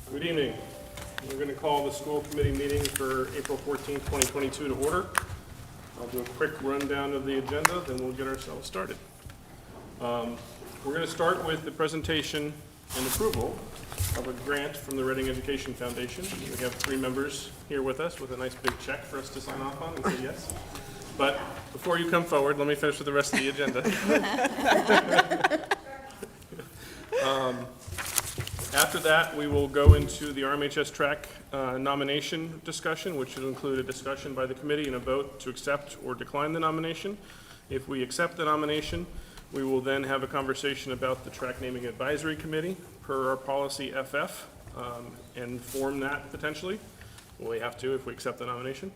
Good evening. We're going to call the school committee meeting for April 14th, 2022 to order. I'll do a quick rundown of the agenda, then we'll get ourselves started. We're going to start with the presentation and approval of a grant from the Reading Education Foundation. We have 3 members here with us with a nice big check for us to sign off on and say yes. But before you come forward, let me finish with the rest of the agenda. After that, we will go into the RMHS track nomination discussion, which will include a discussion by the committee and a vote to accept or decline the nomination. If we accept the nomination, we will then have a conversation about the track naming advisory committee per our policy FF and form that potentially. Well, we have to if we accept the nomination.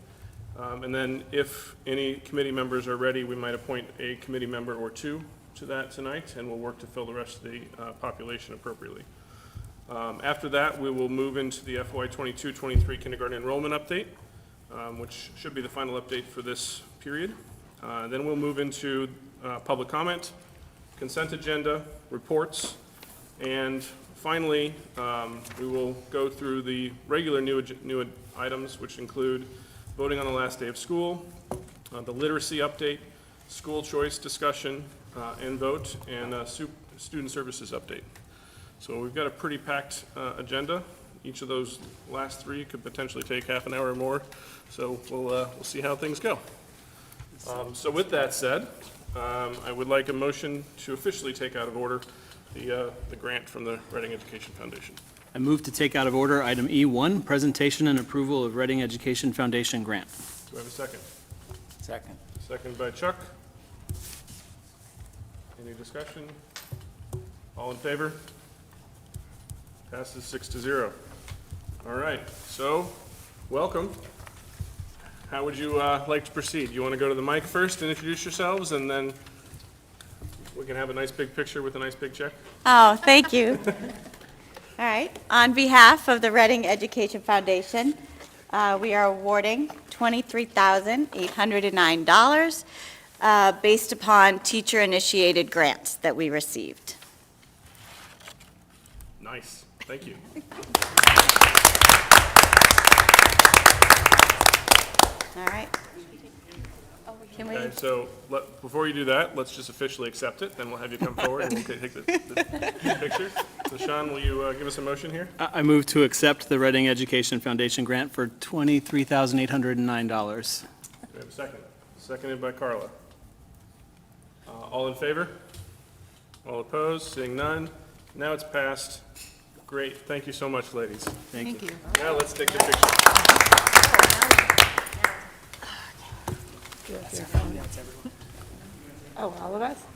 And then if any committee members are ready, we might appoint a committee member or 2 to that tonight, and we'll work to fill the rest of the population appropriately. After that, we will move into the FY 22-23 kindergarten enrollment update, which should be the final update for this period. Then we'll move into public comment, consent agenda, reports, and finally, we will go through the regular new items, which include voting on the last day of school, the literacy update, school choice discussion and vote, and student services update. So we've got a pretty packed agenda. Each of those last 3 could potentially take half an hour or more. So we'll see how things go. So with that said, I would like a motion to officially take out of order the grant from the Reading Education Foundation. I move to take out of order item E1, presentation and approval of Reading Education Foundation grant. Do I have a second? Second. Second by Chuck. Any discussion? All in favor? Passes 6-0. All right, so welcome. How would you like to proceed? You want to go to the mic first and introduce yourselves, and then we can have a nice big picture with a nice big check? Oh, thank you. All right. On behalf of the Reading Education Foundation, we are awarding $23,809 based upon teacher-initiated grants that we received. Nice. Thank you. All right. Can we? Okay, so before you do that, let's just officially accept it. Then we'll have you come forward and we'll take the picture. So Sean, will you give us a motion here? I move to accept the Reading Education Foundation grant for $23,809. Do we have a second? Seconded by Carla. All in favor? All opposed? Seeing none. Now it's passed. Great. Thank you so much, ladies. Thank you. Now let's take the picture. Oh, all of us?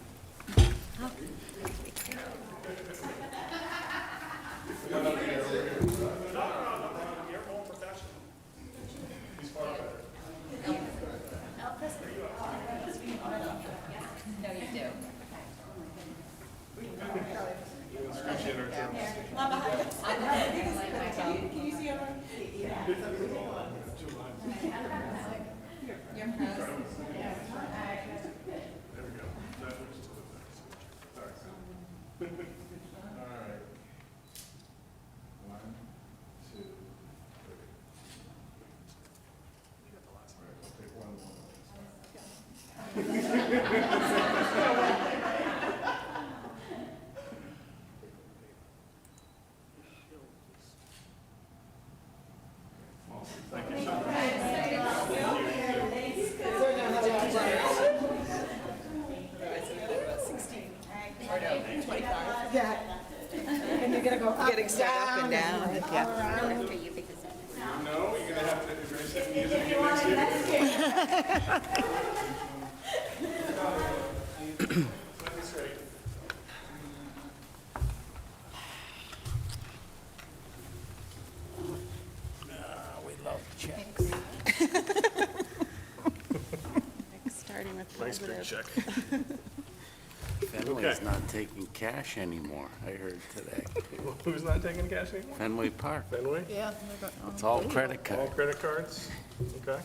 Getting set up and down. Yeah. No, you're going to have to erase that music again next year. That's great. We love checks. Starting with Nice big check. Fenway's not taking cash anymore, I heard today. Who's not taking cash anymore? Fenway Park. Fenway? Yeah. It's all credit All card. credit cards? Okay.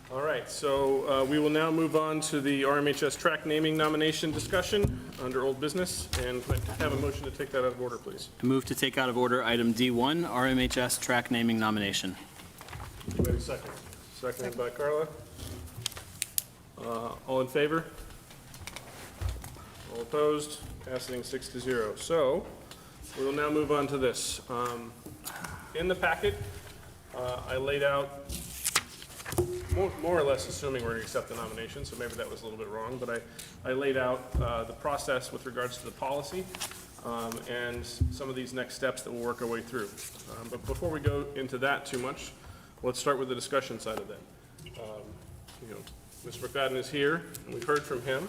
All right, so we will now move on to the RMHS track naming nomination discussion under old business. And can I have a motion to take that out of order, please? I move to take out of order item D1, RMHS track naming nomination. Anybody second? Seconded by Carla. All in favor? All opposed? Passing 6-0. So we will now move on to this. In the packet, I laid out, more or less assuming we're going to accept the nomination, so maybe that was a little bit wrong, but I laid out the process with regards to the policy and some of these next steps that we'll work our way through. But before we go into that too much, let's start with the discussion side of that. Mr. McFadden is here, and we've heard from him.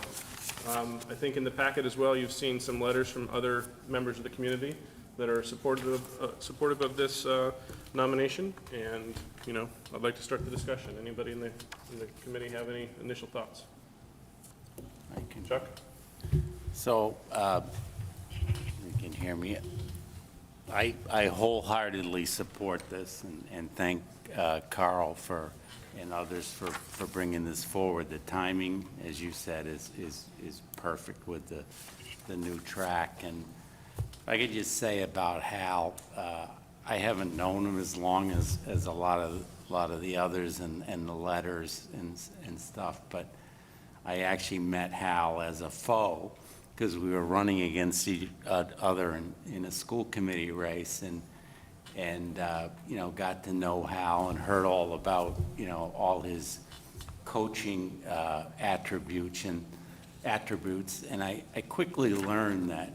I think in the packet as well, you've seen some letters from other members of the community that are supportive of this nomination, and, I'd like to start the discussion. Anybody in the committee have any initial thoughts? I can. Chuck? So, you can hear me. I wholeheartedly support this and thank Carl and others for bringing this forward. The timing, as you said, is perfect with the new track. And if I could just say about Hal, I haven't known him as long as a lot of the others and the letters and stuff, but I actually met Hal as a foe because we were running against each other in a school committee race, and got to know Hal and heard all about all his coaching attributes, and I quickly learned that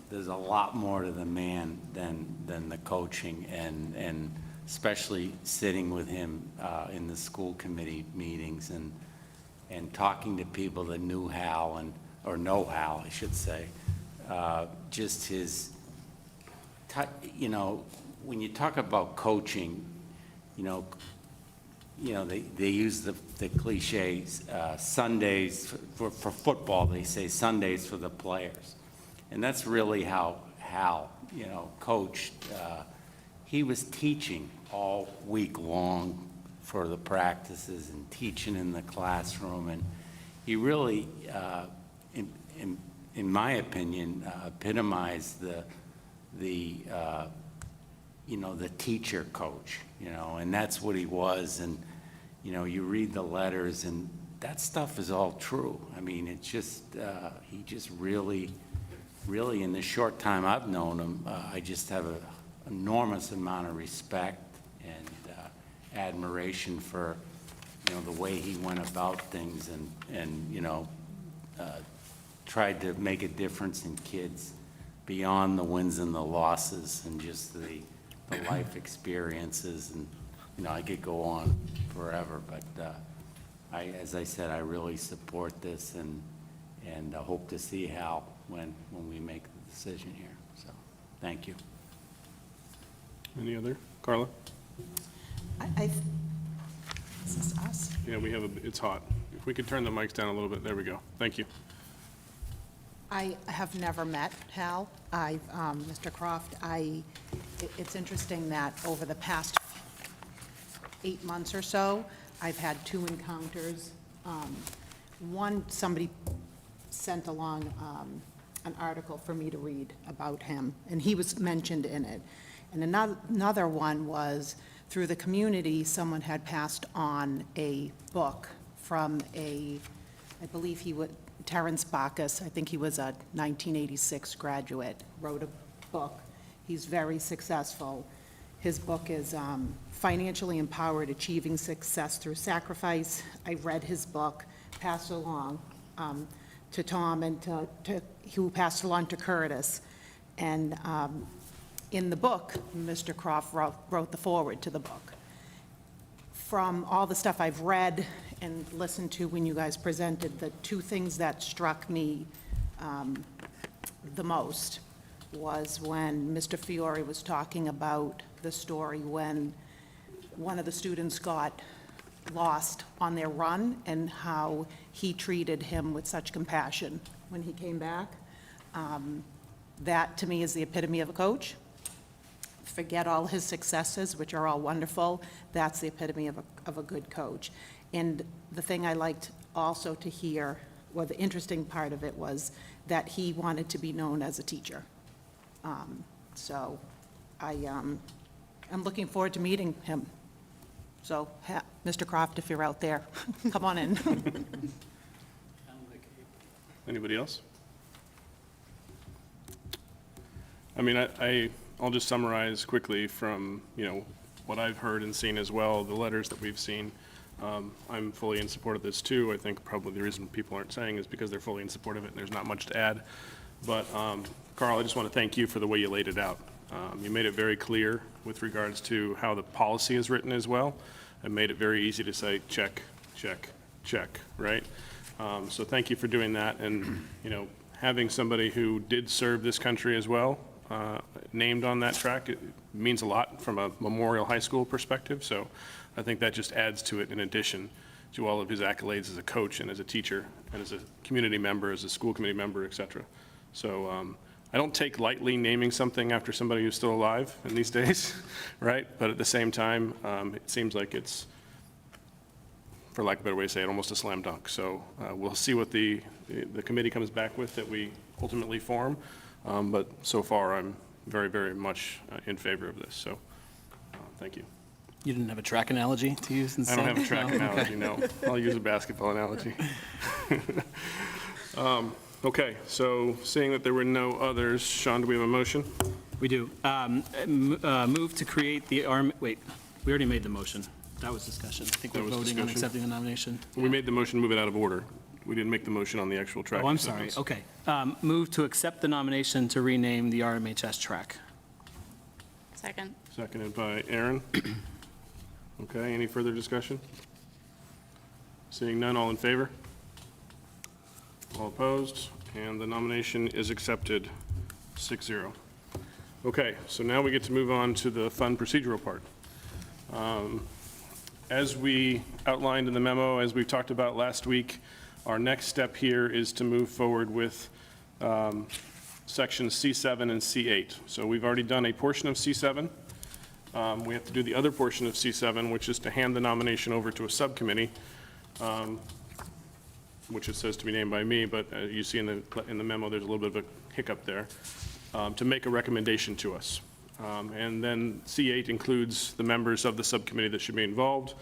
there's a lot more to the man than the coaching, and especially sitting with him in the school committee meetings and talking to people that knew Hal or know Hal, I should say. Just his, when you talk about coaching, they use the cliches, Sundays for football, they say Sundays for the players. And that's really how Hal, coached. He was teaching all week long for the practices and teaching in the classroom. And he really, in my opinion, epitomized the teacher coach, and that's what he was. And, you read the letters and that stuff is all true. I mean, it's just, he just really, in the short time I've known him, I just have an enormous amount of respect and admiration for, the way he went about things and tried to make a difference in kids beyond the wins and the losses and just the life experiences. And, I could go on forever, but as I said, I really support this and hope to see Hal when we make the decision here. So, thank you. Any other? Carla? Is this us? Yeah, it's hot. If we could turn the mics down a little bit, there we go. Thank you. I have never met Hal. Mr. Croft, it's interesting that over the past 8 months or so, I've had 2 encounters. One, somebody sent along an article for me to read about him, and he was mentioned in it. And another one was through the community, someone had passed on a book from I believe he would, Terrence Bacchus, I think he was a 1986 graduate, wrote a book. He's very successful. His book is Financially Empowered, Achieving Success Through Sacrifice. I read his book, passed it along to Tom and who passed it along to Curtis. And in the book, Mr. Croft wrote the foreword to the book. From all the stuff I've read and listened to when you guys presented, the 2 things that struck me the most was when Mr. Fiore was talking about the story when one of the students got lost on their run and how he treated him with such compassion when he came back. That, to me, is the epitome of a coach. Forget all his successes, which are all wonderful. That's the epitome of a good coach. And the thing I liked also to hear, well, the interesting part of it was that he wanted to be known as a teacher. So I'm looking forward to meeting him. So, Mr. Croft, if you're out there, come on in. Anybody else? I mean, I'll just summarize quickly from, what I've heard and seen as well, the letters that we've seen. I'm fully in support of this too. I think probably the reason people aren't saying is because they're fully in support of it and there's not much to add. But Carl, I just want to thank you for the way you laid it out. You made it very clear with regards to how the policy is written as well, and made it very easy to say check, check, check, right? So thank you for doing that, and having somebody who did serve this country as well named on that track, it means a lot from a Memorial High School perspective. So I think that just adds to it in addition to all of his accolades as a coach and as a teacher and as a community member, as a school committee member, et cetera. So I don't take lightly naming something after somebody who's still alive in these days, right? But at the same time, it seems like it's, for lack of a better way to say it, almost a slam dunk. So we'll see what the committee comes back with that we ultimately form. But so far, I'm very, very much in favor of this. So thank you. You didn't have a track analogy to use I instead? don't have a track No? analogy, no. I'll use a basketball analogy. Okay, so seeing that there were no others, Sean, do we have a motion? We do. Move to create the wait, we already made the motion. That was discussion. I think That we're was voting on discussion. accepting the nomination. We made the motion, move it out of order. We didn't make the motion on the actual track. Oh, I'm sorry. acceptance. Okay. Move to accept the nomination to rename the RMHS track. Second. Seconded by Aaron. Okay, any further discussion? Seeing none, all in favor? All opposed? And the nomination is accepted, 6-0. Okay, so now we get to move on to the fun procedural part. As we outlined in the memo, as we talked about last week, our next step here is to move forward with sections C7 and C8. So we've already done a portion of C7. We have to do the other portion of C7, which is to hand the nomination over to a subcommittee, which it says to be named by me, but you see in the memo, there's a little bit of a hiccup there, to make a recommendation to us. And then C8 includes the members of the subcommittee that should be involved.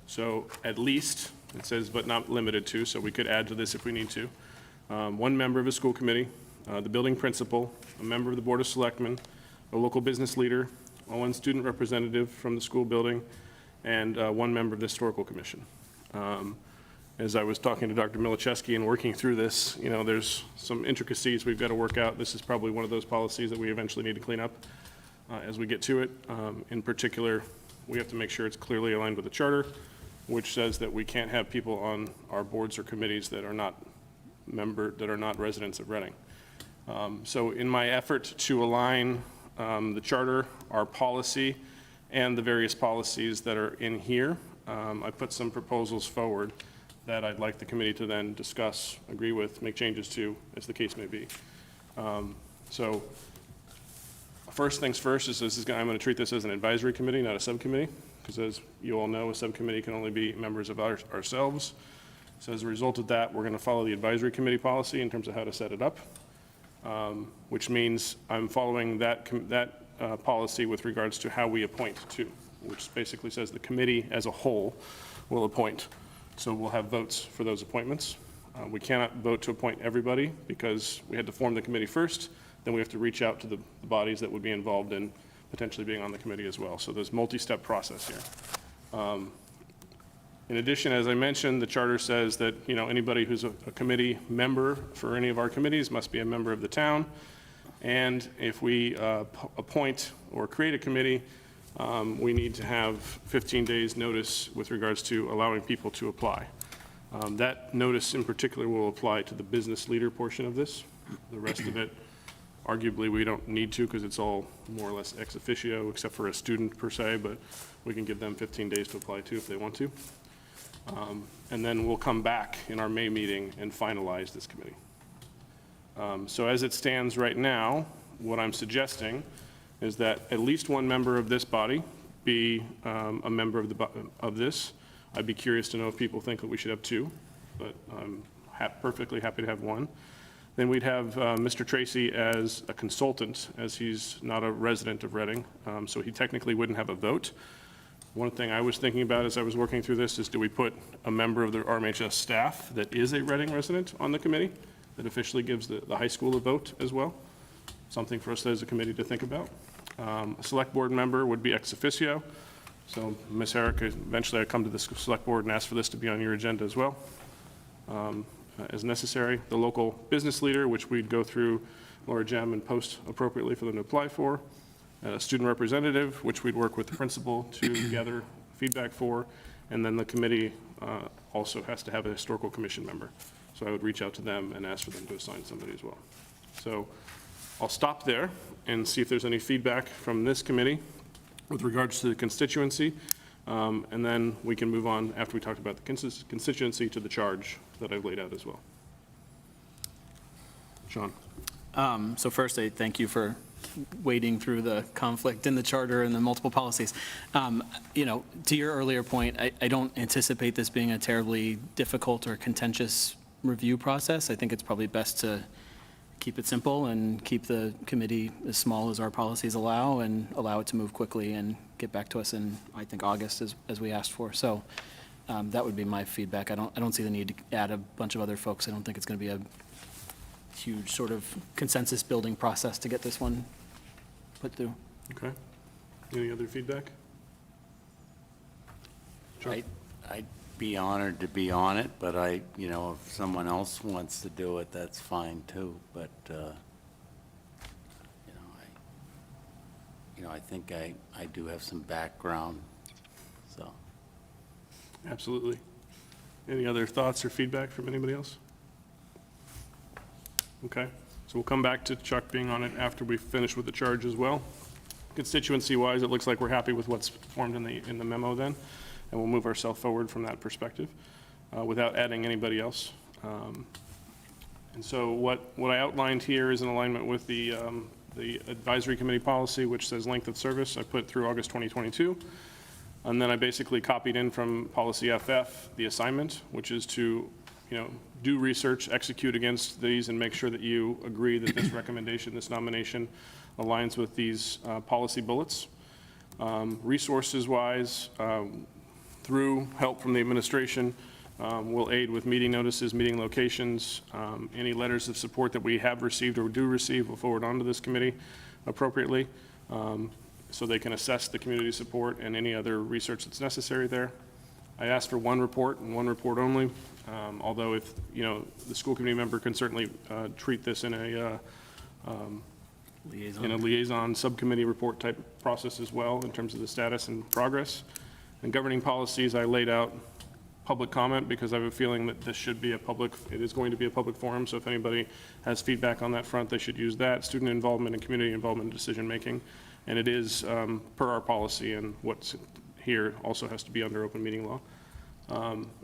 So at least, it says, but not limited to, so we could add to this if we need to. One member of a school committee, the building principal, a member of the Board of Selectmen, a local business leader, one student representative from the school building, and one member of the Historical Commission. As I was talking to Dr. Milichewski and working through this, there's some intricacies we've got to work out. This is probably one of those policies that we eventually need to clean up as we get to it. In particular, we have to make sure it's clearly aligned with the charter, which says that we can't have people on our boards or committees that are not residents of Reading. So in my effort to align the charter, our policy, and the various policies that are in here, I put some proposals forward that I'd like the committee to then discuss, agree with, make changes to, as the case may be. So first things first is I'm going to treat this as an advisory committee, not a subcommittee, because as you all know, a subcommittee can only be members of ourselves. So as a result of that, we're going to follow the advisory committee policy in terms of how to set it up, which means I'm following that policy with regards to how we appoint too, which basically says the committee as a whole will appoint. So we'll have votes for those appointments. We cannot vote to appoint everybody because we had to form the committee first. Then we have to reach out to the bodies that would be involved in potentially being on the committee as well. So there's multi-step process here. In addition, as I mentioned, the charter says that anybody who's a committee member for any of our committees must be a member of the town. And if we appoint or create a committee, we need to have 15 days notice with regards to allowing people to apply. That notice in particular will apply to the business leader portion of this. The rest of it, arguably, we don't need to because it's all more or less ex officio, except for a student per se, but we can give them 15 days to apply too if they want to. And then we'll come back in our May meeting and finalize this committee. So as it stands right now, what I'm suggesting is that at least one member of this body be a member of this. I'd be curious to know if people think that we should have 2, but I'm perfectly happy to have 1. Then we'd have Mr. Tracy as a consultant, as he's not a resident of Reading, so he technically wouldn't have a vote. One thing I was thinking about as I was working through this is, do we put a member of the Rmhs staff that is a Reading resident on the committee that officially gives the high school a vote as well? Something for us as a committee to think about. A select board member would be ex officio. So Ms. Herrick, eventually I come to the select board and ask for this to be on your agenda as well, as necessary. The local business leader, which we'd go through Laura Gem and post appropriately for them to apply for. A student representative, which we'd work with the principal to gather feedback for. And then the committee also has to have a historical commission member. So I would reach out to them and ask for them to assign somebody as well. So I'll stop there and see if there's any feedback from this committee with regards to the constituency. And then we can move on, after we talked about the constituency, to the charge that I've laid out as well. Sean. So first, I thank you for wading through the conflict in the charter and the multiple policies. You know, to your earlier point, I don't anticipate this being a terribly difficult or contentious review process. I think it's probably best to keep it simple and keep the committee as small as our policies allow, and allow it to move quickly and get back to us in, I think, August as we asked for. So that would be my feedback. I don't see the need to add a bunch of other folks. I don't think it's going to be a huge sort of consensus building process to get this one put through. Okay. Any other feedback? Sure. I'd be honored to be on it, but if someone else wants to do it, that's fine too. But, I think I do have some background, so. Absolutely. Any other thoughts or feedback from anybody else? Okay, so we'll come back to Chuck being on it after we finish with the charge as well. Constituency-wise, it looks like we're happy with what's formed in the memo then, and we'll move ourselves forward from that perspective without adding anybody else. And so what I outlined here is in alignment with the advisory committee policy, which says length of service. I put through August 2022. And then I basically copied in from policy FF the assignment, which is to do research, execute against these, and make sure that you agree that this recommendation, this nomination, aligns with these policy bullets. Resources-wise, through help from the administration, we'll aid with meeting notices, meeting locations, any letters of support that we have received or do receive, we'll forward on to this committee appropriately, so they can assess the community support and any other research that's necessary there. I asked for one report and one report only, although if, the school committee member can certainly treat this in a liaison subcommittee report type process as well in terms of the status and progress. And governing policies, I laid out public comment because I have a feeling that this should be it is going to be a public forum, so if anybody has feedback on that front, they should use that. Student involvement and community involvement in decision making. And it is per our policy, and what's here also has to be under open meeting law.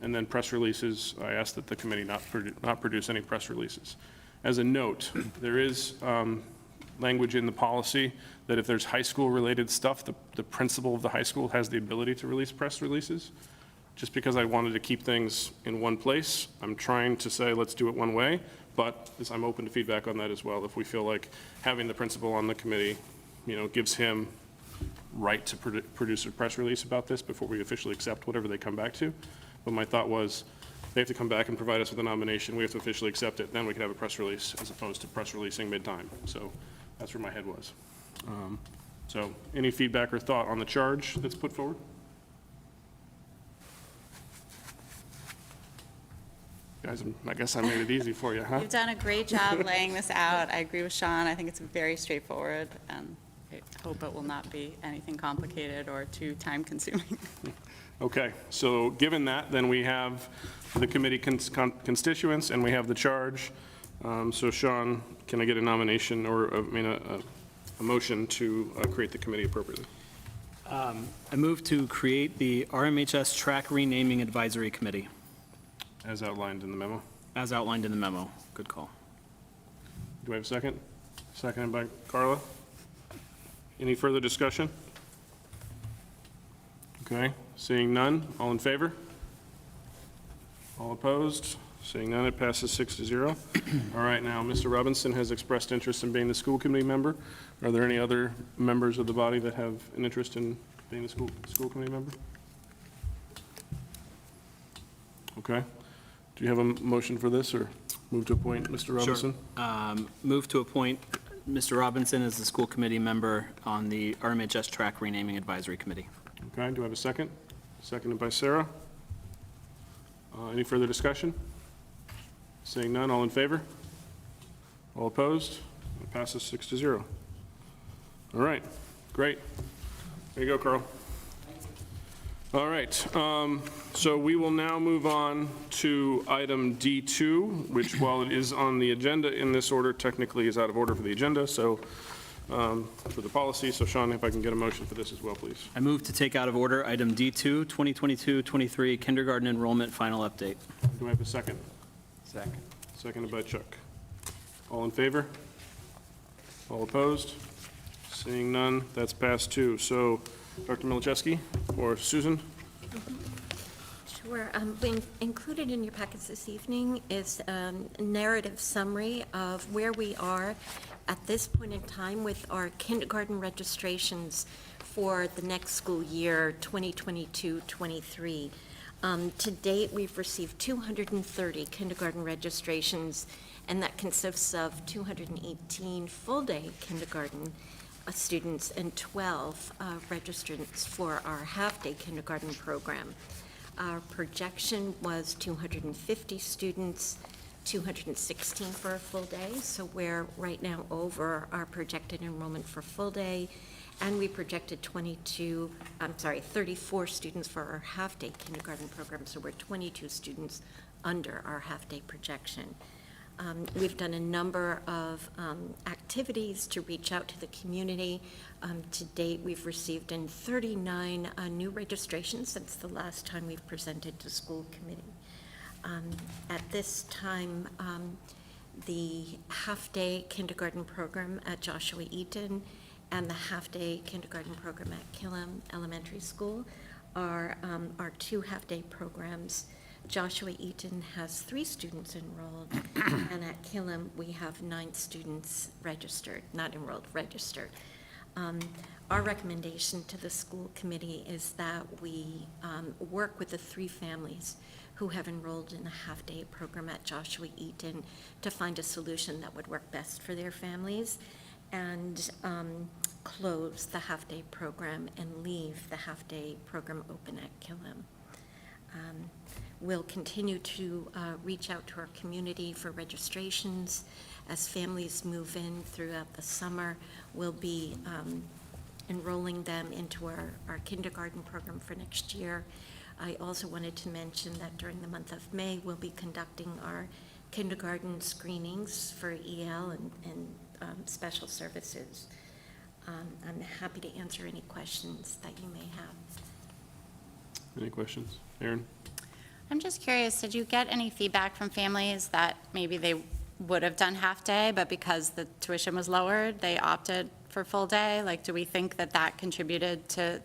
And then press releases, I asked that the committee not produce any press releases. As a note, there is language in the policy that if there's high school related stuff, the principal of the high school has the ability to release press releases. Just because I wanted to keep things in one place, I'm trying to say let's do it one way, but I'm open to feedback on that as well. If we feel like having the principal on the committee, gives him right to produce a press release about this before we officially accept whatever they come back to. But my thought was, they have to come back and provide us with a nomination, we have to officially accept it, then we can have a press release, as opposed to press releasing mid-time. So that's where my head was. So any feedback or thought on the charge that's put forward? Guys, I guess I made it easy for you, huh? You've done a great job laying this out. I agree with Sean. I think it's very straightforward, and I hope it will not be anything complicated or too time-consuming. Okay, so given that, then we have the committee constituents and we have the charge. So Sean, can I get a nomination or, a motion to create the committee appropriately? I move to create the RMHS Track Renaming Advisory Committee, As outlined in the memo. as outlined in the memo. Good call. Do I have a second? Seconded by Carla. Any further discussion? Okay, seeing none, all in favor? All opposed? Seeing none, it passes 6-0. All right, now, Mr. Robinson has expressed interest in being the school committee member. Are there any other members of the body that have an interest in being the school committee member? Okay. Do you have a motion for this, or move to appoint Mr. Robinson? Move to appoint Mr. Robinson as the school committee member on the Rmhs Track Renaming Advisory Committee. Okay, do I have a second? Seconded by Sarah. Any further discussion? Seeing none, all in favor? All opposed? It passes 6-0. All right, great. There you go, Carl. All right, so we will now move on to item D2, which, while it is on the agenda in this order, technically is out of order for the agenda, so, for the policy. So Sean, if I can get a motion for this as well, please. I move to take out of order item D2, 2022-23 kindergarten enrollment final update. Do I have a second? Second. Seconded by Chuck. All in favor? All opposed? Seeing none, that's passed too. So, Dr. Milichewski or Susan? Sure. Included in your packets this evening is a narrative summary of where we are at this point in time with our kindergarten registrations for the next school year, 2022-23. To date, we've received 230 kindergarten registrations, and that consists of 218 full-day kindergarten students and 12 registrants for our half-day kindergarten program. Our projection was 250 students, 216 for a full day, so we're right now over our projected enrollment for full day, and we projected 34 students for our half-day kindergarten program, so we're 22 students under our half-day projection. We've done a number of activities to reach out to the community. To date, we've received in 39 new registrations since the last time we've presented to school committee. At this time, the half-day kindergarten program at Joshua Eaton and the half-day kindergarten program at Killam Elementary School are our two half-day programs. Joshua Eaton has 3 students enrolled, and at Killam, we have 9 students registered, not enrolled, registered. Our recommendation to the school committee is that we work with the 3 families who have enrolled in the half-day program at Joshua Eaton to find a solution that would work best for their families, and close the half-day program and leave the half-day program open at Killam. We'll continue to reach out to our community for registrations. As families move in throughout the summer, we'll be enrolling them into our kindergarten program for next year. I also wanted to mention that during the month of May, we'll be conducting our kindergarten screenings for EL and special services. I'm happy to answer any questions that you may have. Any questions? Aaron? I'm just curious, did you get any feedback from families that maybe they would have done half-day, but because the tuition was lowered, they opted for full day? Like, do we think that that contributed to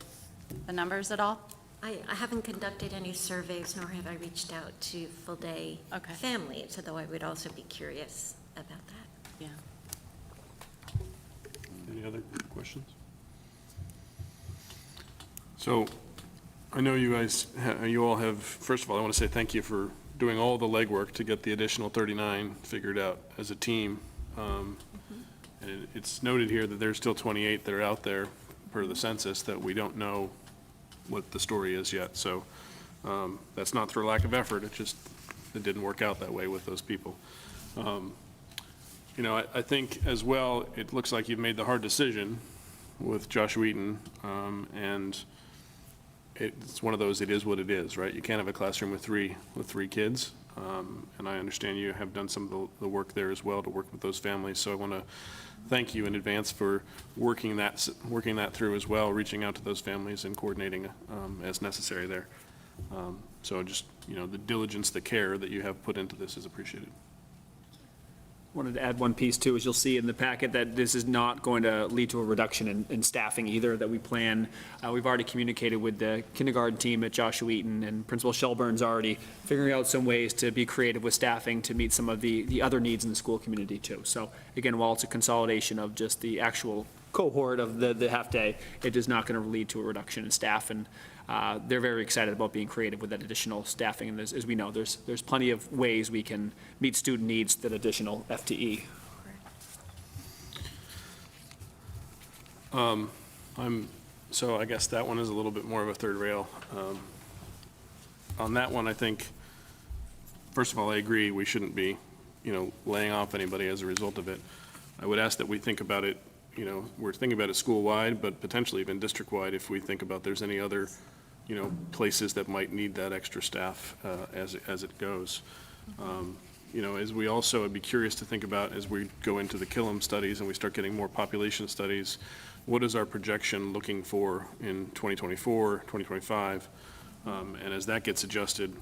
the numbers at all? I haven't conducted any surveys, nor have I reached out to full-day Okay. families, although I would also be curious about that. Yeah. Any other questions? So, I know you guys, you all have, first of all, I want to say thank you for doing all the legwork to get the additional 39 figured out as a team. And it's noted here that there's still 28 that are out there per the census that we don't know what the story is yet. So that's not through lack of effort, it didn't work out that way with those people. You know, I think as well, it looks like you've made the hard decision with Joshua Eaton, and it's one of those, it is what it is, right? You can't have a classroom with three kids, and I understand you have done some of the work there as well to work with those families. So I want to thank you in advance for working that through as well, reaching out to those families and coordinating as necessary there. So just, you know, the diligence, the care that you have put into this is appreciated. wanted to add one piece too, is you'll see in the packet that this is not going to lead to a reduction in staffing either, that we plan. We've already communicated with the kindergarten team at Joshua Eaton, and Principal Shelburne's already figuring out some ways to be creative with staffing to meet some of the other needs in the school community too. So again, while it's a consolidation of just the actual cohort of the half-day, it is not going to lead to a reduction in staff, and they're very excited about being creative with that additional staffing, and as we know, there's plenty of ways we can meet student needs that additional FTE. So I guess that one is a little bit more of a third rail. On that one, I think, first of all, I agree, we shouldn't be, laying off anybody as a result of it. I would ask that we think about it, we're thinking about it school-wide, but potentially even district-wide if we think about there's any other, places that might need that extra staff as it goes. As we also would be curious to think about as we go into the Killam studies and we start getting more population studies, what is our projection looking for in 2024, 2025? And as that gets adjusted,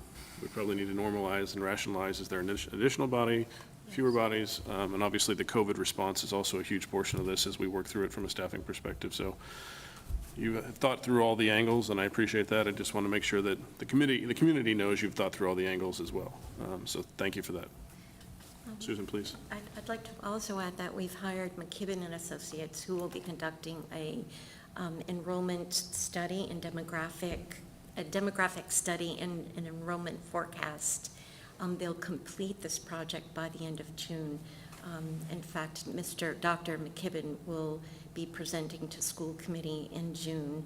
we probably need to normalize and rationalize, is there an additional body, fewer bodies? And obviously the COVID response is also a huge portion of this as we work through it from a staffing perspective. So you have thought through all the angles, and I appreciate that. I just want to make sure that the community knows you've thought through all the angles as well. So thank you for that. Susan, please. I'd like to also add that we've hired McKibben and Associates, who will be conducting a enrollment study and a demographic study and an enrollment forecast. They'll complete this project by the end of June. In fact, Dr. McKibben will be presenting to school committee in June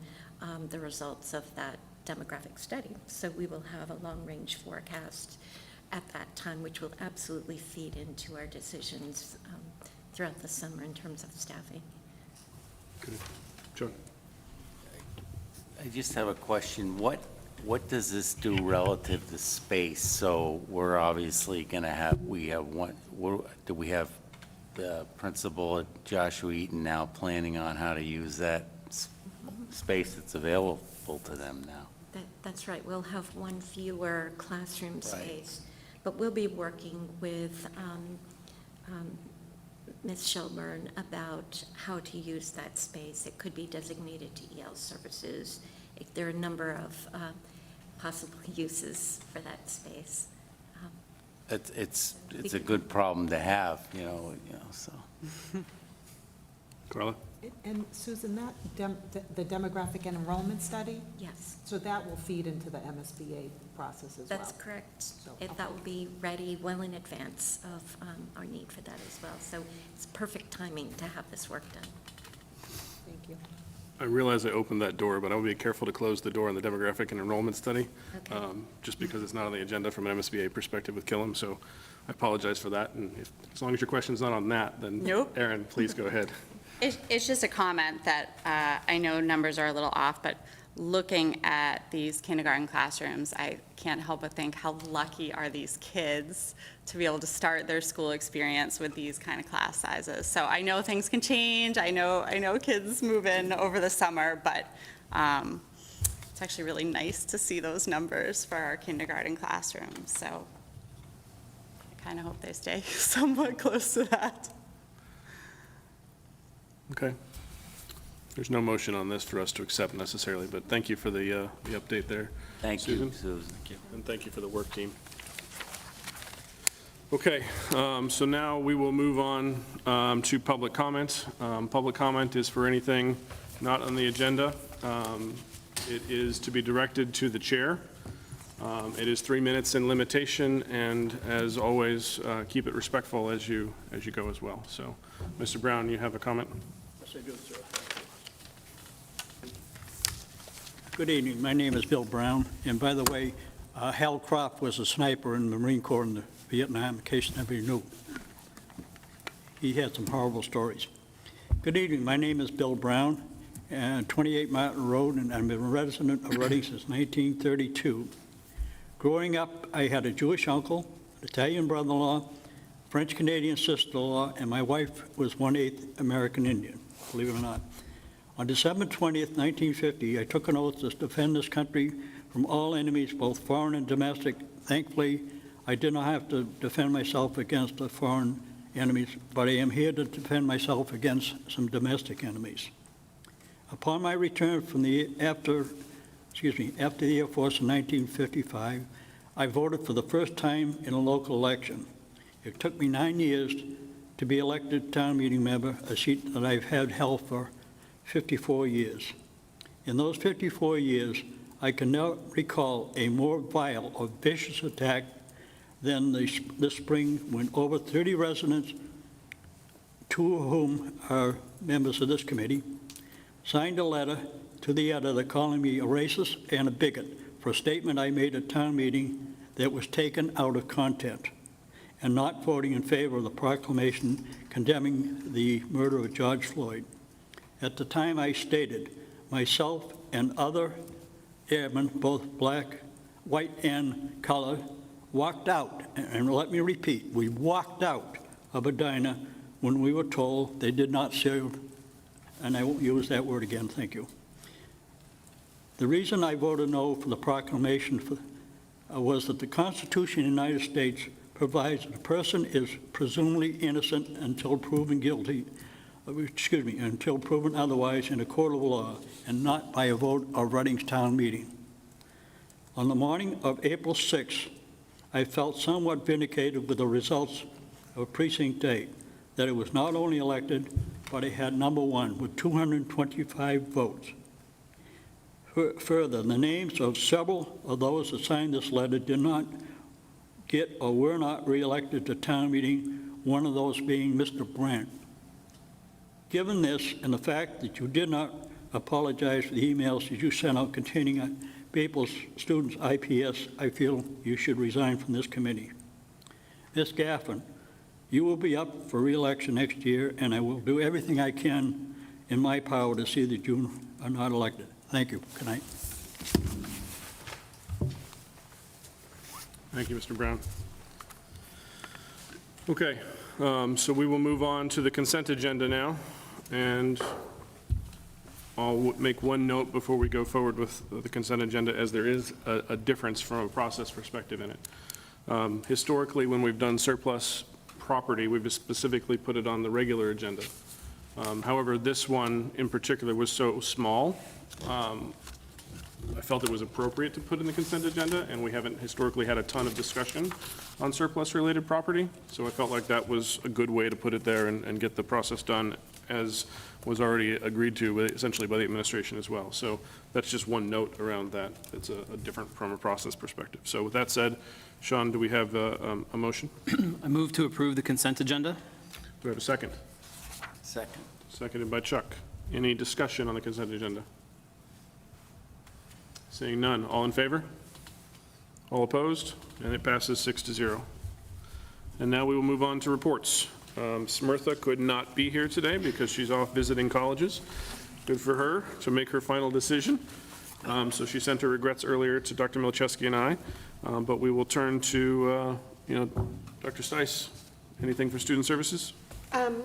the results of that demographic study. So we will have a long-range forecast at that time, which will absolutely feed into our decisions throughout the summer in terms of staffing. Good. John? I just have a question. What does this do relative to space? So we're obviously going to have, do we have the principal at Joshua Eaton now planning on how to use that space that's available to them now? That's right. We'll have one fewer classroom space, but we'll be working with Ms. Shelburne about how to use that space. It could be designated to EL services. There are a number of possible uses for that space. It's a good problem to have, so. Carla? And Susan, the demographic and enrollment study, Yes, so that will feed into the MSBA process as well? that's correct. So, That will be ready well in advance of our need for that as well. So it's perfect timing to have this work done. Thank you. I realize I opened that door, but I will be careful to close the door on the demographic and enrollment study, Okay. just because it's not on the agenda from an MSBA perspective with Killam, so I apologize for that, and as long as your question's not on that, then Nope. Erin, please go ahead. It's just a comment that I know numbers are a little off, but looking at these kindergarten classrooms, I can't help but think how lucky are these kids to be able to start their school experience with these kind of class sizes. So I know things can change. I know kids move in over the summer, but it's actually really nice to see those numbers for our kindergarten classrooms. So I kind of hope they stay somewhat close to that. Okay. There's no motion on this for us to accept necessarily, but thank you for the update there. Thank you, Susan? Susan. And thank you for the work team. Okay, so now we will move on to public comment. Public comment is for anything not on the agenda. It is to be directed to the chair. It is 3 minutes in limitation, and as always, keep it respectful as you go as well. So, Mr. Brown, you have a comment? Yes, I do, sir. Good evening. My name is Bill Brown, and by the way, Hal Croft was a sniper in the Marine Corps in the Vietnam, in case nobody knew. He had some horrible stories. Good evening. My name is Bill Brown, and 28 Martin Road, and I've been a resident of Reading since 1932. Growing up, I had a Jewish uncle, an Italian brother-in-law, French-Canadian sister-in-law, and my wife was 1/8 American Indian, believe it or not. On December 20th, 1950, I took an oath to defend this country from all enemies, both foreign and domestic. Thankfully, I did not have to defend myself against a foreign enemies, but I am here to defend myself against some domestic enemies. Upon my return from after the Air Force in 1955, I voted for the first time in a local election. It took me 9 years to be elected town meeting member, a seat that I've held for 54 years. In those 54 years, I cannot recall a more vile or vicious attack than this spring when over 30 residents, 2 of whom are members of this committee, signed a letter to the editor calling me a racist and a bigot for a statement I made at town meeting that was taken out of content, and not voting in favor of the proclamation condemning the murder of George Floyd. At the time, I stated, myself and other airmen, both black, white, and colored, walked out, and let me repeat, we walked out of a diner when we were told they did not serve, and I won't use that word again, thank you. The reason I voted no for the proclamation was that the Constitution of the United States provides that a person is presumably innocent until proven guilty, until proven otherwise in a court of law, and not by a vote of Reading's town meeting. On the morning of April 6th, I felt somewhat vindicated with the results of Precinct 8, that it was not only elected, but it had number 1 with 225 votes. Further, the names of several of those that signed this letter did not get or were not reelected to town meeting, one of those being Mr. Brandt. Given this and the fact that you did not apologize for the emails that you sent out containing people's students' IPS, I feel you should resign from this committee. Ms. Gaffin, you will be up for re-election next year, and I will do everything I can in my power to see that you are not elected. Thank you. Good night. Thank you, Mr. Brown. Okay, so we will move on to the consent agenda now, and I'll make one note before we go forward with the consent agenda, as there is a difference from a process perspective in it. Historically, when we've done surplus property, we've specifically put it on the regular agenda. However, this one in particular was so small, I felt it was appropriate to put in the consent agenda, and we haven't historically had a ton of discussion on surplus-related property, so I felt like that was a good way to put it there and get the process done as was already agreed to essentially by the administration as well. So that's just one note around that. It's a different from a process perspective. So with that said, Sean, do we have a motion? I move to approve the consent agenda. Do we have a second? Second. Seconded by Chuck. Any discussion on the consent agenda? Seeing none. All in favor? All opposed? And it passes 6-0. And now we will move on to reports. Smrtha could not be here today because she's off visiting colleges. Good for her to make her final decision. So she sent her regrets earlier to Dr. Milczewski and I. But we will turn to, Dr. Stice. Anything for student services?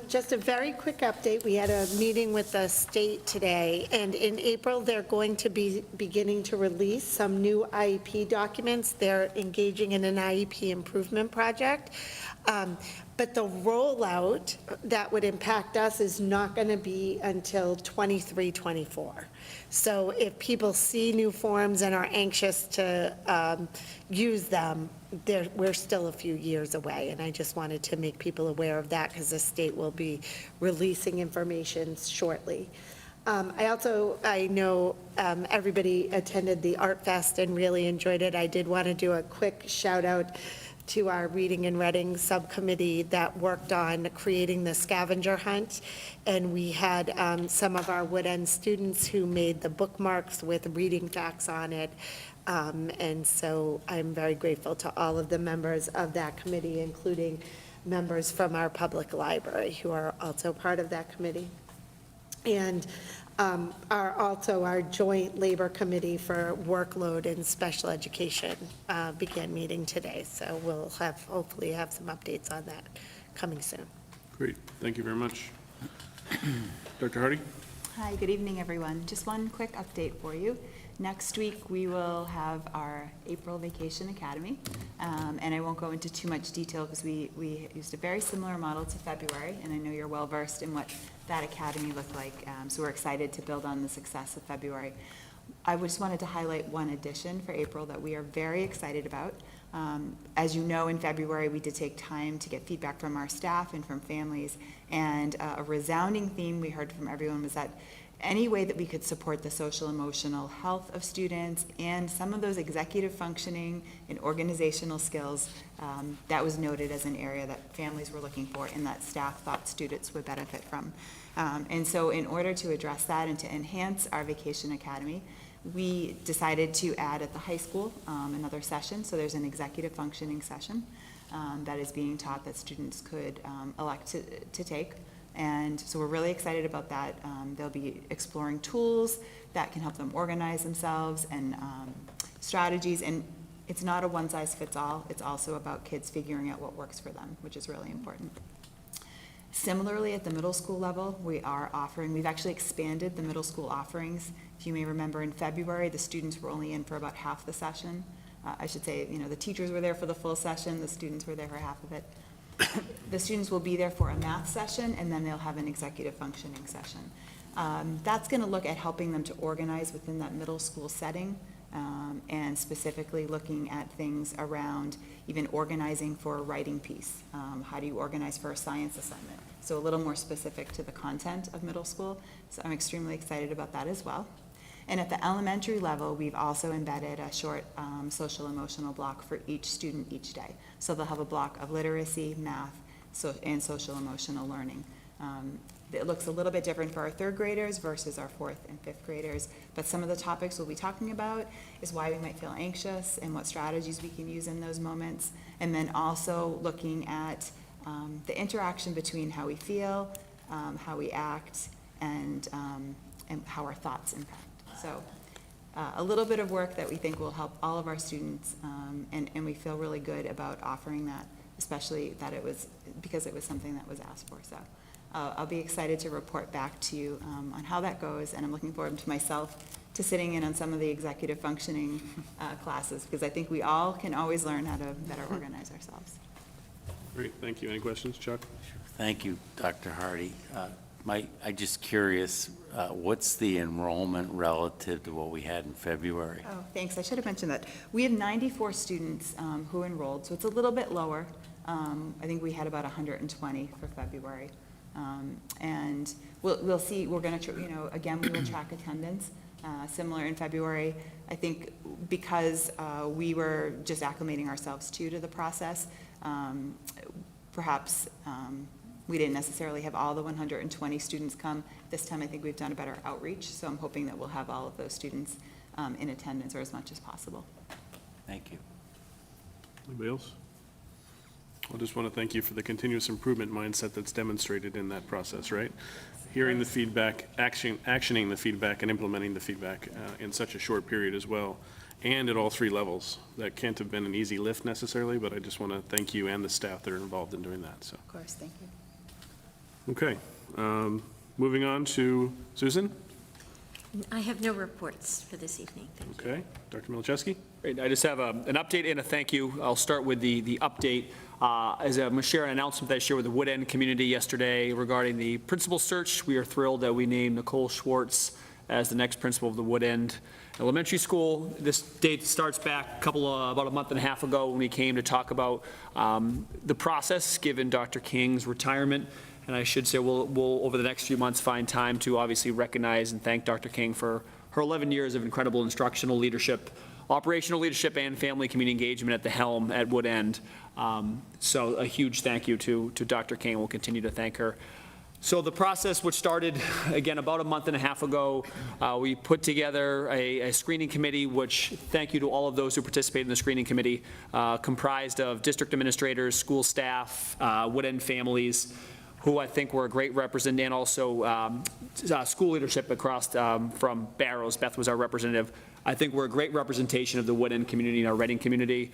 Just a very quick update. We had a meeting with the state today, and in April, they're going to be beginning to release some new IEP documents. They're engaging in an IEP improvement project. But the rollout that would impact us is not going to be until 23-24. So if people see new forms and are anxious to use them, we're still a few years away, and I just wanted to make people aware of that because the state will be releasing information shortly. I know everybody attended the Art Fest and really enjoyed it. I did want to do a quick shout out to our Reading and Reading Subcommittee that worked on creating the scavenger hunt. And we had some of our Wood End students who made the bookmarks with reading facts on it. And so I'm very grateful to all of the members of that committee, including members from our public library who are also part of that committee. And our joint labor committee for workload and special education began meeting today. So we'll hopefully have some updates on that coming soon. Great, thank you very much. Dr. Hardy? Hi, good evening, everyone. Just one quick update for you. Next week, we will have our April Vacation Academy, and I won't go into too much detail because we used a very similar model to February, and I know you're well-versed in what that academy looked like, so we're excited to build on the success of February. I just wanted to highlight one addition for April that we are very excited about. As you know, in February, we did take time to get feedback from our staff and from families, and a resounding theme we heard from everyone was that any way that we could support the social emotional health of students and some of those executive functioning and organizational skills, that was noted as an area that families were looking for and that staff thought students would benefit from. And so in order to address that and to enhance our Vacation Academy, we decided to add at the high school another session. So there's an executive functioning session that is being taught that students could elect to take. And so we're really excited about that. They'll be exploring tools that can help them organize themselves and strategies. And it's not a one-size-fits-all. It's also about kids figuring out what works for them, which is really important. Similarly, at the middle school level, we've actually expanded the middle school offerings. If you may remember, in February, the students were only in for about half the session. I should say, the teachers were there for the full session, the students were there for half of it. The students will be there for a math session, and then they'll have an executive functioning session. That's going to look at helping them to organize within that middle school setting, and specifically looking at things around even organizing for a writing piece. How do you organize for a science assignment? So a little more specific to the content of middle school. So I'm extremely excited about that as well. And at the elementary level, we've also embedded a short social emotional block for each student each day. So they'll have a block of literacy, math, and social emotional learning. It looks a little bit different for our third graders versus our fourth and fifth graders, but some of the topics we'll be talking about is why we might feel anxious and what strategies we can use in those moments, and then also looking at the interaction between how we feel, how we act, and how our thoughts impact. So a little bit of work that we think will help all of our students, and we feel really good about offering that, especially that because it was something that was asked for. So I'll be excited to report back to you on how that goes, and I'm looking forward to myself to sitting in on some of the executive functioning classes, because I think we all can always learn how to better organize ourselves. Great, thank you. Any questions, Chuck? Thank you, Dr. Hardy. I'm just curious, what's the enrollment relative to what we had in February? Oh, thanks. I should have mentioned that. We have 94 students who enrolled, so it's a little bit lower. I think we had about 120 for February. And we'll see. We're going to, again, we will track attendance. Similar in February. I think because we were just acclimating ourselves to the process, perhaps we didn't necessarily have all the 120 students come. This time I think we've done a better outreach, so I'm hoping that we'll have all of those students in attendance or as much as possible. Thank you. Anybody else? I just want to thank you for the continuous improvement mindset that's demonstrated in that process, right? Hearing the feedback, actioning the feedback, and implementing the feedback in such a short period as well, and at all three levels. That can't have been an easy lift necessarily, but I just want to thank you and the staff that are involved in doing that. So. Of course, thank you. Okay, moving on to Susan. I have no reports for this evening. Thank you. Okay, Dr. Milczewski. Great. I just have an update and a thank you. I'll start with the update. As I'm going to share an announcement that I shared with the Wood End community yesterday regarding the principal search. We are thrilled that we named Nicole Schwartz as the next principal of the Wood End Elementary School. This date starts back about a month and a half ago when we came to talk about the process given Dr. King's retirement. And I should say we'll over the next few months find time to obviously recognize and thank Dr. King for her 11 years of incredible instructional leadership, operational leadership, and family community engagement at the helm at Wood End. So a huge thank you to Dr. King. We'll continue to thank her. So the process, which started, again, about a month and a half ago, we put together a screening committee, which, thank you to all of those who participated in the screening committee, comprised of district administrators, school staff, Wood End families. who I think were a great representative, and also school leadership across from Barrows. Beth was our representative. I think we're a great representation of the Wood End community and our Reading community.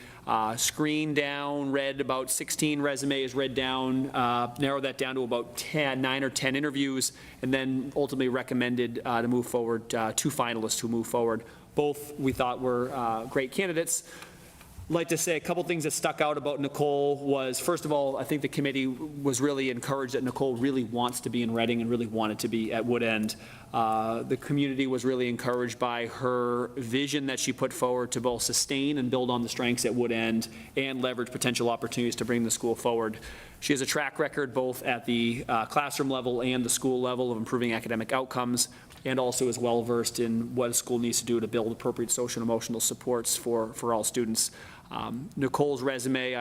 Screened down, read about 16 resumes, read down, narrowed that down to about 9 or 10 interviews, and then ultimately recommended to move forward, 2 finalists who moved forward. Both we thought were great candidates. I'd like to say a couple things that stuck out about Nicole was, first of all, I think the committee was really encouraged that Nicole really wants to be in Reading and really wanted to be at Wood End. The community was really encouraged by her vision that she put forward to both sustain and build on the strengths at Wood End and leverage potential opportunities to bring the school forward. She has a track record both at the classroom level and the school level of improving academic outcomes, and also is well-versed in what a school needs to do to build appropriate social and emotional supports for all students. Nicole's resume,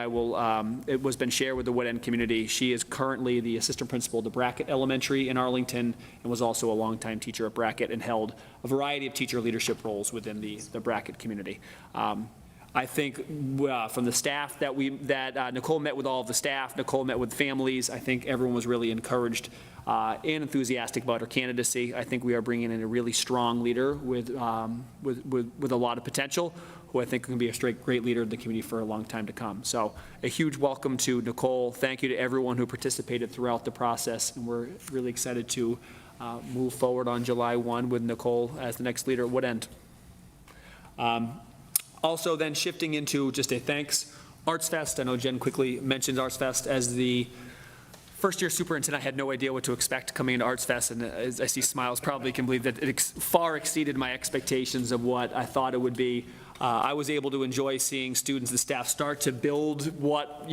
it was been shared with the Wood End community. She is currently the assistant principal at Brackett Elementary in Arlington, and was also a longtime teacher at Brackett and held a variety of teacher leadership roles within the Brackett community. I think from the staff that Nicole met with all of the staff, Nicole met with families. I think everyone was really encouraged and enthusiastic about her candidacy. I think we are bringing in a really strong leader with a lot of potential, who I think can be a great leader in the community for a long time to come. So a huge welcome to Nicole. Thank you to everyone who participated throughout the process, and we're really excited to move forward on July 1 with Nicole as the next leader at Wood End. Also then shifting into just a thanks, Arts Fest. I know Jen quickly mentioned Arts Fest. As the first-year superintendent, I had no idea what to expect coming into Arts Fest, and as I see smiles, probably can believe that it far exceeded my expectations of what I thought it would be. I was able to enjoy seeing students and staff start to build what,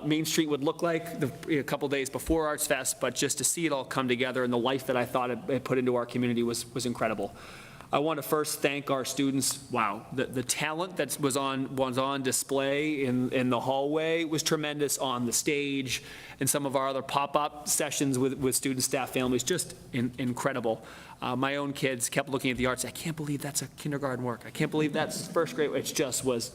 Main Street would look like a couple days before Arts Fest, but just to see it all come together and the life that I thought it put into our community was incredible. I want to first thank our students. Wow, the talent that was on display in the hallway was tremendous on the stage, and some of our other pop-up sessions with student, staff, families, just incredible. My own kids kept looking at the arts. I can't believe that's a kindergarten work. I can't believe that's first grade. It just was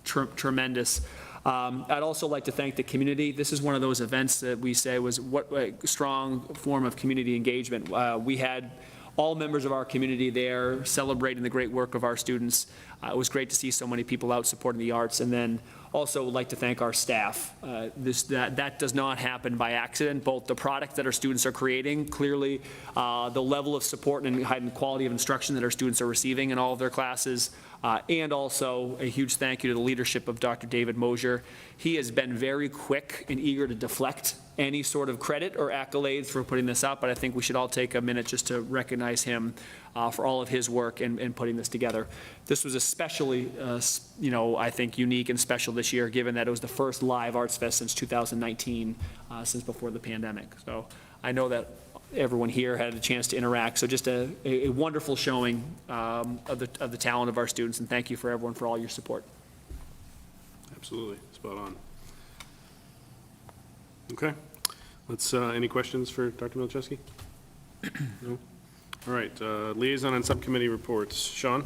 tremendous. I'd also like to thank the community. This is one of those events that we say was what a strong form of community engagement. We had all members of our community there celebrating the great work of our students. It was great to see so many people out supporting the arts. And then also would like to thank our staff. That does not happen by accident. Both the product that our students are creating, clearly the level of support and quality of instruction that our students are receiving in all of their classes, and also a huge thank you to the leadership of Dr. David Mosier. He has been very quick and eager to deflect any sort of credit or accolades for putting this up, but I think we should all take a minute just to recognize him for all of his work in putting this together. This was especially, I think, unique and special this year, given that it was the first live Arts Fest since 2019, since before the pandemic. So I know that everyone here had a chance to interact, so just a wonderful showing of the talent of our students, and thank you for everyone for all your support. Absolutely, spot on. Okay, any questions for Dr. Milczewski? No? All right, liaison and subcommittee reports. Sean?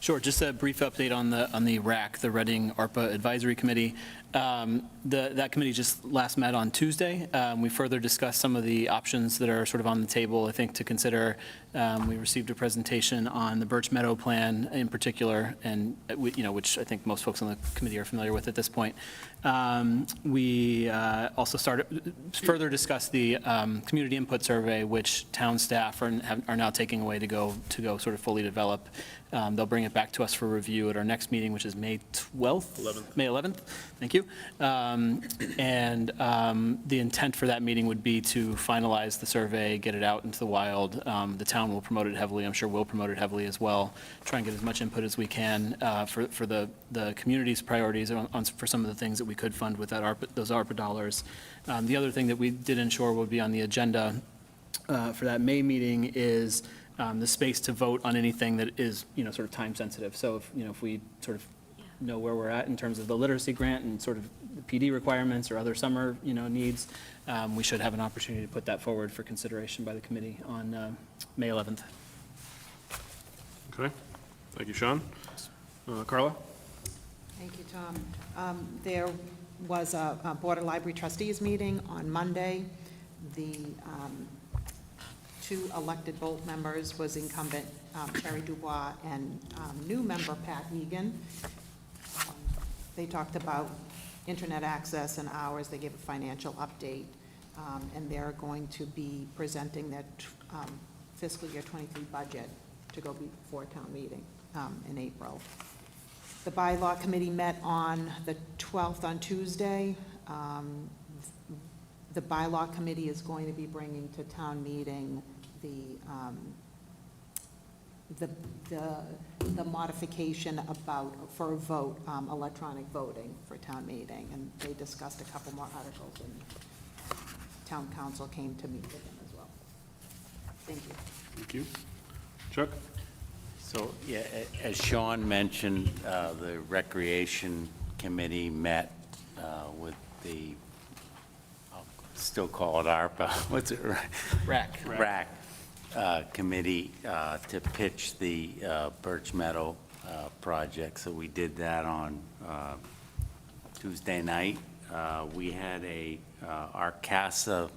Sure, just a brief update on the RAC, the Reading ARPA Advisory Committee. That committee just last met on Tuesday. We further discussed some of the options that are sort of on the table, I think, to consider. We received a presentation on the Birch Meadow plan in particular, and which I think most folks on the committee are familiar with at this point. We also further discussed the community input survey, which town staff are now taking away to go sort of fully develop. They'll bring it back to us for review at our next meeting, which is May 12th? 11th. May 11th, thank you. The intent for that meeting would be to finalize the survey, get it out into the wild. The town will promote it heavily. I'm sure we'll promote it heavily as well. Try and get as much input as we can for the community's priorities for some of the things that we could fund with those ARPA dollars. The other thing that we did ensure would be on the agenda for that May meeting is the space to vote on anything that is, sort of time sensitive. So if we sort of know where we're at in terms of the literacy grant and sort of the PD requirements or other summer, needs, we should have an opportunity to put that forward for consideration by the committee on May 11th. Okay, thank you, Sean. Carla? Thank you, Tom. There was a Board of Library Trustees meeting on Monday. The two elected Bolt members was incumbent Sherry Dubois and new member Pat Egan. They talked about internet access and hours. They gave a financial update, and they're going to be presenting their fiscal year '23 budget to go before town meeting in April. The bylaw committee met on the 12th on Tuesday. The bylaw committee is going to be bringing to town meeting the modification for a vote, electronic voting for town meeting, and they discussed a couple more articles, and town council came to meet with them as well. Thank you. Thank you. Chuck? So, yeah, as Sean mentioned, the Recreation Committee met with the, I'll still call it ARPA, what's it? RAC Committee to pitch the Birch Meadow project. So we did that on Tuesday night. We had our CASA,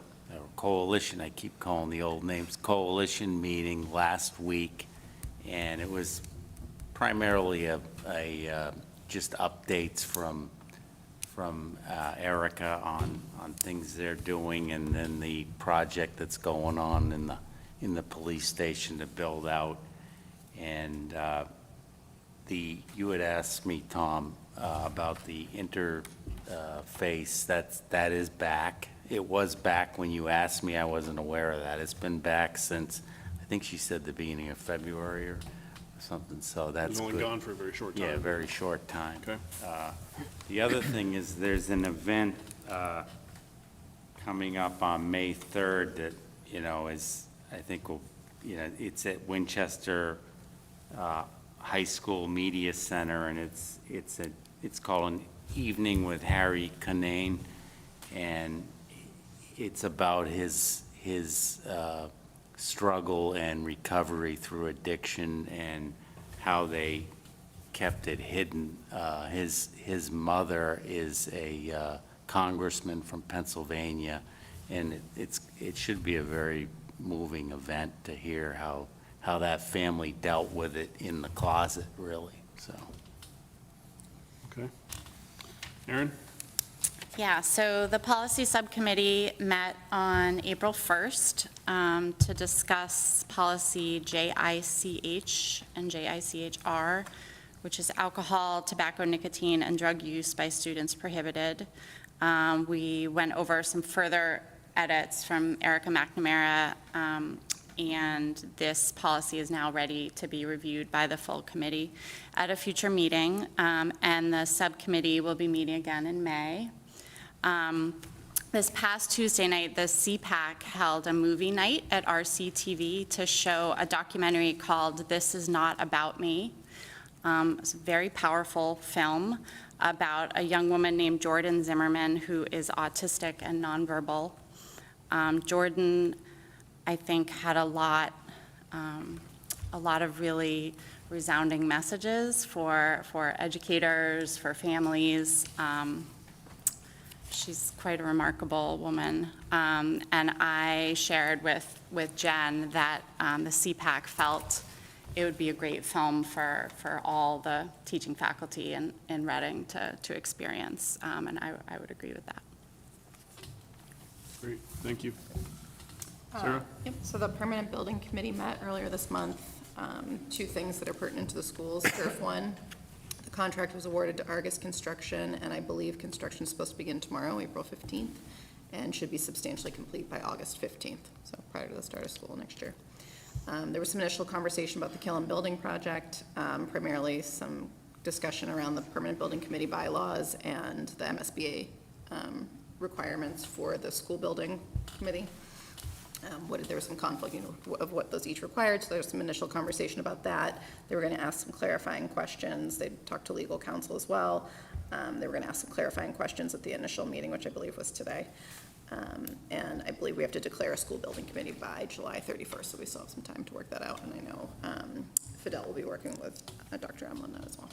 coalition, I keep calling the old names, coalition meeting last week. And it was primarily just updates from Erica on things they're doing, and then the project that's going on in the police station to build out. And you had asked me, Tom, about the interface. That is back. It was back when you asked me. I wasn't aware of that. It's been back since, I think she said the beginning of February or something, so that's It's only good. gone for a very short time. Yeah, very short time. Okay. The other thing is there's an event coming up on May 3rd that, is, I think, it's at Winchester High School Media Center, and it's called an Evening with Harry Kane, and it's about his struggle and recovery through addiction and how they kept it hidden. His mother is a congressman from Pennsylvania, and it should be a very moving event to hear how that family dealt with it in the closet, really, so. Okay. Aaron? Yeah, so the policy subcommittee met on April 1st to discuss policy JICH and JICHR, which is alcohol, tobacco, nicotine, and drug use by students prohibited. We went over some further edits from Erica McNamara, and this policy is now ready to be reviewed by the full committee at a future meeting, and the subcommittee will be meeting again in May. This past Tuesday night, the CPAC held a movie night at RCTV to show a documentary called This Is Not About Me. It's a very powerful film about a young woman named Jordan Zimmerman who is autistic and nonverbal. Jordan, I think, had a lot of really resounding messages for educators, for families. She's quite a remarkable woman. And I shared with Jen that the CPAC felt it would be a great film for all the teaching faculty in Reading to experience, and I would agree with that. Great, thank you. Sarah? Yep, so the Permanent Building Committee met earlier this month. Two things that are pertinent to the schools. Turf one, the contract was awarded to Argus Construction, and I believe construction is supposed to begin tomorrow, April 15th, and should be substantially complete by August 15th, so prior to the start of school next year. There was some initial conversation about the Killam Building project, primarily some discussion around the Permanent Building Committee bylaws and the MSBA requirements for the school building committee. There was some conflict, of what those each required, so there was some initial conversation about that. They were going to ask some clarifying questions. They talked to legal counsel as well. They were going to ask some clarifying questions at the initial meeting, which I believe was today. And I believe we have to declare a school building committee by July 31st, so we still have some time to work that out. And I know Fidel will be working with Dr. Emlin on that as well.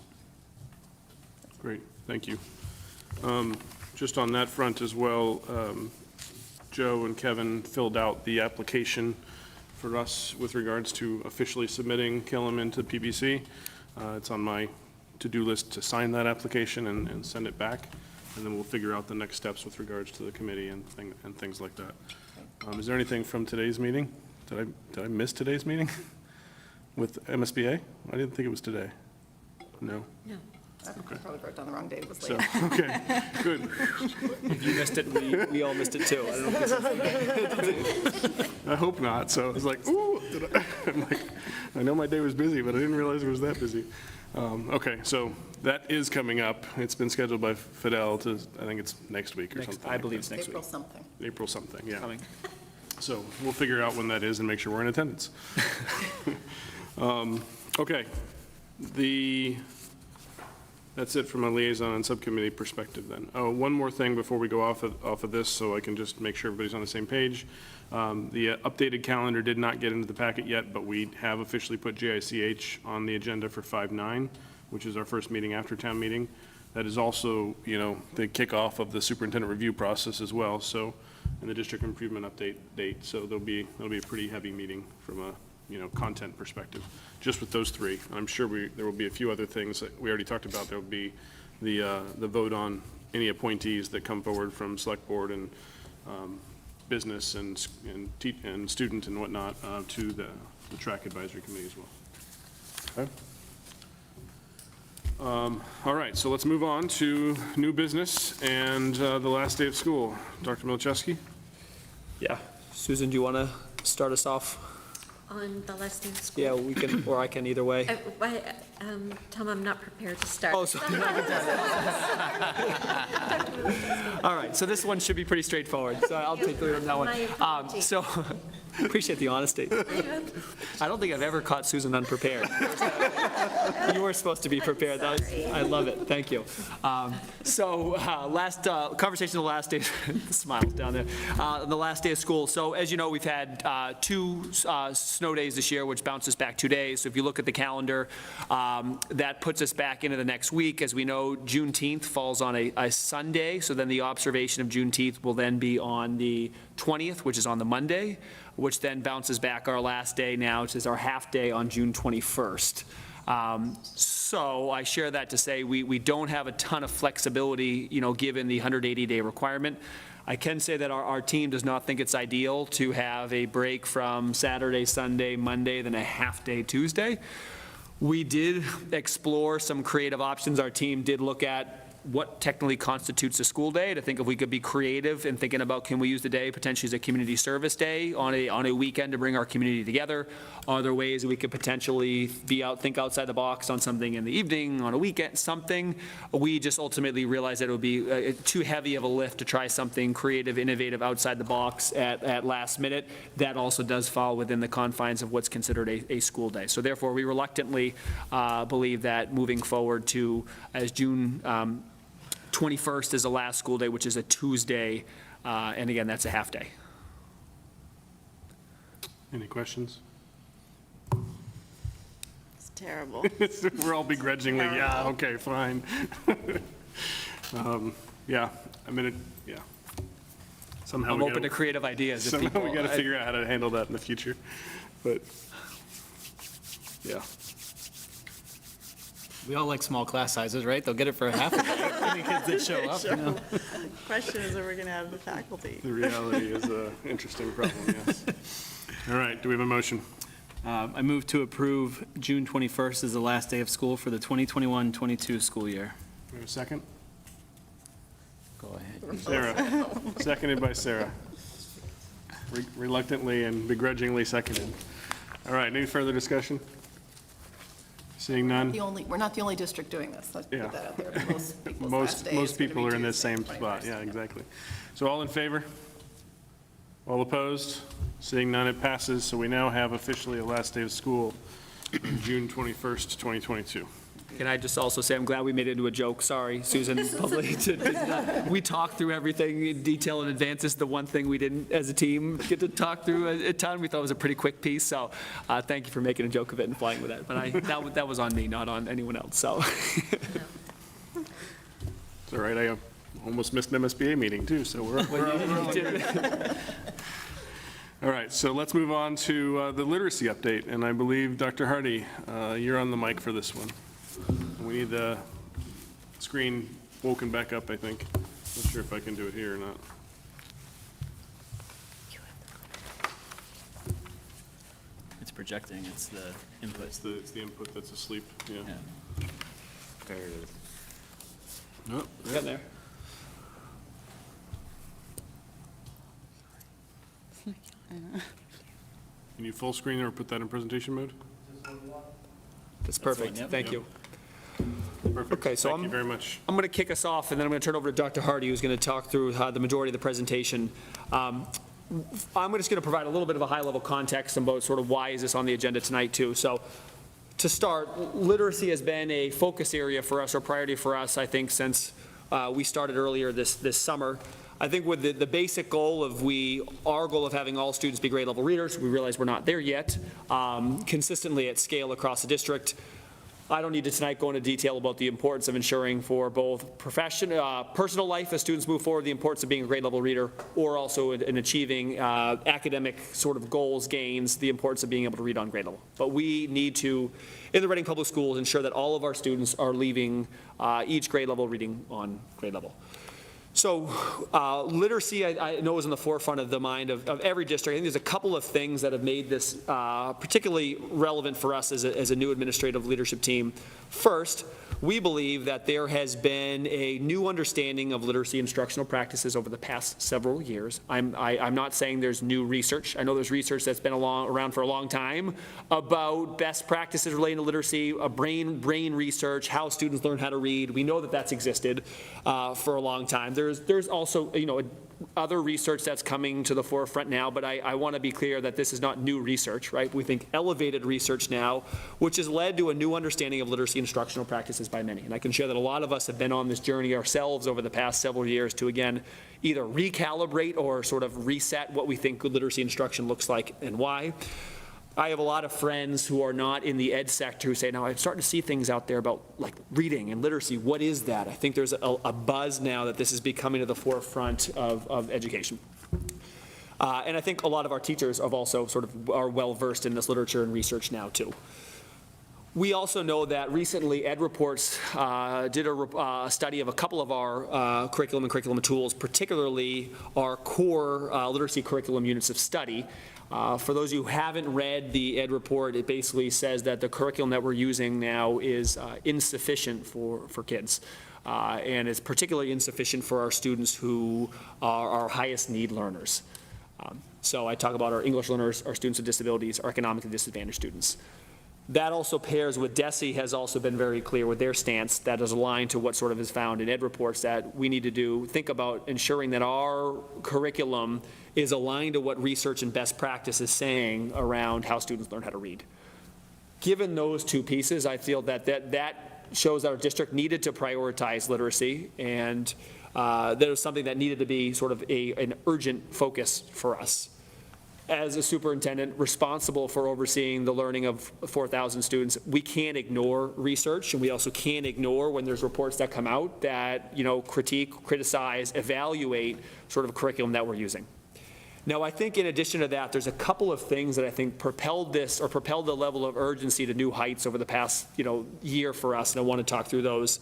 Great, thank you. Just on that front as well, Joe and Kevin filled out the application for us with regards to officially submitting Killam into PBC. It's on my to-do list to sign that application and send it back, and then we'll figure out the next steps with regards to the committee and things like that. Is there anything from today's meeting? Did I miss today's meeting with MSBA? I didn't think it was today. No? No. I probably wrote down the wrong date, it was So, late. okay, good. If you missed it, we all missed it too. I don't know if I hope not, so I was like, ooh, I'm like, I know my day was busy, but I didn't realize it was that busy. Okay, so that is coming up. It's been scheduled by Fidel to, I think it's next week or next, something. I like believe that. it's next April week something. April something, yeah. coming. So we'll figure out when that is and make sure we're in attendance. Okay, that's it from a liaison and subcommittee perspective then. Oh, one more thing before we go off of this, so I can just make sure everybody's on the same page. The updated calendar did not get into the packet yet, but we have officially put JICH on the agenda for 5/9, which is our first meeting after town meeting. That is also, the kickoff of the superintendent review process as well, so, and the district improvement update date. So that'll be a pretty heavy meeting from a, content perspective, just with those three. And I'm sure there will be a few other things that we already talked about. There will be the vote on any appointees that come forward from select board and business and student and whatnot to the track advisory committee as well. Okay. All right, so let's move on to new business and the last day of school. Dr. Milczewski? Yeah. Susan, do you want to start us off? On the last day of school. Yeah, we can, or I can, either way. Tom, I'm not prepared to start. Oh, all right, so this one should be pretty straightforward, so I'll take the lead on that one. My apologies. So, appreciate the honesty. I don't think I've ever caught Susan unprepared. You were supposed to be prepared. I love it, thank you. Last conversation on the last day, smiles down there, the last day of school. So as you know, we've had 2 snow days this year, which bounces back 2 days. So if you look at the calendar, that puts us back into the next week. As we know, Juneteenth falls on a Sunday, so then the observation of Juneteenth will then be on the 20th, which is on the Monday, which then bounces back our last day now, which is our half day on June 21st. So I share that to say we don't have a ton of flexibility, given the 180-day requirement. I can say that our team does not think it's ideal to have a break from Saturday, Sunday, Monday, then a half-day Tuesday. We did explore some creative options. Our team did look at what technically constitutes a school day, to think if we could be creative in thinking about, can we use the day potentially as a community service day on a weekend to bring our community together? Are there ways that we could potentially think outside the box on something in the evening, on a weekend, something? We just ultimately realized that it would be too heavy of a lift to try something creative, innovative, outside the box at last minute. That also does fall within the confines of what's considered a school day. So therefore, we reluctantly believe that moving forward to as June 21st is the last school day, which is a Tuesday, and again, that's a half day. Any questions? It's terrible. We're all begrudgingly, yeah, okay, fine. Yeah, yeah. Somehow I'm we open to gotta- creative ideas. If Somehow people, we got to figure out how to handle that in the future, but, yeah. We all like small class sizes, right? They'll get it for a half a day. Any kids that show up, Question is, are we going to have the faculty? The reality is an interesting problem, yes. All right, do we have a motion? I move to approve June 21st as the last day of school for the 2021-22 school year. Do we have a second? Go ahead. Sarah, seconded by Sarah. Reluctantly and begrudgingly seconded. All right, any further discussion? Seeing none? We're not the only district doing this, let's Yeah. put that out there. Most people's last day is Most gonna people be are in the Tuesday, same 21st. spot, yeah, exactly. So all in favor? All opposed? Seeing none, it passes, so we now have officially a last day of school on June 21st, 2022. Can I just also say, I'm glad we made it into a joke, sorry, Susan, publicly. We talked through everything in detail in advance. This is the one thing we didn't, as a team, get to talk through a ton. We thought it was a pretty quick piece, so thank you for making a joke of it and flying with it. But that was on me, not on anyone else, so. It's all right, I almost missed an MSBA meeting too, so we're all right, so let's move on to the literacy update, and I believe, Dr. Hardy, you're on the mic for this one. We need the screen woken back up, I think. Not sure if I can do it here or not. It's projecting, it's the input. It's the input that's asleep, yeah. Yeah. There it is. Nope, Got there. Can you full screen or put that in presentation mode? That's perfect. yep. Thank you. Perfect. Okay, so Thank you very much. I'm going to kick us off, and then I'm going to turn over to Dr. Hardy, who's going to talk through the majority of the presentation. I'm just going to provide a little bit of a high-level context about sort of why is this on the agenda tonight, too. So to start, literacy has been a focus area for us, or priority for us, I think, since we started earlier this summer. I think with the basic goal of our goal of having all students be grade level readers, we realize we're not there yet, consistently at scale across the district. I don't need to tonight go into detail about the importance of ensuring for both personal life as students move forward, the importance of being a grade level reader, or also in achieving academic sort of goals, gains, the importance of being able to read on grade level. But we need to, in the Reading Public Schools, ensure that all of our students are leaving each grade level reading on grade level. So literacy, I know, is in the forefront of the mind of every district. I think there's a couple of things that have made this particularly relevant for us as a new administrative leadership team. First, we believe that there has been a new understanding of literacy instructional practices over the past several years. I'm not saying there's new research. I know there's research that's been around for a long time about best practices relating to literacy, brain research, how students learn how to read. We know that that's existed for a long time. There's also, other research that's coming to the forefront now, but I want to be clear that this is not new research, right? We think elevated research now, which has led to a new understanding of literacy instructional practices by many. And I can share that a lot of us have been on this journey ourselves over the past several years to, again, either recalibrate or sort of reset what we think good literacy instruction looks like and why. I have a lot of friends who are not in the ed sector who say, now I'm starting to see things out there about like reading and literacy. What is that? I think there's a buzz now that this is becoming to the forefront of education. And I think a lot of our teachers have also sort of are well versed in this literature and research now too. We also know that recently Ed Reports did a study of a couple of our curriculum tools, particularly our core literacy curriculum units of study. For those of you who haven't read the Ed Report, it basically says that the curriculum that we're using now is insufficient for kids. And it's particularly insufficient for our students who are our highest need learners. So I talk about our English learners, our students with disabilities, our economically disadvantaged students. That also pairs with DESE has also been very clear with their stance that is aligned to what sort of is found in Ed Reports that we need to think about ensuring that our curriculum is aligned to what research and best practice is saying around how students learn how to read. Given those two pieces, I feel that shows that our district needed to prioritize literacy, and that was something that needed to be sort of an urgent focus for us. As a superintendent responsible for overseeing the learning of 4,000 students, we can't ignore research, and we also can't ignore when there's reports that come out that, critique, criticize, evaluate sort of curriculum that we're using. Now, I think in addition to that, there's a couple of things that I think propelled the level of urgency to new heights over the past, year for us, and I want to talk through those.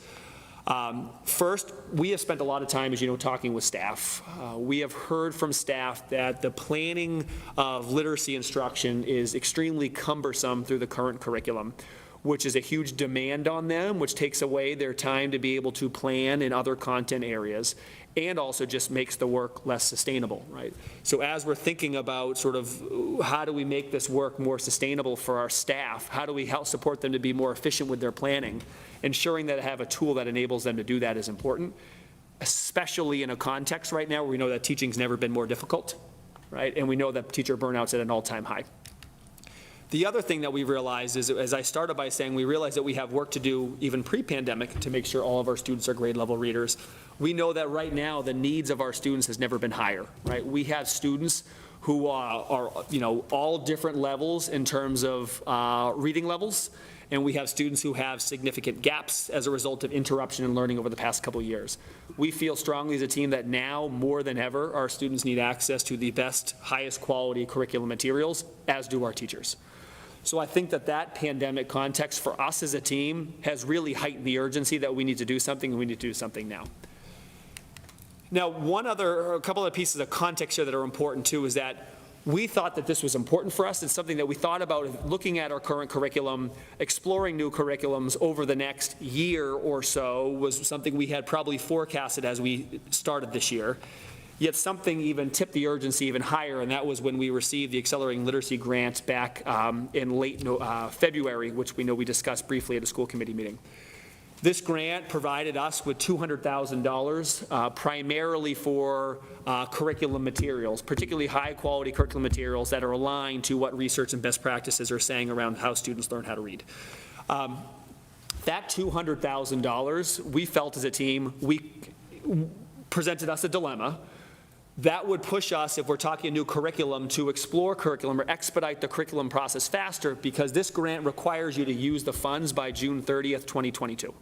First, we have spent a lot of time, as you know, talking with staff. We have heard from staff that the planning of literacy instruction is extremely cumbersome through the current curriculum, which is a huge demand on them, which takes away their time to be able to plan in other content areas, and also just makes the work less sustainable, right? So as we're thinking about sort of how do we make this work more sustainable for our staff, how do we help support them to be more efficient with their planning, ensuring that they have a tool that enables them to do that is important, especially in a context right now where we know that teaching's never been more difficult, right? And we know that teacher burnout's at an all-time high. The other thing that we realized is, as I started by saying, we realize that we have work to do even pre-pandemic to make sure all of our students are grade level readers. We know that right now the needs of our students has never been higher, right? We have students who are, all different levels in terms of reading levels. And we have students who have significant gaps as a result of interruption in learning over the past couple of years. We feel strongly as a team that now, more than ever, our students need access to the best, highest quality curriculum materials, as do our teachers. So I think that pandemic context for us as a team has really heightened the urgency that we need to do something, and we need to do something now. Now, a couple of pieces of context here that are important too is that we thought that this was important for us. It's something that we thought about looking at our current curriculum, exploring new curriculums over the next year or so was something we had probably forecasted as we started this year. Yet something even tipped the urgency even higher, and that was when we received the Accelerating Literacy Grant back in late February, which we know we discussed briefly at a school committee meeting. This grant provided us with $200,000 primarily for curriculum materials, particularly high-quality curriculum materials that are aligned to what research and best practices are saying around how students learn how to read. That $200,000, we felt as a team, presented us a dilemma. That would push us, if we're talking a new curriculum, to explore curriculum or expedite the curriculum process faster, because this grant requires you to use the funds by June 30th, 2022.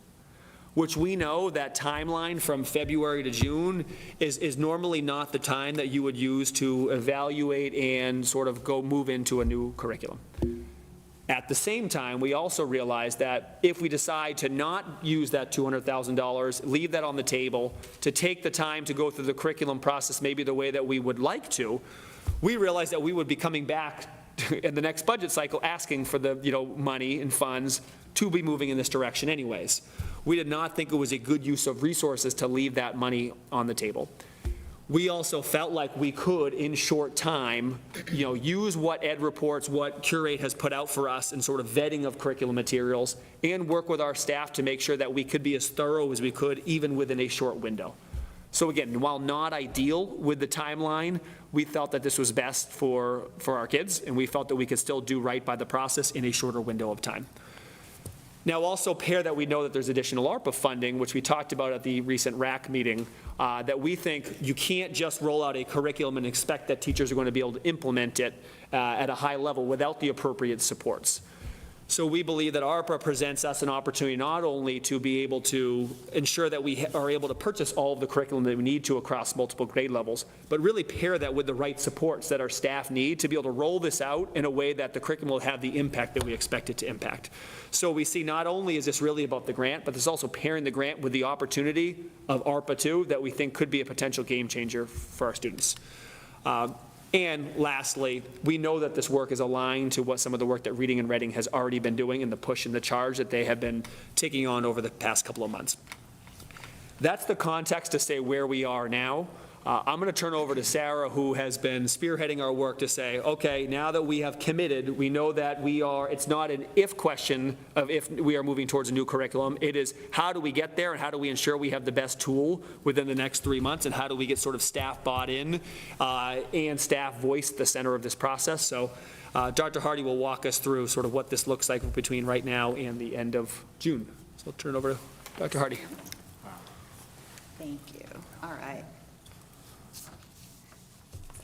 Which we know that timeline from February to June is normally not the time that you would use to evaluate and sort of move into a new curriculum. At the same time, we also realize that if we decide to not use that $200,000, leave that on the table, to take the time to go through the curriculum process maybe the way that we would like to, we realize that we would be coming back in the next budget cycle asking for the money and funds to be moving in this direction anyways. We did not think it was a good use of resources to leave that money on the table. We also felt like we could, in short time, use what Ed reports, what Curate has put out for us in sort of vetting of curriculum materials, and work with our staff to make sure that we could be as thorough as we could, even within a short window. So again, while not ideal with the timeline, we felt that this was best for our kids, and we felt that we could still do right by the process in a shorter window of time. Now, also pair that we know that there's additional ARPA funding, which we talked about at the recent RAC meeting, that we think you can't just roll out a curriculum and expect that teachers are going to be able to implement it at a high level without the appropriate supports. So we believe that ARPA presents us an opportunity not only to be able to ensure that we are able to purchase all of the curriculum that we need to across multiple grade levels, but really pair that with the right supports that our staff need to be able to roll this out in a way that the curriculum will have the impact that we expect it to impact. So we see not only is this really about the grant, but there's also pairing the grant with the opportunity of ARPA 2 that we think could be a potential game changer for our students. And lastly, we know that this work is aligned to what some of the work that Reading and Reading has already been doing and the push and the charge that they have been taking on over the past couple of months. That's the context to say where we are now. I'm going to turn over to Sarah, who has been spearheading our work, to say, okay, now that we have committed, we know that it's not an if question of if we are moving towards a new curriculum. It is how do we get there and how do we ensure we have the best tool within the next 3 months, and how do we get sort of staff bought in and staff voiced at the center of this process. So Dr. Hardy will walk us through sort of what this looks like between right now and the end of June. So I'll turn it over to Dr. Hardy. Thank you. All right.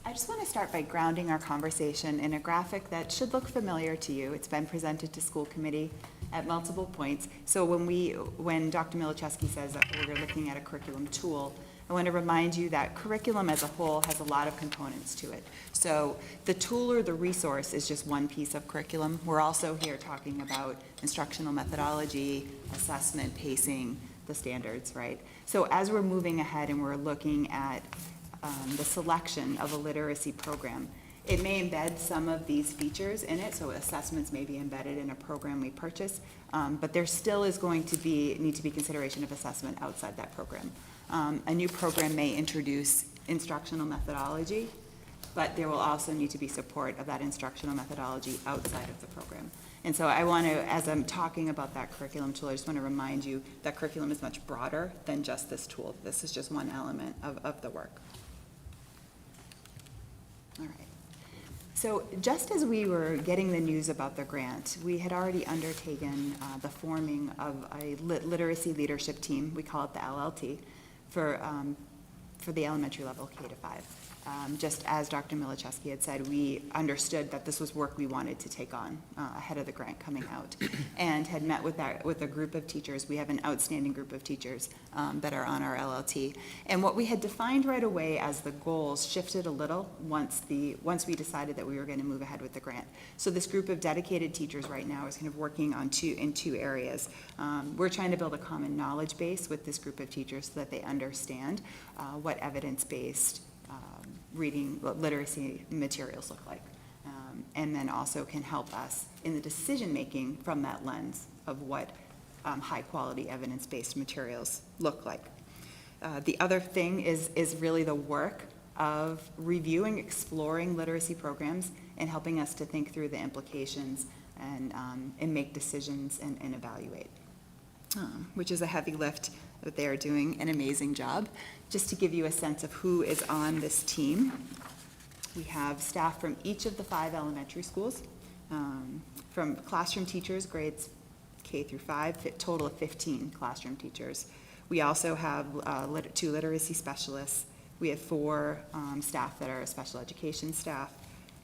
I just want to start by grounding our conversation in a graphic that should look familiar to you. It's been presented to school committee at multiple points. So when Dr. Milichewski says that we're looking at a curriculum tool, I want to remind you that curriculum as a whole has a lot of components to it. So the tool or the resource is just one piece of curriculum. We're also here talking about instructional methodology, assessment, pacing, the standards, right? So as we're moving ahead and we're looking at the selection of a literacy program, it may embed some of these features in it, so assessments may be embedded in a program we purchase, but there still is going to need to be consideration of assessment outside that program. A new program may introduce instructional methodology, but there will also need to be support of that instructional methodology outside of the program. And so I want to, as I'm talking about that curriculum tool, I just want to remind you that curriculum is much broader than just this tool. This is just one element of the work. All right. So just as we were getting the news about the grant, we had already undertaken the forming of a literacy leadership team, we call it the LLT, for the elementary level K-5. Just as Dr. Milichewski had said, we understood that this was work we wanted to take on ahead of the grant coming out, and had met with a group of teachers. We have an outstanding group of teachers that are on our LLT. And what we had defined right away as the goals shifted a little once we decided that we were going to move ahead with the grant. So this group of dedicated teachers right now is kind of working on in two areas. We're trying to build a common knowledge base with this group of teachers so that they understand what evidence-based reading literacy materials look like, and then also can help us in the decision-making from that lens of what high-quality evidence-based materials look like. The other thing is really the work of reviewing, exploring literacy programs and helping us to think through the implications and make decisions and evaluate, which is a heavy lift, but they are doing an amazing job. Just to give you a sense of who is on this team, we have staff from each of the 5 elementary schools, from classroom teachers, grades K through 5, total of 15 classroom teachers. We also have 2 literacy specialists. We have 4 staff that are special education staff.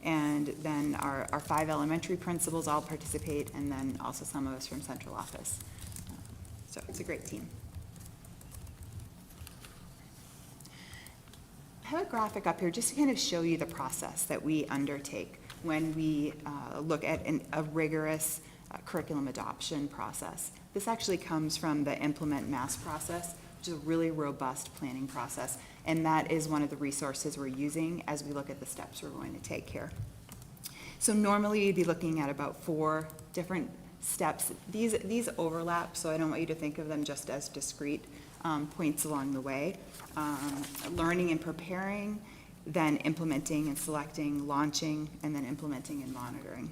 And then our 5 elementary principals all participate, and then also some of us from central office. So it's a great team. I have a graphic up here just to kind of show you the process that we undertake when we look at a rigorous curriculum adoption process. This actually comes from the Implement Mass process, which is a really robust planning process, and that is one of the resources we're using as we look at the steps we're going to take here. So normally you'd be looking at about 4 different steps. These overlap, so I don't want you to think of them just as discrete points along the way. Learning and preparing, then implementing and selecting, launching, and then implementing and monitoring.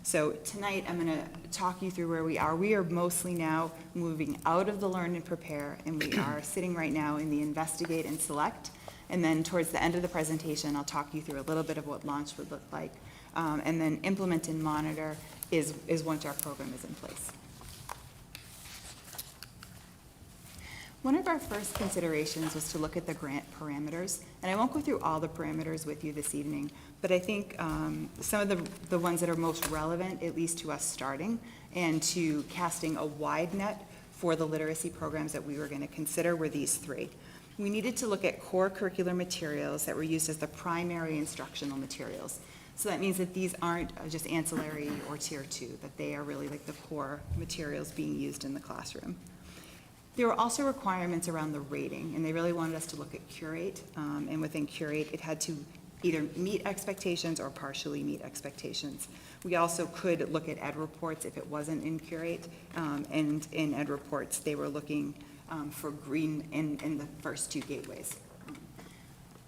So tonight I'm going to talk you through where we are. We are mostly now moving out of the learn and prepare, and we are sitting right now in the investigate and select. And then towards the end of the presentation, I'll talk you through a little bit of what launch would look like. And then implement and monitor is once our program is in place. One of our first considerations was to look at the grant parameters, and I won't go through all the parameters with you this evening, but I think some of the ones that are most relevant, at least to us starting, and to casting a wide net for the literacy programs that we were going to consider were these 3. We needed to look at core curricular materials that were used as the primary instructional materials. So that means that these aren't just ancillary or tier 2, that they are really like the core materials being used in the classroom. There were also requirements around the rating, and they really wanted us to look at Curate, and within Curate, it had to either meet expectations or partially meet expectations. We also could look at Ed Reports if it wasn't in Curate, and in Ed Reports, they were looking for green in the first 2 gateways.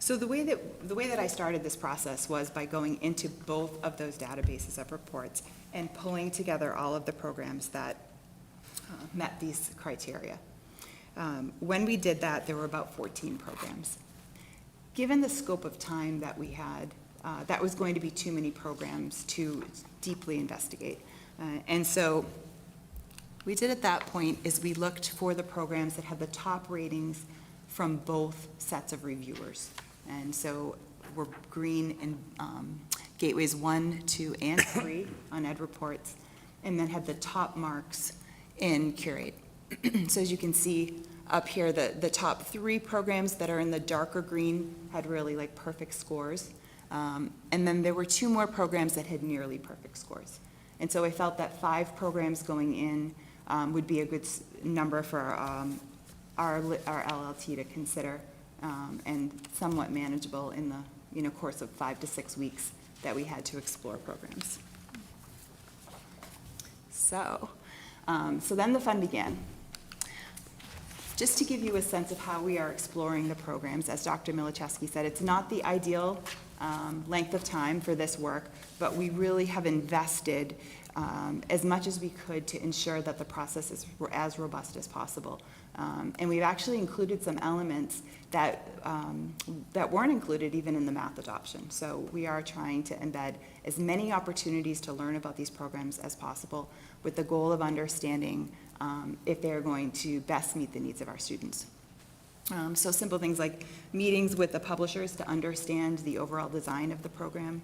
So the way that I started this process was by going into both of those databases of reports and pulling together all of the programs that met these criteria. When we did that, there were about 14 programs. Given the scope of time that we had, that was going to be too many programs to deeply investigate. And so we did at that point is we looked for the programs that had the top ratings from both sets of reviewers. And so we're green in gateways 1, 2, and 3 on Ed Reports, and then had the top marks in Curate. So as you can see up here, the top 3 programs that are in the darker green had really like perfect scores. And then there were 2 more programs that had nearly perfect scores. And so I felt that 5 programs going in would be a good number for our LLT to consider, and somewhat manageable in the course of 5 to 6 weeks that we had to explore programs. So then the fun began. Just to give you a sense of how we are exploring the programs, as Dr. Milichewski said, it's not the ideal length of time for this work, but we really have invested as much as we could to ensure that the process is as robust as possible. And we've actually included some elements that weren't included even in the math adoption. So we are trying to embed as many opportunities to learn about these programs as possible, with the goal of understanding if they are going to best meet the needs of our students. So simple things like meetings with the publishers to understand the overall design of the program.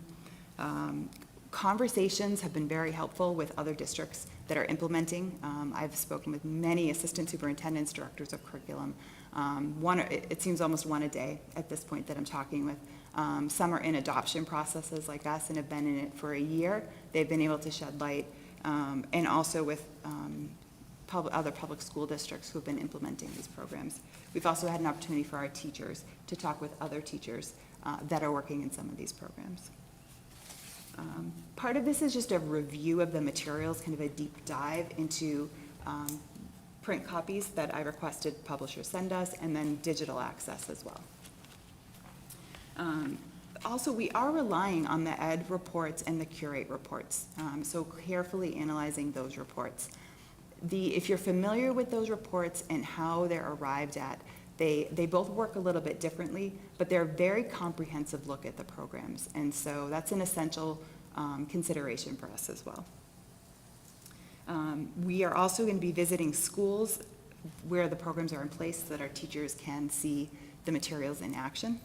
Conversations have been very helpful with other districts that are implementing. I've spoken with many assistant superintendents, directors of curriculum. It seems almost one a day at this point that I'm talking with. Some are in adoption processes like us and have been in it for a year. They've been able to shed light, and also with other public school districts who have been implementing these programs. We've also had an opportunity for our teachers to talk with other teachers that are working in some of these programs. Part of this is just a review of the materials, kind of a deep dive into print copies that I requested publishers send us, and then digital access as well. Also, we are relying on the ED reports and the Curate reports, so carefully analyzing those reports. If you're familiar with those reports and how they're arrived at, they both work a little bit differently, but they're a very comprehensive look at the programs, and so that's an essential consideration for us as well. We are also going to be visiting schools where the programs are in place so that our teachers can see the materials in action.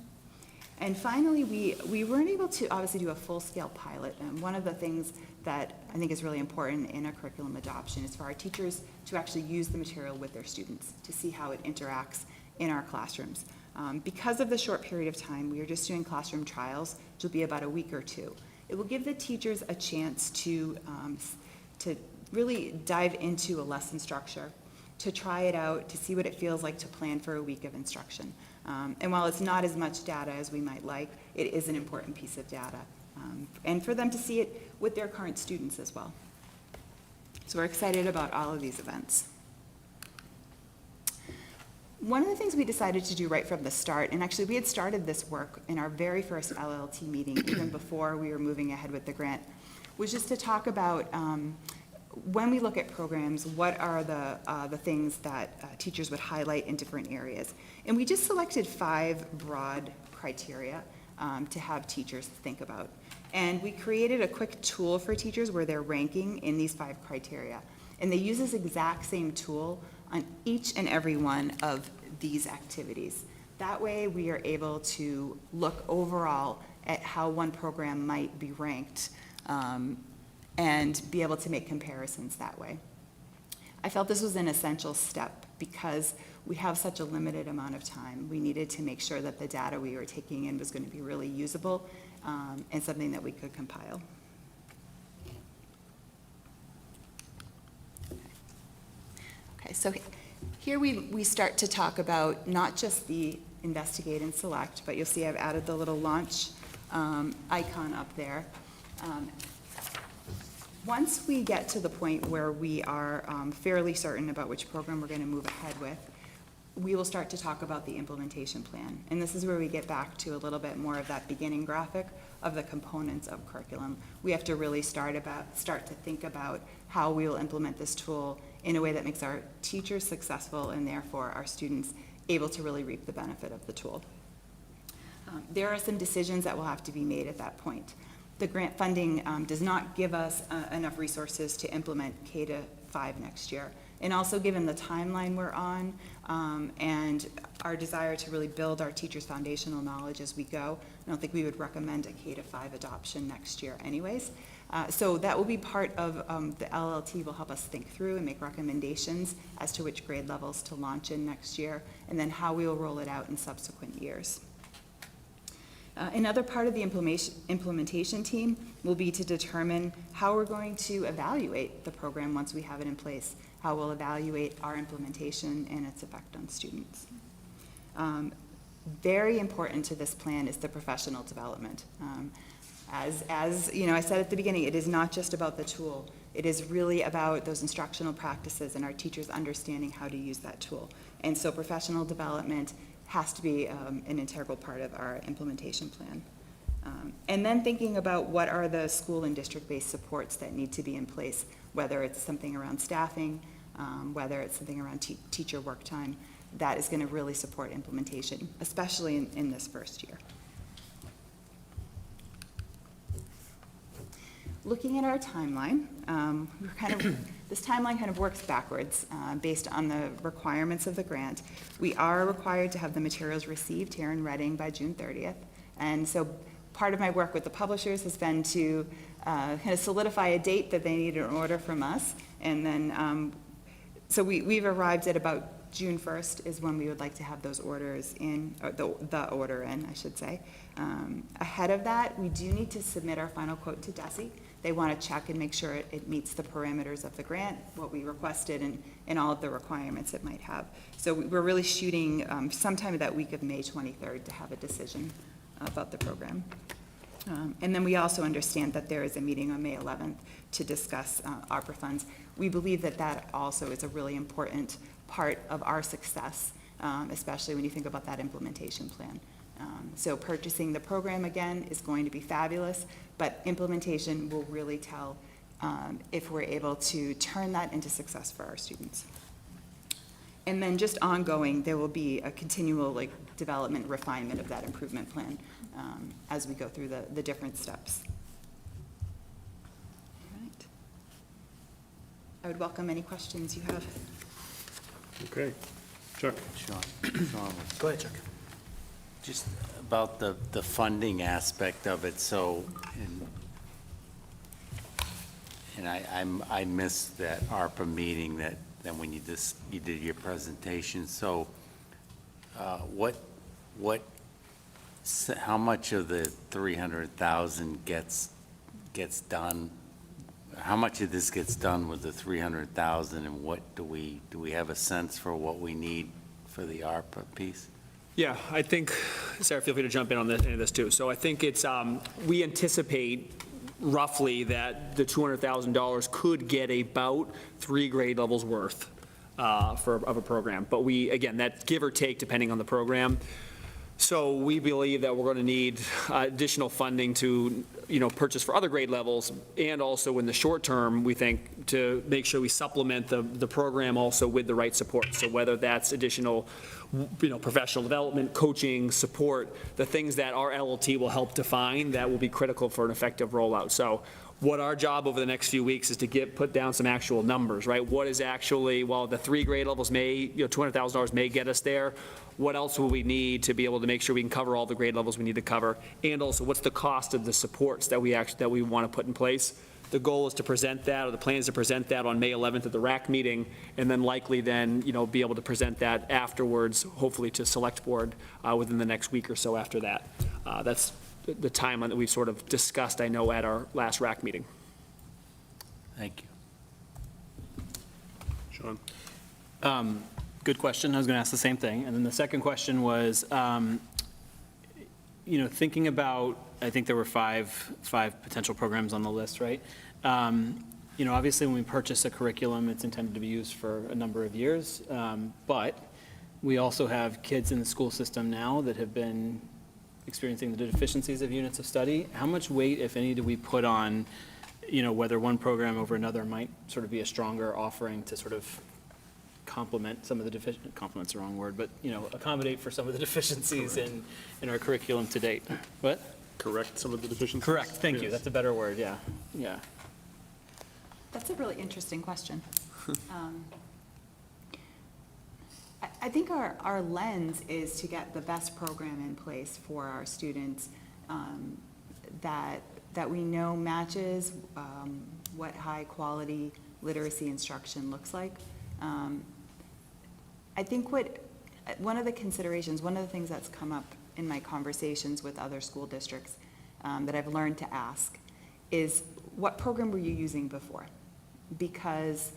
And finally, we weren't able to obviously do a full-scale pilot, and one of the things that I think is really important in a curriculum adoption is for our teachers to actually use the material with their students to see how it interacts in our classrooms. Because of the short period of time, we are just doing classroom trials, which will be about a week or two. It will give the teachers a chance to really dive into a lesson structure, to try it out, to see what it feels like to plan for a week of instruction. And while it's not as much data as we might like, it is an important piece of data. And for them to see it with their current students as well. So we're excited about all of these events. One of the things we decided to do right from the start, and actually we had started this work in our very first LLT meeting, even before we were moving ahead with the grant, was just to talk about when we look at programs, what are the things that teachers would highlight in different areas. And we just selected 5 broad criteria to have teachers think about. And we created a quick tool for teachers where they're ranking in these 5 criteria. And they use this exact same tool on each and every one of these activities. That way we are able to look overall at how one program might be ranked and be able to make comparisons that way. I felt this was an essential step because we have such a limited amount of time. We needed to make sure that the data we were taking in was going to be really usable and something that we could compile. Okay, so here we start to talk about not just the investigate and select, but you'll see I've added the little launch icon up there. Once we get to the point where we are fairly certain about which program we're going to move ahead with, we will start to talk about the implementation plan. And this is where we get back to a little bit more of that beginning graphic of the components of curriculum. We have to really start to think about how we will implement this tool in a way that makes our teachers successful and therefore our students able to really reap the benefit of the tool. There are some decisions that will have to be made at that point. The grant funding does not give us enough resources to implement K-5 next year. And also given the timeline we're on and our desire to really build our teachers' foundational knowledge as we go, I don't think we would recommend a K-5 adoption next year anyways. So that will be part of the LLT will help us think through and make recommendations as to which grade levels to launch in next year and then how we will roll it out in subsequent years. Another part of the implementation team will be to determine how we're going to evaluate the program once we have it in place, how we'll evaluate our implementation and its effect on students. Very important to this plan is the professional development. As you know, I said at the beginning, it is not just about the tool. It is really about those instructional practices and our teachers understanding how to use that tool. And so professional development has to be an integral part of our implementation plan. And then thinking about what are the school and district-based supports that need to be in place, whether it's something around staffing, whether it's something around teacher work time, that is going to really support implementation, especially in this first year. Looking at our timeline, This timeline kind of works backwards based on the requirements of the grant. We are required to have the materials received here in Reading by June 30th. And so part of my work with the publishers has been to kind of solidify a date that they need an order from us. And then, so we've arrived at about June 1st is when we would like to have those orders in, or the order in, I should say. Ahead of that, we do need to submit our final quote to DESE. They want to check and make sure it meets the parameters of the grant, what we requested, and all of the requirements it might have. So we're really shooting sometime that week of May 23rd to have a decision about the program. And then we also understand that there is a meeting on May 11th to discuss ARPA funds. We believe that that also is a really important part of our success, especially when you think about that implementation plan. So purchasing the program, again, is going to be fabulous, but implementation will really tell if we're able to turn that into success for our students. And then just ongoing, there will be a continual development, refinement of that improvement plan as we go through the different steps. All right. I would welcome any questions you have. Okay. Chuck? Sean, Go ahead, Chuck. just about the funding aspect of it, so, and I missed that ARPA meeting that when you did your presentation, so how much of the 300,000 gets done? How much of this gets done with the 300,000, and what do we have a sense for what we need for the ARPA piece? Yeah, I think, Sarah, feel free to jump in on this too. So I think it's, we anticipate roughly that the $200,000 could get about 3 grade levels worth of a program. But again, that give or take depending on the program. So we believe that we're going to need additional funding to, purchase for other grade levels, and also in the short term, we think, to make sure we supplement the program also with the right support. So whether that's additional, professional development, coaching, support, the things that our LLT will help define, that will be critical for an effective rollout. So what our job over the next few weeks is to put down some actual numbers, right? What is actually, while the 3 grade levels may, $200,000 may get us there, what else will we need to be able to make sure we can cover all the grade levels we need to cover? And also, what's the cost of the supports that we want to put in place? The goal is to present that, or the plan is to present that on May 11th at the RAC meeting, and then likely then, be able to present that afterwards, hopefully to select board within the next week or so after that. That's the timeline that we've sort of discussed, I know, at our last RAC meeting. Thank you. Sean? Good question. I was going to ask the same thing. And then the second question was, thinking about, I think there were five potential programs on the list, right? Obviously, when we purchase a curriculum, it's intended to be used for a number of years. But we also have kids in the school system now that have been experiencing the deficiencies of units of study. How much weight, if any, do we put on, whether one program over another might sort of be a stronger offering to sort of complement some of the complement's the wrong word, but, accommodate for some of the deficiencies in our curriculum to date? What? Correct some of the deficiencies? Correct, thank you, Yes. that's a better word, yeah. That's a really interesting question. I think our lens is to get the best program in place for our students that we know matches what high-quality literacy instruction looks like. I think one of the considerations, one of the things that's come up in my conversations with other school districts that I've learned to ask is, what program were you using before? Because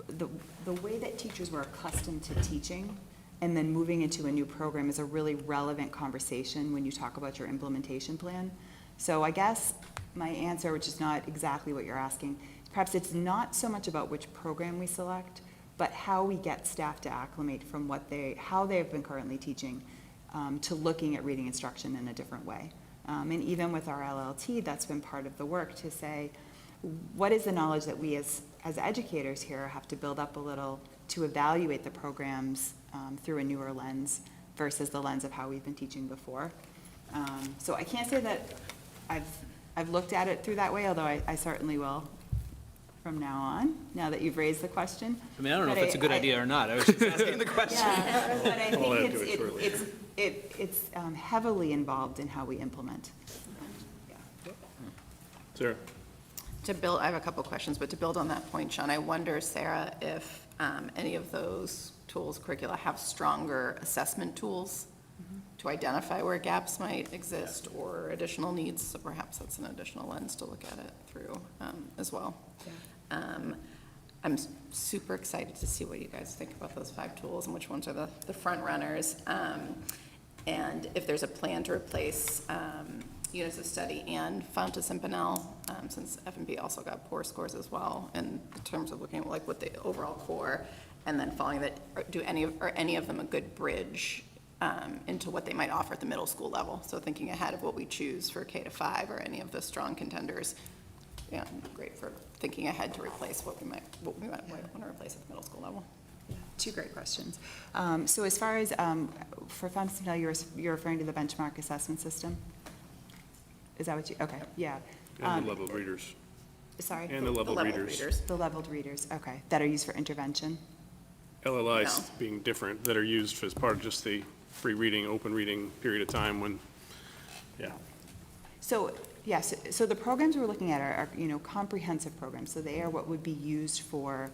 the way that teachers were accustomed to teaching and then moving into a new program is a really relevant conversation when you talk about your implementation plan. So I guess my answer, which is not exactly what you're asking, perhaps it's not so much about which program we select, but how we get staff to acclimate from how they've been currently teaching to looking at reading instruction in a different way. And even with our LLT, that's been part of the work to say, what is the knowledge that we as educators here have to build up a little to evaluate the programs through a newer lens versus the lens of how we've been teaching before. So I can't say that I've looked at it through that way, although I certainly will from now on, now that you've raised the question. I mean, I don't know if But it's a good idea or not. I was just asking the question. Yeah, but I We'll add think to it shortly. it's heavily involved in how we implement. Sarah? To build, I have a couple questions, but to build on that point, Sean, I wonder, Sarah, if any of those tools, curricula, have stronger assessment tools to identify where gaps might exist or additional needs, so perhaps that's an additional lens to look at it through as well. I'm super excited to see what you guys think about those 5 tools and which ones are the front runners. And if there's a plan to replace units of study and Fountas and Pinnell, since F&B also got poor scores as well, in terms of looking at like what the overall core, and then following that, are any of them a good bridge into what they might offer at the middle school level? So thinking ahead of what we choose for K-5 or any of the strong contenders, yeah, great for thinking ahead to replace what we might want to replace at the middle school level. Two great questions. So as far as, for Fountas and Pinnell, you're referring to the benchmark assessment system? Is that what you, okay, yeah. And the leveled readers. Sorry? And the leveled readers. The leveled readers, okay, that are used for intervention? LLIs No. being different, that are used as part of just the free reading, open reading period of time when, yeah. So, yes, so the programs we're looking at are, comprehensive programs. So they are what would be used for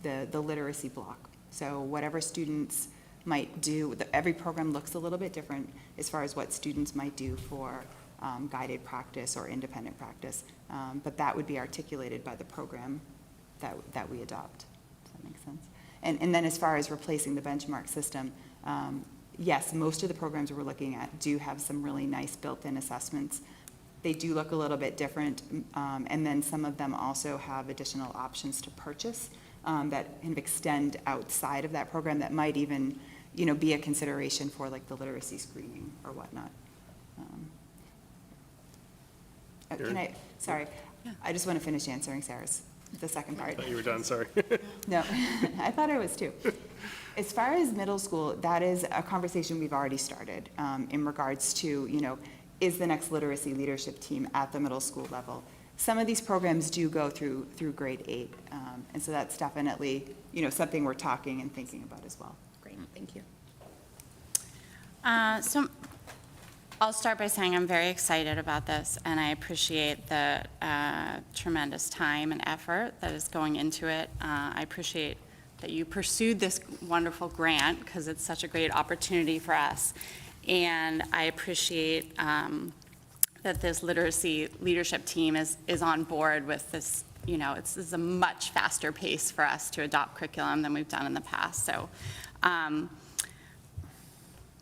the literacy block. So whatever students might do, every program looks a little bit different as far as what students might do for guided practice or independent practice. But that would be articulated by the program that we adopt. Does that make sense? And then as far as replacing the benchmark system, yes, most of the programs we're looking at do have some really nice built-in assessments. They do look a little bit different, and then some of them also have additional options to purchase that kind of extend outside of that program that might even, be a consideration for like the literacy screening or whatnot. Sorry, I just want to finish answering the second part. I thought you were done, sorry. No, I thought I was too. As far as middle school, that is a conversation we've already started in regards to, is the next literacy leadership team at the middle school level? Some of these programs do go through grade 8, and so that's definitely, something we're talking and thinking about as well. Great, thank you. So I'll start by saying I'm very excited about this, and I appreciate the tremendous time and effort that is going into it. I appreciate that you pursued this wonderful grant, because it's such a great opportunity for us. And I appreciate that this literacy leadership team is on board with this. This is a much faster pace for us to adopt curriculum than we've done in the past. So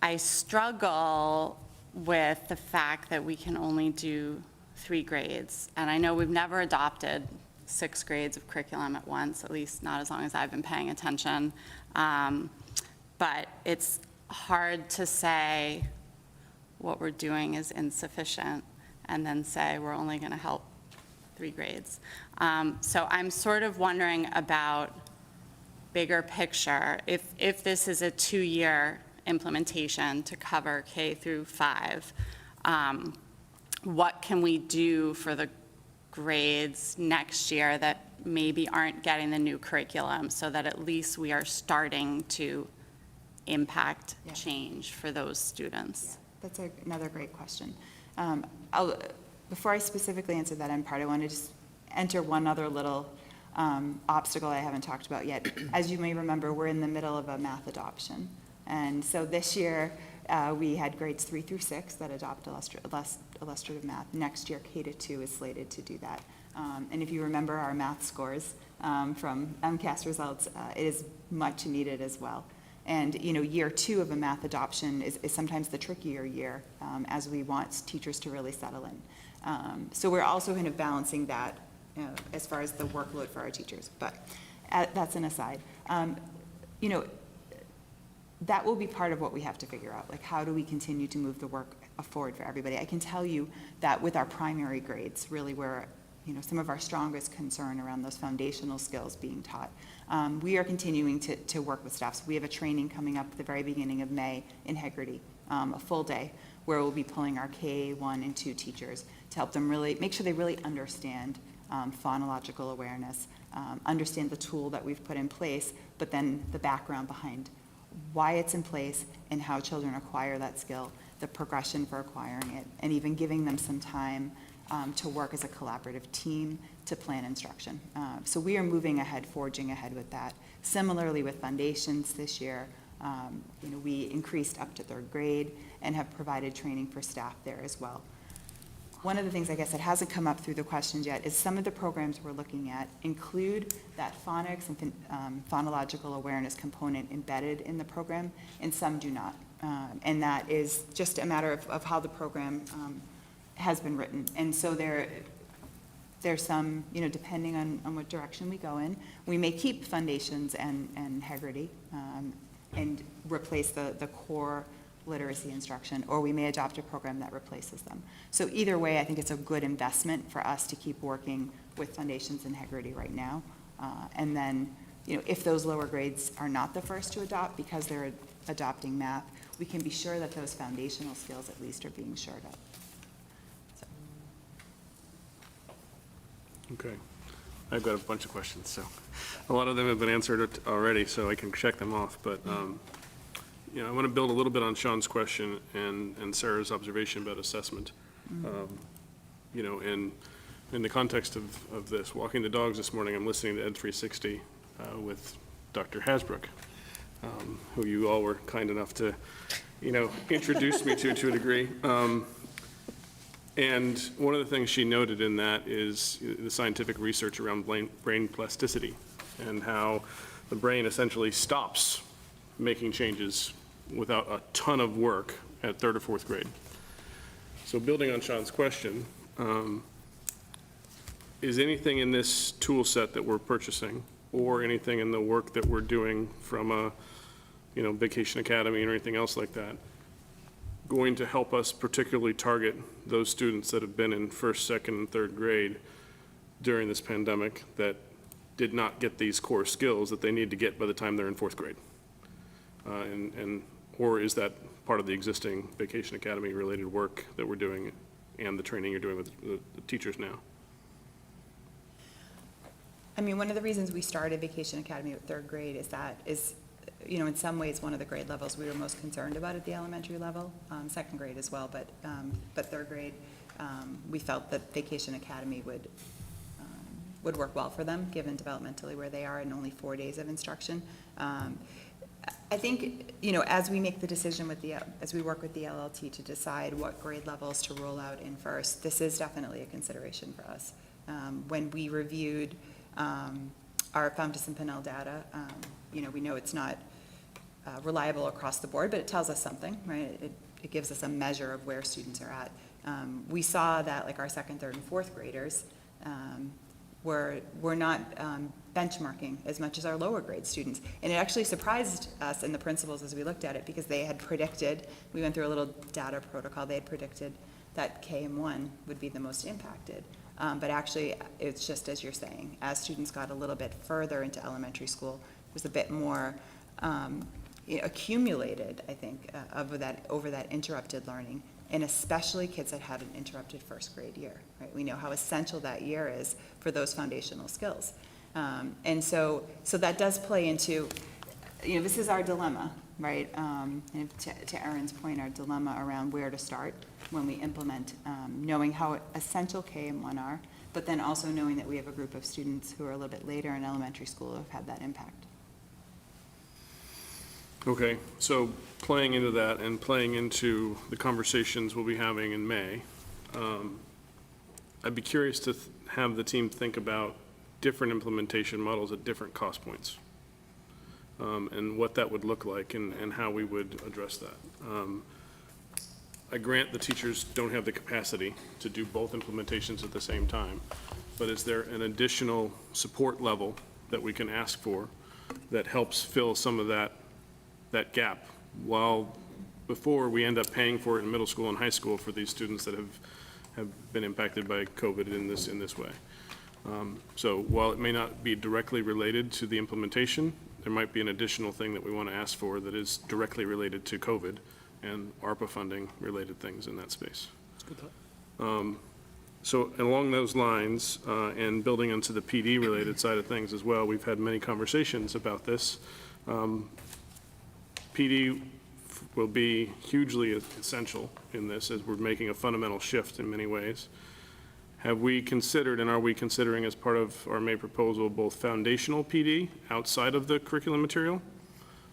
I struggle with the fact that we can only do 3 grades. And I know we've never adopted 6 grades of curriculum at once, at least not as long as I've been paying attention. But it's hard to say what we're doing is insufficient and then say we're only going to help 3 grades. So I'm sort of wondering about bigger picture. If this is a 2-year implementation to cover K through 5, what can we do for the grades next year that maybe aren't getting the new curriculum, so that at least we are starting to impact change for those students? That's another great question. Before I specifically answer that end part, I want to just enter one other little obstacle I haven't talked about yet. As you may remember, we're in the middle of a math adoption. And so this year, we had grades 3 through 6 that adopt illustrative math. Next year, K-2 is slated to do that. And if you remember our math scores from MCAS results, it is much needed as well. And, year 2 of a math adoption is sometimes the trickier year, as we want teachers to really settle in. So we're also kind of balancing that as far as the workload for our teachers. But that's an aside. That will be part of what we have to figure out. Like, how do we continue to move the work forward for everybody? I can tell you that with our primary grades, really where some of our strongest concern around those foundational skills being taught, we are continuing to work with staff. So we have a training coming up at the very beginning of May in Hegarty, a full day, where we'll be pulling our K1 and 2 teachers to help them really make sure they really understand phonological awareness, understand the tool that we've put in place, but then the background behind why it's in place and how children acquire that skill, the progression for acquiring it, and even giving them some time to work as a collaborative team to plan instruction. So we are moving ahead, forging ahead with that. Similarly with foundations this year, we increased up to 3rd grade and have provided training for staff there as well. One of the things, I guess, that hasn't come up through the questions yet is some of the programs we're looking at include that phonics and phonological awareness component embedded in the program, and some do not. And that is just a matter of how the program has been written. And so there's some, depending on what direction we go in, we may keep foundations and Heggerty and replace the core literacy instruction, or we may adopt a program that replaces them. So either way, I think it's a good investment for us to keep working with foundations and Heggerty right now. And then, if those lower grades are not the first to adopt because they're adopting math, we can be sure that those foundational skills at least are being shored up. So. Okay. I've got a bunch of questions, so a lot of them have been answered already, so I can check them off, but I want to build a little bit on Sean's question and Sarah's observation about assessment. And in the context of this, walking the dogs this morning, I'm listening to Ed 360 with Dr. Hasbrook, who you all were kind enough to, introduce me to a degree. And one of the things she noted in that is the scientific research around brain plasticity and how the brain essentially stops making changes without a ton of work at 3rd or 4th grade. So building on Sean's question, is anything in this tool set that we're purchasing or anything in the work that we're doing from a, Vacation Academy or anything else like that going to help us particularly target those students that have been in 1st, 2nd, and 3rd grade during this pandemic that did not get these core skills that they need to get by the time they're in 4th grade? Or is that part of the existing Vacation Academy related work that we're doing and the training you're doing with the teachers now? I mean, one of the reasons we started Vacation Academy with 3rd grade is in some ways one of the grade levels we were most concerned about at the elementary level, 2nd grade as well, but 3rd grade, we felt that Vacation Academy would work well for them, given developmentally where they are in only 4 days of instruction. I think, as we make the decision as we work with the LLT to decide what grade levels to roll out in first, this is definitely a consideration for us. When we reviewed our Fountas and Pinnell data, we know it's not reliable across the board, but it tells us something, right? It gives us a measure of where students are at. We saw that like our 2nd, 3rd, and 4th graders were not benchmarking as much as our lower grade students. And it actually surprised us and the principals as we looked at it, because they had predicted, we went through a little data protocol, they had predicted that KM1 would be the most impacted. But actually, it's just as you're saying, as students got a little bit further into elementary school, it was a bit more accumulated, I think, over that interrupted learning, and especially kids that had an interrupted 1st grade year, right? We know how essential that year is for those foundational skills. And so that does play into, this is our dilemma, right? And to Erin's point, our dilemma around where to start when we implement, knowing how essential K and 1 are, but then also knowing that we have a group of students who are a little bit later in elementary school who have had that impact. Okay, so playing into that and playing into the conversations we'll be having in May, I'd be curious to have the team think about different implementation models at different cost points, and what that would look like and how we would address that. I grant the teachers don't have the capacity to do both implementations at the same time, but is there an additional support level that we can ask for that helps fill some of that gap, while before we end up paying for it in middle school and high school for these students that have been impacted by COVID in this way. So while it may not be directly related to the implementation, there might be an additional thing that we want to ask for that is directly related to COVID and ARPA funding related things in that space. So along those lines, and building into the PD-related side of things as well, we've had many conversations about this. PD will be hugely essential in this, as we're making a fundamental shift in many ways. Have we considered, and are we considering as part of our May proposal, both foundational PD outside of the curriculum material?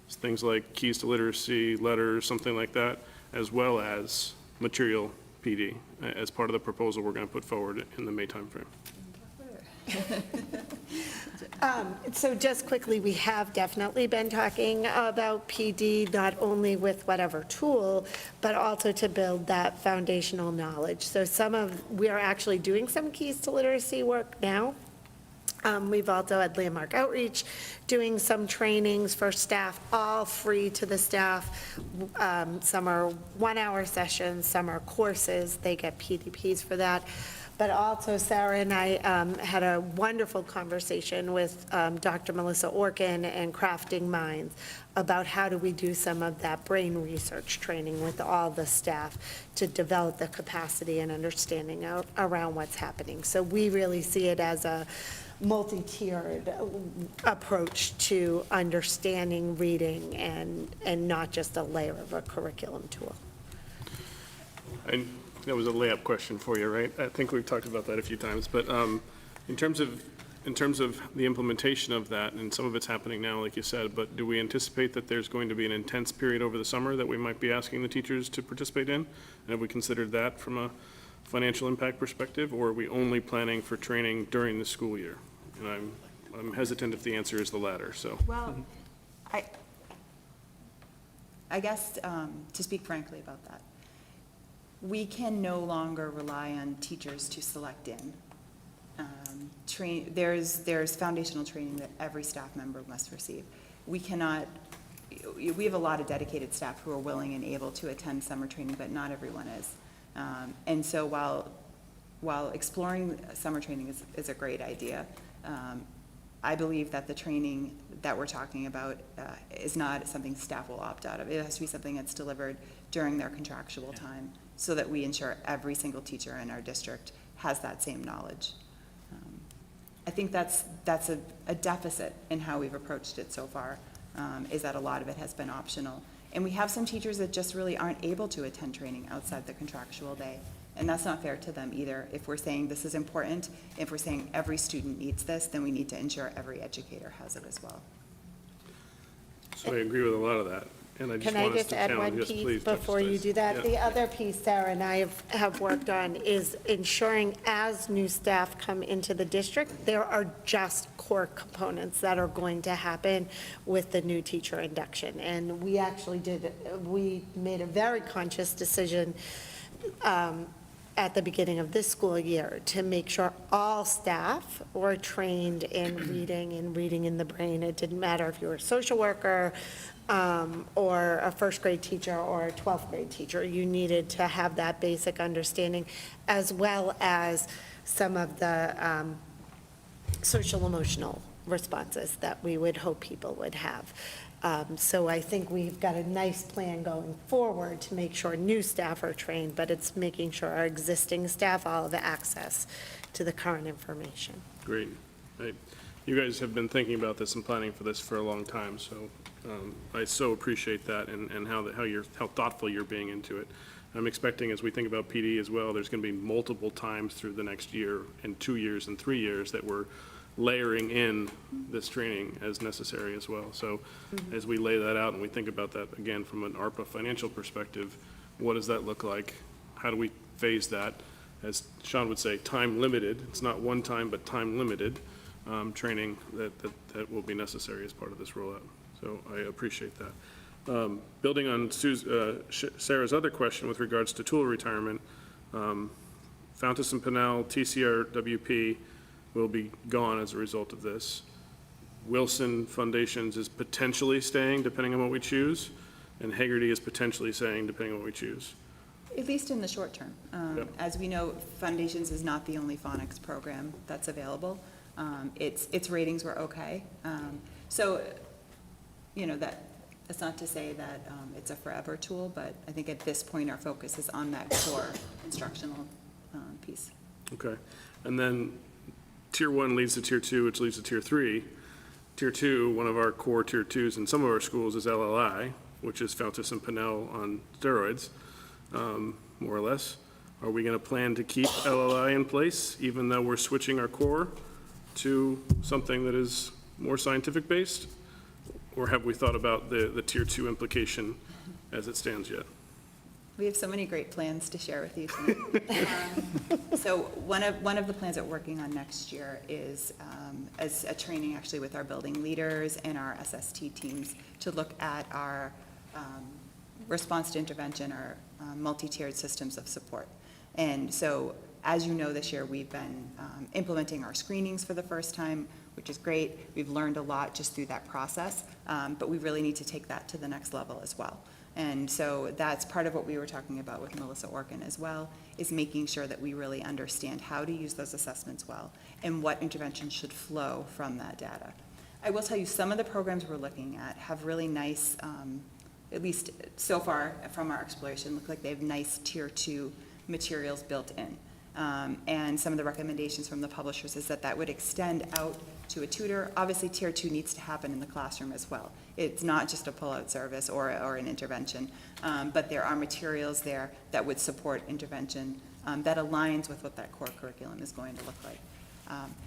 Things like keys to literacy, letters, something like that, as well as material PD, as part of the proposal we're going to put forward in the May timeframe. So just quickly, we have definitely been talking about PD, not only with whatever tool, but also to build that foundational knowledge. So we are actually doing some keys to literacy work now. We've also had Landmark Outreach doing some trainings for staff, all free to the staff. Some are 1-hour sessions, some are courses. They get PDPs for that. But also Sarah and I had a wonderful conversation with Dr. Melissa Orkin and Crafting Minds about how do we do some of that brain research training with all the staff to develop the capacity and understanding around what's happening. So we really see it as a multi-tiered approach to understanding reading and not just a layer of a curriculum tool. And that was a layup question for you, right? I think we've talked about that a few times, but in terms of the implementation of that, and some of it's happening now, like you said, but do we anticipate that there's going to be an intense period over the summer that we might be asking the teachers to participate in? And have we considered that from a financial impact perspective, or are we only planning for training during the school year? And I'm hesitant if the answer is the latter, so. Well, I guess, to speak frankly about that, we can no longer rely on teachers to select in. There's foundational training that every staff member must receive. We have a lot of dedicated staff who are willing and able to attend summer training, but not everyone is. And so while exploring summer training is a great idea, I believe that the training that we're talking about is not something staff will opt out of. It has to be something that's delivered during their contractual time, so that we ensure every single teacher in our district has that same knowledge. I think that's a deficit in how we've approached it so far, is that a lot of it has been optional. And we have some teachers that just really aren't able to attend training outside the contractual day. And that's not fair to them either. If we're saying this is important, if we're saying every student needs this, then we need to ensure every educator has it as well. So I agree with a lot of that, and I just want us to add challenge. one Yes, piece please, before Dr. you Stice. do that? Yeah. The other piece Sarah and I have worked on is ensuring as new staff come into the district, there are just core components that are going to happen with the new teacher induction. And we actually we made a very conscious decision at the beginning of this school year to make sure all staff were trained in reading and reading in the brain. It didn't matter if you were a social worker or a first grade teacher or a 12th grade teacher. You needed to have that basic understanding, as well as some of the social emotional responses that we would hope people would have. So I think we've got a nice plan going forward to make sure new staff are trained, but it's making sure our existing staff all have access to the current information. Great. Right. You guys have been thinking about this and planning for this for a long time, so I so appreciate that and how thoughtful you're being into it. I'm expecting, as we think about PD as well, there's going to be multiple times through the next year and 2 years and 3 years that we're layering in this training as necessary as well. So as we lay that out and we think about that, again, from an ARPA financial perspective, what does that look like? How do we phase that? As Sean would say, time limited. It's not one time, but time limited training that will be necessary as part of this rollout. So I appreciate that. Building on Sarah's other question with regards to tool retirement, Fountas and Pinnell, TCRWP, will be gone as a result of this. Wilson Foundations is potentially staying, depending on what we choose, and Hagerty is potentially staying, depending on what we choose. At least in the short term. Yep. As we know, Foundations is not the only phonics program that's available. Its ratings were okay. So, that's not to say that it's a forever tool, but I think at this point, our focus is on that core instructional piece. Okay. And then Tier 1 leads to Tier 2, which leads to Tier 3. Tier 2, one of our core Tier 2s in some of our schools is LLI, which is Fountas and Pinnell on steroids, more or less. Are we going to plan to keep LLI in place, even though we're switching our core to something that is more scientific-based? Or have we thought about the Tier 2 implication as it stands yet? We have so many great plans to share with you tonight. So one of the plans that we're working on next year is as a training actually with our building leaders and our SST teams to look at our response to intervention, our multi-tiered systems of support. And so, as you know, this year we've been implementing our screenings for the first time, which is great. We've learned a lot just through that process, but we really need to take that to the next level as well. And so that's part of what we were talking about with Melissa Orkin as well, is making sure that we really understand how to use those assessments well and what intervention should flow from that data. I will tell you, some of the programs we're looking at have really nice, at least so far from our exploration, look like they have nice Tier 2 materials built in. And some of the recommendations from the publishers is that that would extend out to a tutor. Obviously, Tier 2 needs to happen in the classroom as well. It's not just a pull-out service or an intervention, but there are materials there that would support intervention that aligns with what that core curriculum is going to look like.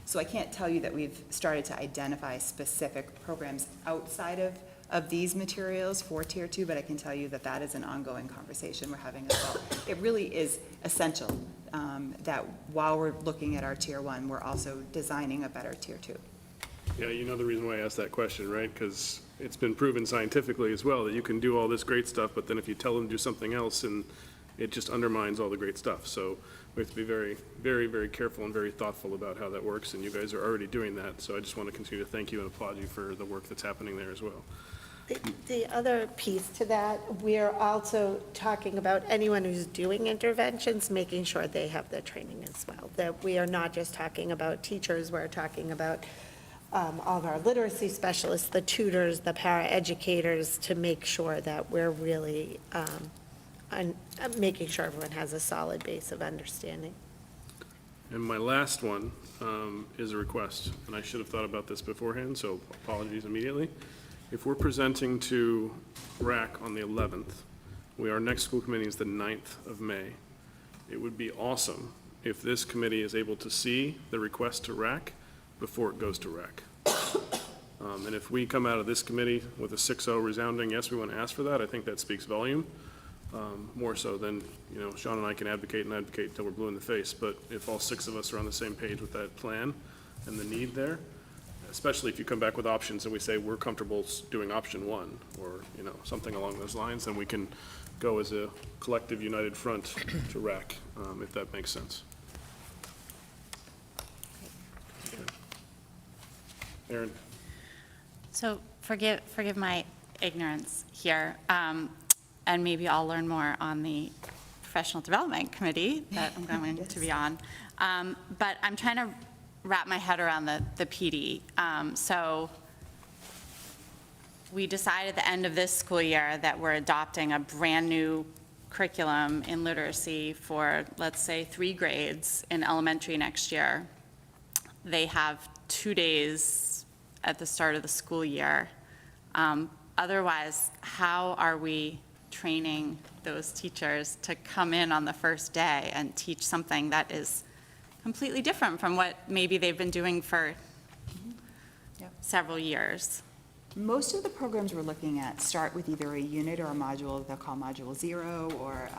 So I can't tell you that we've started to identify specific programs outside of these materials for Tier 2, but I can tell you that that is an ongoing conversation we're having as well. It really is essential that while we're looking at our Tier 1, we're also designing a better Tier 2. Yeah, you know the reason why I asked that question, right? Because it's been proven scientifically as well that you can do all this great stuff, but then if you tell them to do something else, and it just undermines all the great stuff. So we have to be very, very, very careful and very thoughtful about how that works, and you guys are already doing that. So I just want to continue to thank you and applaud you for the work that's happening there as well. The other piece to that, we are also talking about anyone who's doing interventions, making sure they have the training as well. That we are not just talking about teachers, we're talking about all of our literacy specialists, the tutors, the paraeducators, to make sure that we're really making sure everyone has a solid base of understanding. And my last one is a request, and I should have thought about this beforehand, so apologies immediately. If we're presenting to RAC on the 11th, our next school committee is the 9th of May. It would be awesome if this committee is able to see the request to RAC before it goes to RAC. And if we come out of this committee with a 6-0 resounding, yes, we want to ask for that, I think that speaks volume. More so than, Sean and I can advocate until we're blue in the face, but if all 6 of us are on the same page with that plan and the need there, especially if you come back with options and we say we're comfortable doing option 1 or, something along those lines, then we can go as a collective united front to RAC, if that makes sense. Okay. Erin? So forgive my ignorance here, and maybe I'll learn more on the professional development committee that I'm going to be on. But I'm trying to wrap my head around the PD. So we decided at the end of this school year that we're adopting a brand-new curriculum in literacy for, let's say, 3 grades in elementary next year. They have 2 days at the start of the school year. Otherwise, how are we training those teachers to come in on the first day and teach something that is completely different from what maybe they've been doing for several years? Most of the programs we're looking at start with either a unit or a module they'll call Module 0, or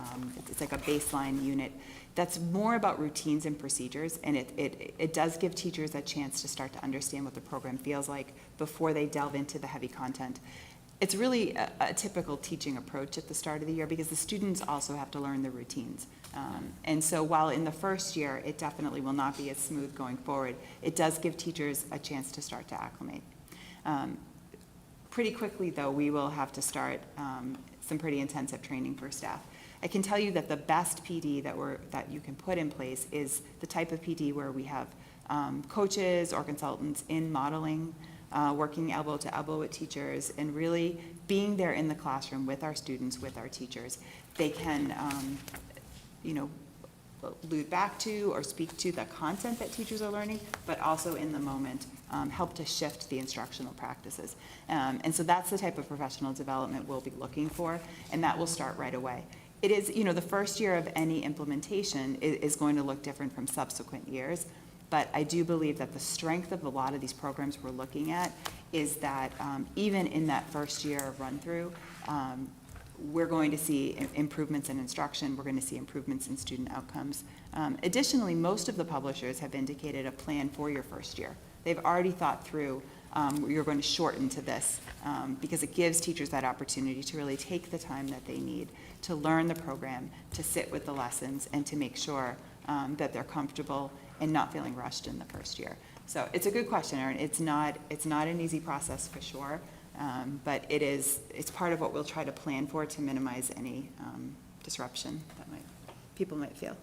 it's like a baseline unit. That's more about routines and procedures, and it does give teachers a chance to start to understand what the program feels like before they delve into the heavy content. It's really a typical teaching approach at the start of the year because the students also have to learn the routines. And so while in the first year, it definitely will not be as smooth going forward, it does give teachers a chance to start to acclimate. Pretty quickly, though, we will have to start some pretty intensive training for staff. I can tell you that the best PD that you can put in place is the type of PD where we have coaches or consultants in modeling, working elbow to elbow with teachers, and really being there in the classroom with our students, with our teachers. They can, allude back to or speak to the content that teachers are learning, but also in the moment, help to shift the instructional practices. And so that's the type of professional development we'll be looking for, and that will start right away. It is, the first year of any implementation is going to look different from subsequent years, but I do believe that the strength of a lot of these programs we're looking at is that even in that first year of run-through, we're going to see improvements in instruction, we're going to see improvements in student outcomes. Additionally, most of the publishers have indicated a plan for your first year. They've already thought through, you're going to shorten to this, because it gives teachers that opportunity to really take the time that they need to learn the program, to sit with the lessons, and to make sure that they're comfortable and not feeling rushed in the first year. So it's a good question, Erin. It's not an easy process for sure. But it's part of what we'll try to plan for to minimize any disruption that people might feel.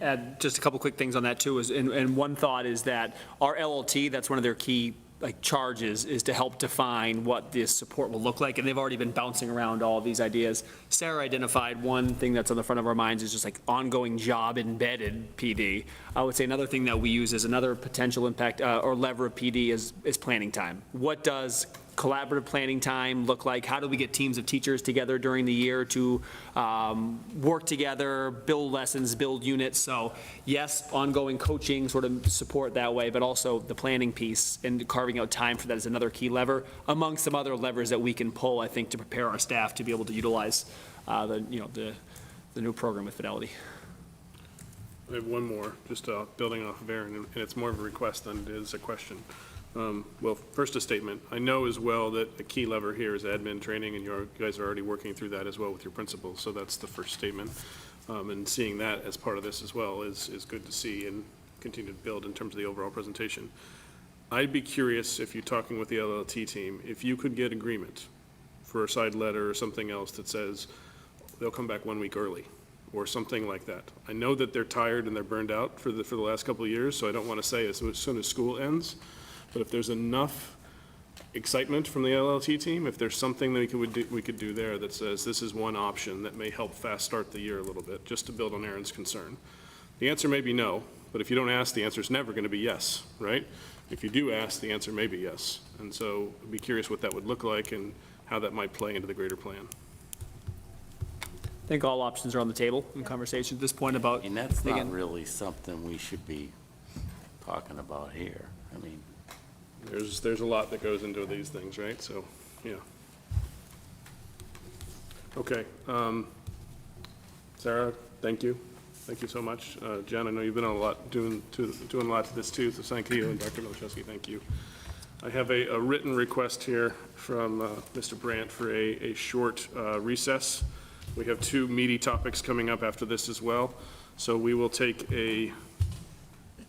Add just a couple quick things on that too, and one thought is that our LLT, that's one of their key charges, is to help define what this support will look like, and they've already been bouncing around all of these ideas. Sarah identified one thing that's on the front of our minds is just ongoing job embedded PD. I would say another thing that we use as another potential impact or lever of PD is planning time. What does collaborative planning time look like? How do we get teams of teachers together during the year to work together, build lessons, build units? So yes, ongoing coaching, sort of support that way, but also the planning piece and carving out time for that is another key lever, among some other levers that we can pull, I think, to prepare our staff to be able to utilize the new program with Fidelity. I have one more, just building off of Aaron, and it's more of a request than it is a question. Well, first a statement. I know as well that the key lever here is admin training, and you guys are already working through that as well with your principals, so that's the first statement. And seeing that as part of this as well is good to see and continue to build in terms of the overall presentation. I'd be curious, if you're talking with the LLT team, if you could get agreement for a side letter or something else that says they'll come back 1 week early, or something like that. I know that they're tired and they're burned out for the last couple of years, so I don't want to say as soon as school ends. But if there's enough excitement from the LLT team, if there's something that we could do there that says this is one option that may help fast start the year a little bit, just to build on Aaron's concern. The answer may be no, but if you don't ask, the answer is never going to be yes, right? If you do ask, the answer may be yes. And so I'd be curious what that would look like and how that might play into the greater plan. I think all options are on the table in conversation at this point about. And that's again, not really something we should be talking about here. I mean, There's a lot that goes into these things, right? So, yeah. Okay. Sarah, thank you. Thank you so much. Jen, I know you've been on a lot, doing a lot to this too, so thank you. And Dr. Milczewski, thank you. I have a written request here from Mr. Brandt for a short recess. We have 2 meaty topics coming up after this as well. So we will take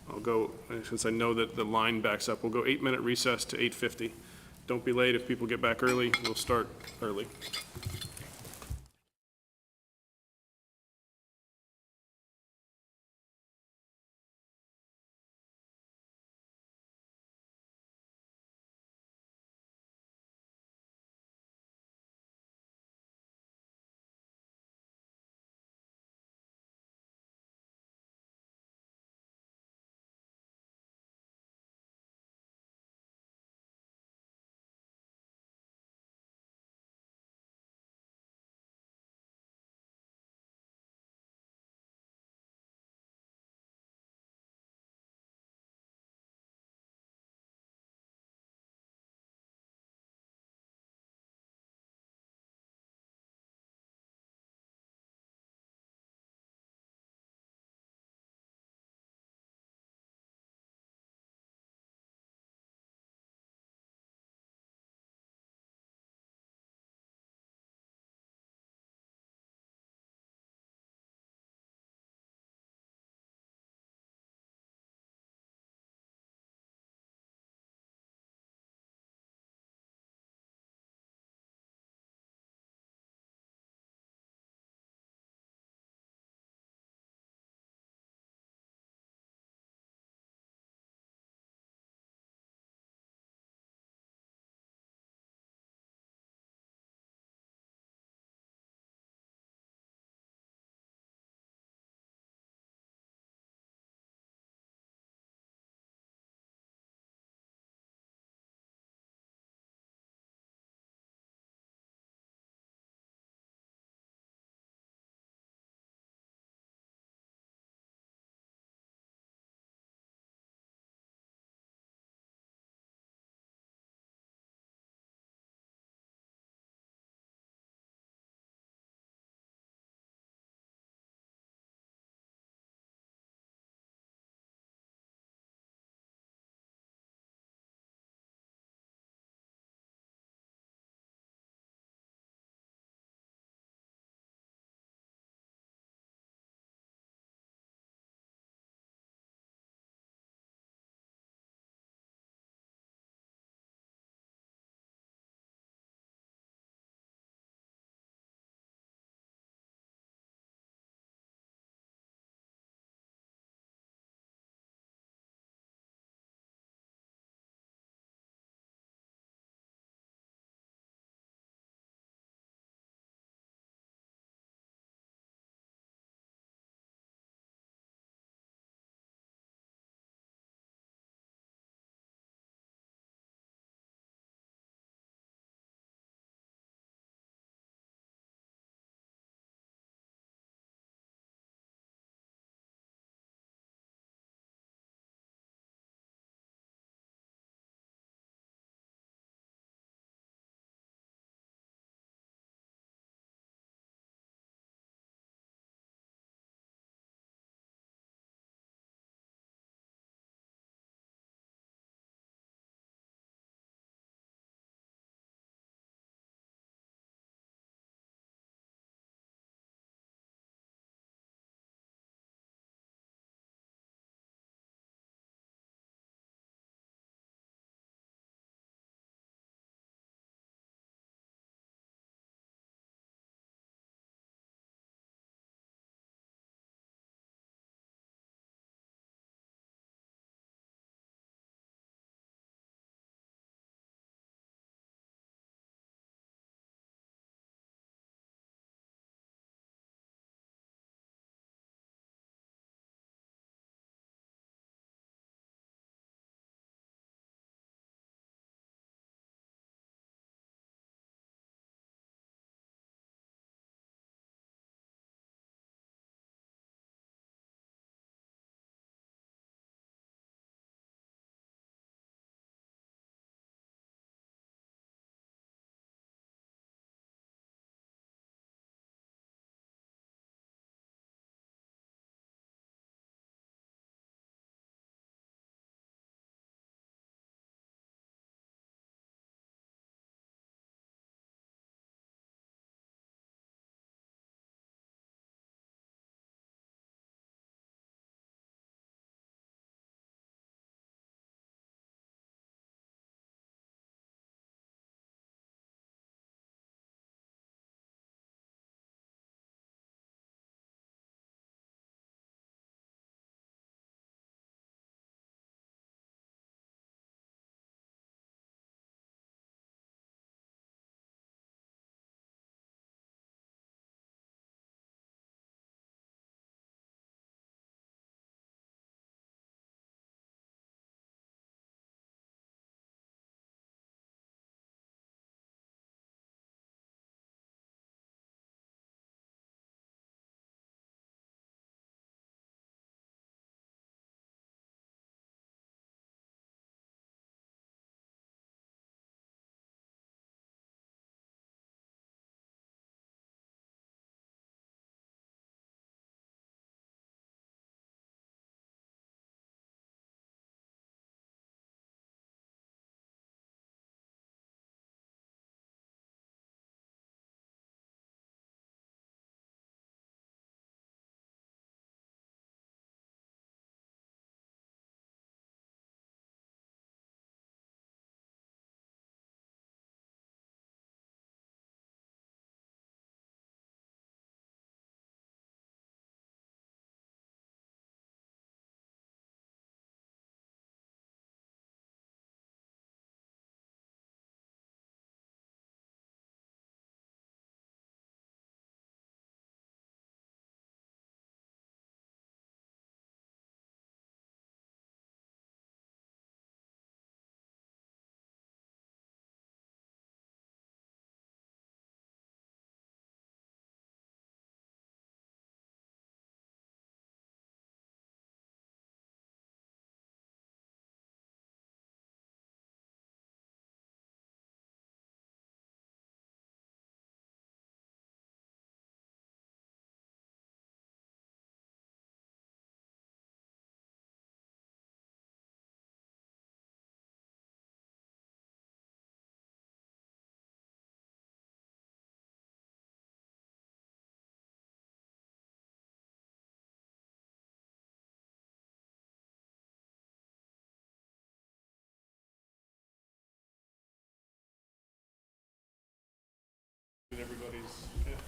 I'll go, since I know that the line backs up, we'll go 8-minute recess to 8:50. Don't be late. If people get back early, we'll start early.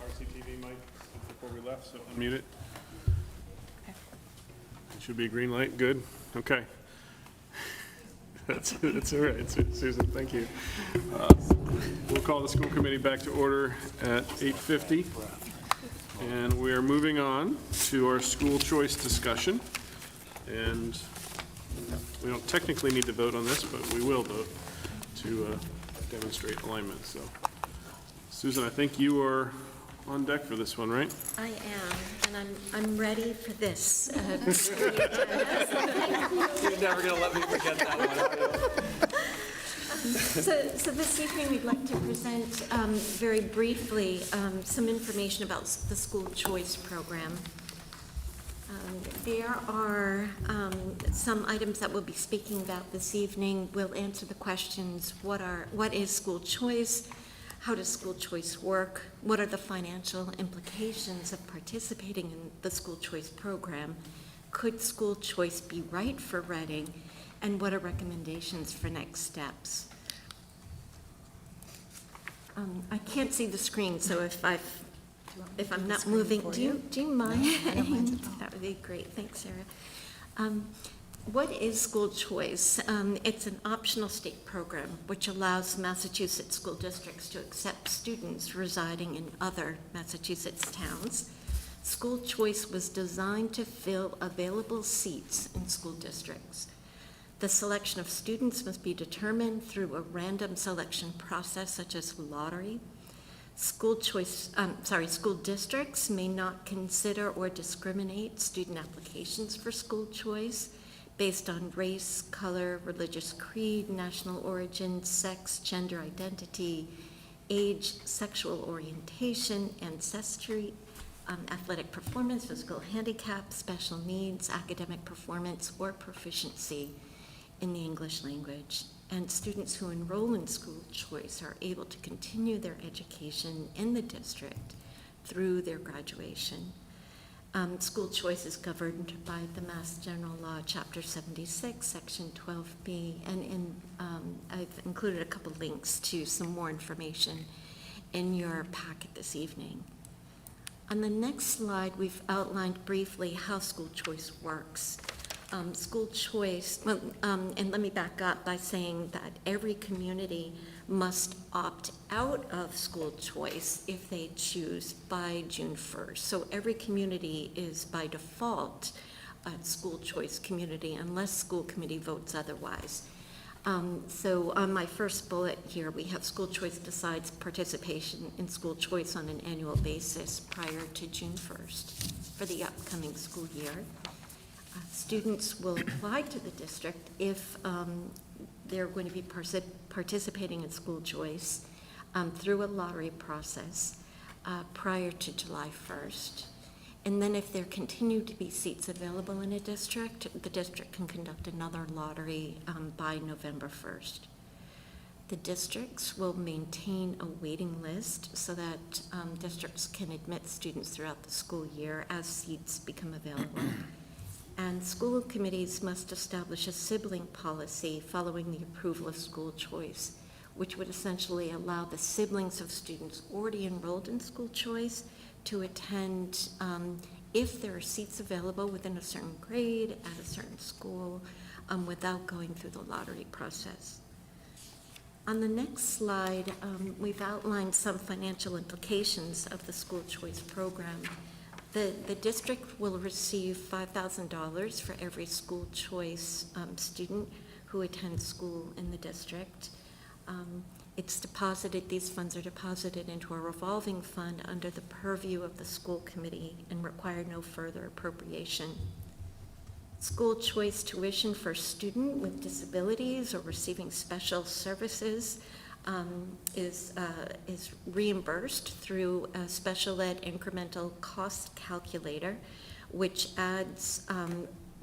RCTV mic before we left, so unmute it. It should be a green light, good, okay. That's all right, Susan, thank you. We'll call the school committee back to order at 8:50. And we are moving on to our school choice discussion. And we don't technically need to vote on this, but we will vote to demonstrate alignment, so. Susan, I think you are on deck for this one, right? I am, and I'm ready for this. You're never going to let me forget that one, are you? So this evening, we'd like to present very briefly some information about the school choice program. There are some items that we'll be speaking about this evening. We'll answer the questions, what is school choice? How does school choice work? What are the financial implications of participating in the school choice program? Could school choice be right for Reading? And what are recommendations for next steps? I can't see the screen, so if I'm not moving, do you mind? That would be great. Thanks, Sarah. What is school choice? It's an optional state program which allows Massachusetts school districts to accept students residing in other Massachusetts towns. School choice was designed to fill available seats in school districts. The selection of students must be determined through a random selection process such as lottery. School districts may not consider or discriminate student applications for school choice based on race, color, religious creed, national origin, sex, gender identity, age, sexual orientation, ancestry, athletic performance, physical handicap, special needs, academic performance, or proficiency in the English language. And students who enroll in school choice are able to continue their education in the district through their graduation. School choice is governed by the Mass General Law, Chapter 76, Section 12B, and I've included a couple links to some more information in your packet this evening. On the next slide, we've outlined briefly how school choice works. School choice, and let me back up by saying that every community must opt out of school choice if they choose by June 1st. So every community is by default a school choice community unless school committee votes otherwise. So on my first bullet here, we have school choice decides participation in school choice on an annual basis prior to June 1st for the upcoming school year. Students will apply to the district if they're going to be participating in school choice through a lottery process prior to July 1st. And then if there continue to be seats available in a district, the district can conduct another lottery by November 1st. The districts will maintain a waiting list so that districts can admit students throughout the school year as seats become available. And school committees must establish a sibling policy following the approval of school choice, which would essentially allow the siblings of students already enrolled in school choice to attend if there are seats available within a certain grade at a certain school without going through the lottery process. On the next slide, we've outlined some financial implications of the school choice program. The district will receive $5,000 for every school choice student who attends school in the district. These funds are deposited into a revolving fund under the purview of the school committee and require no further appropriation. School choice tuition for a student with disabilities or receiving special services is reimbursed through a special ed incremental cost calculator, which adds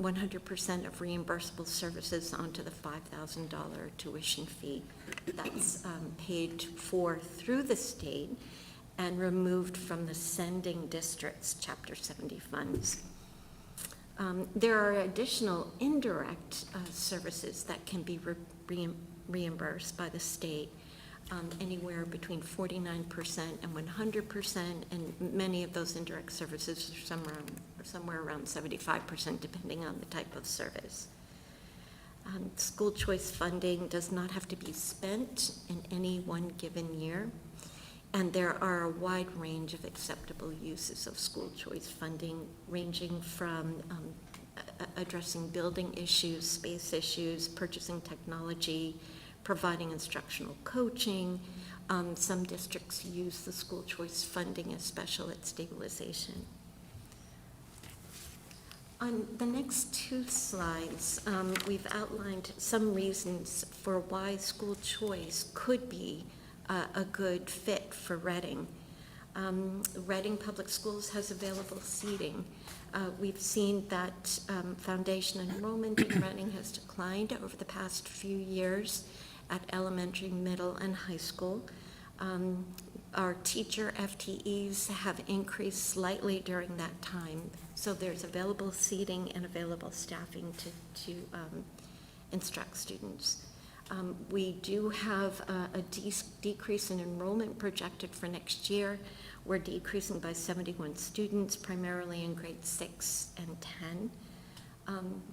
100% of reimbursable services onto the $5,000 tuition fee that's paid for through the state and removed from the sending district's Chapter 70 funds. There are additional indirect services that can be reimbursed by the state. anywhere between 49% and 100%, and many of those indirect services are somewhere around 75%, depending on the type of service. School choice funding does not have to be spent in any one given year, and there are a wide range of acceptable uses of school choice funding, ranging from addressing building issues, space issues, purchasing technology, providing instructional coaching. Some districts use the school choice funding as special ed stabilization. On the next two slides, we've outlined some reasons for why school choice could be a good fit for Reading. Reading Public Schools has available seating. We've seen that foundation enrollment in Reading has declined over the past few years at elementary, middle, and high school. Our teacher FTEs have increased slightly during that time, so there's available seating and available staffing to instruct students. We do have a decrease in enrollment projected for next year. We're decreasing by 71 students, primarily in grades 6 and 10.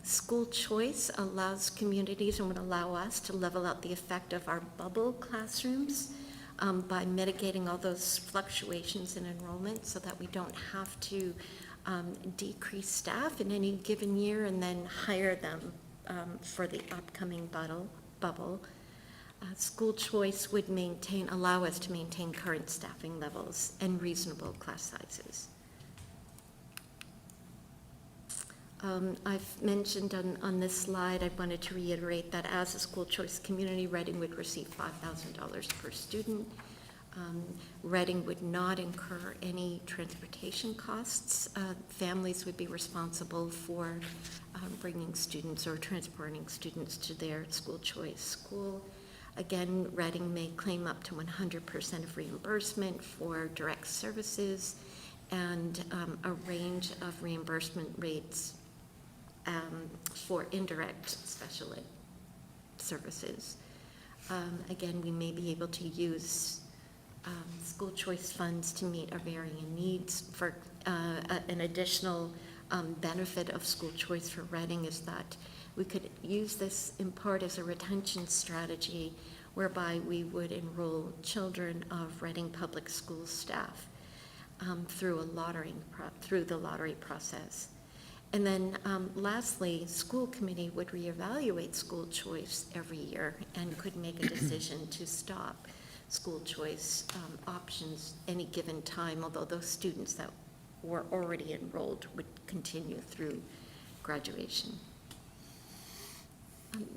School choice allows communities and would allow us to level out the effect of our bubble classrooms by mitigating all those fluctuations in enrollment so that we don't have to decrease staff in any given year and then hire them for the upcoming bubble. School choice would allow us to maintain current staffing levels and reasonable class sizes. I've mentioned on this slide, I wanted to reiterate that as a school choice community, Reading would receive $5,000 per student. Reading would not incur any transportation costs. Families would be responsible for bringing students or transporting students to their school choice school. Again, Reading may claim up to 100% of reimbursement for direct services and a range of reimbursement rates for indirect special ed services. Again, we may be able to use school choice funds to meet our varying needs. For an additional benefit of school choice for Reading is that we could use this in part as a retention strategy whereby we would enroll children of Reading Public School staff through the lottery process. And then lastly, school committee would reevaluate school choice every year and could make a decision to stop school choice options any given time, although those students that were already enrolled would continue through graduation.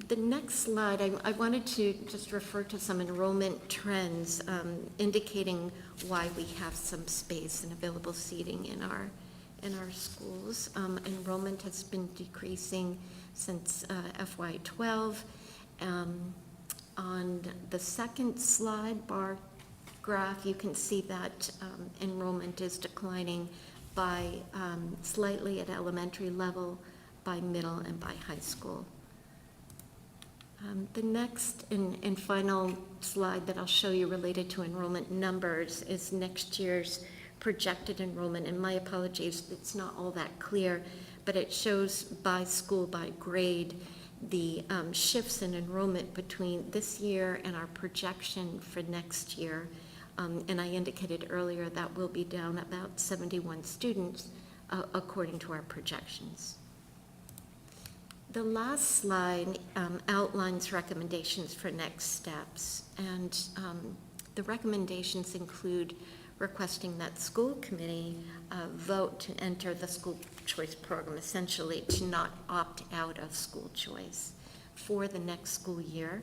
The next slide, I wanted to just refer to some enrollment trends indicating why we have some space and available seating in our schools. Enrollment has been decreasing since FY12. On the second slide bar graph, you can see that enrollment is declining by slightly at elementary level, by middle, and by high school. The next and final slide that I'll show you related to enrollment numbers is next year's projected enrollment, and my apologies, it's not all that clear, but it shows by school, by grade, the shifts in enrollment between this year and our projection for next year. And I indicated earlier that will be down about 71 students according to our projections. The last slide outlines recommendations for next steps, and the recommendations include requesting that school committee vote to enter the school choice program, essentially to not opt out of school choice for the next school year.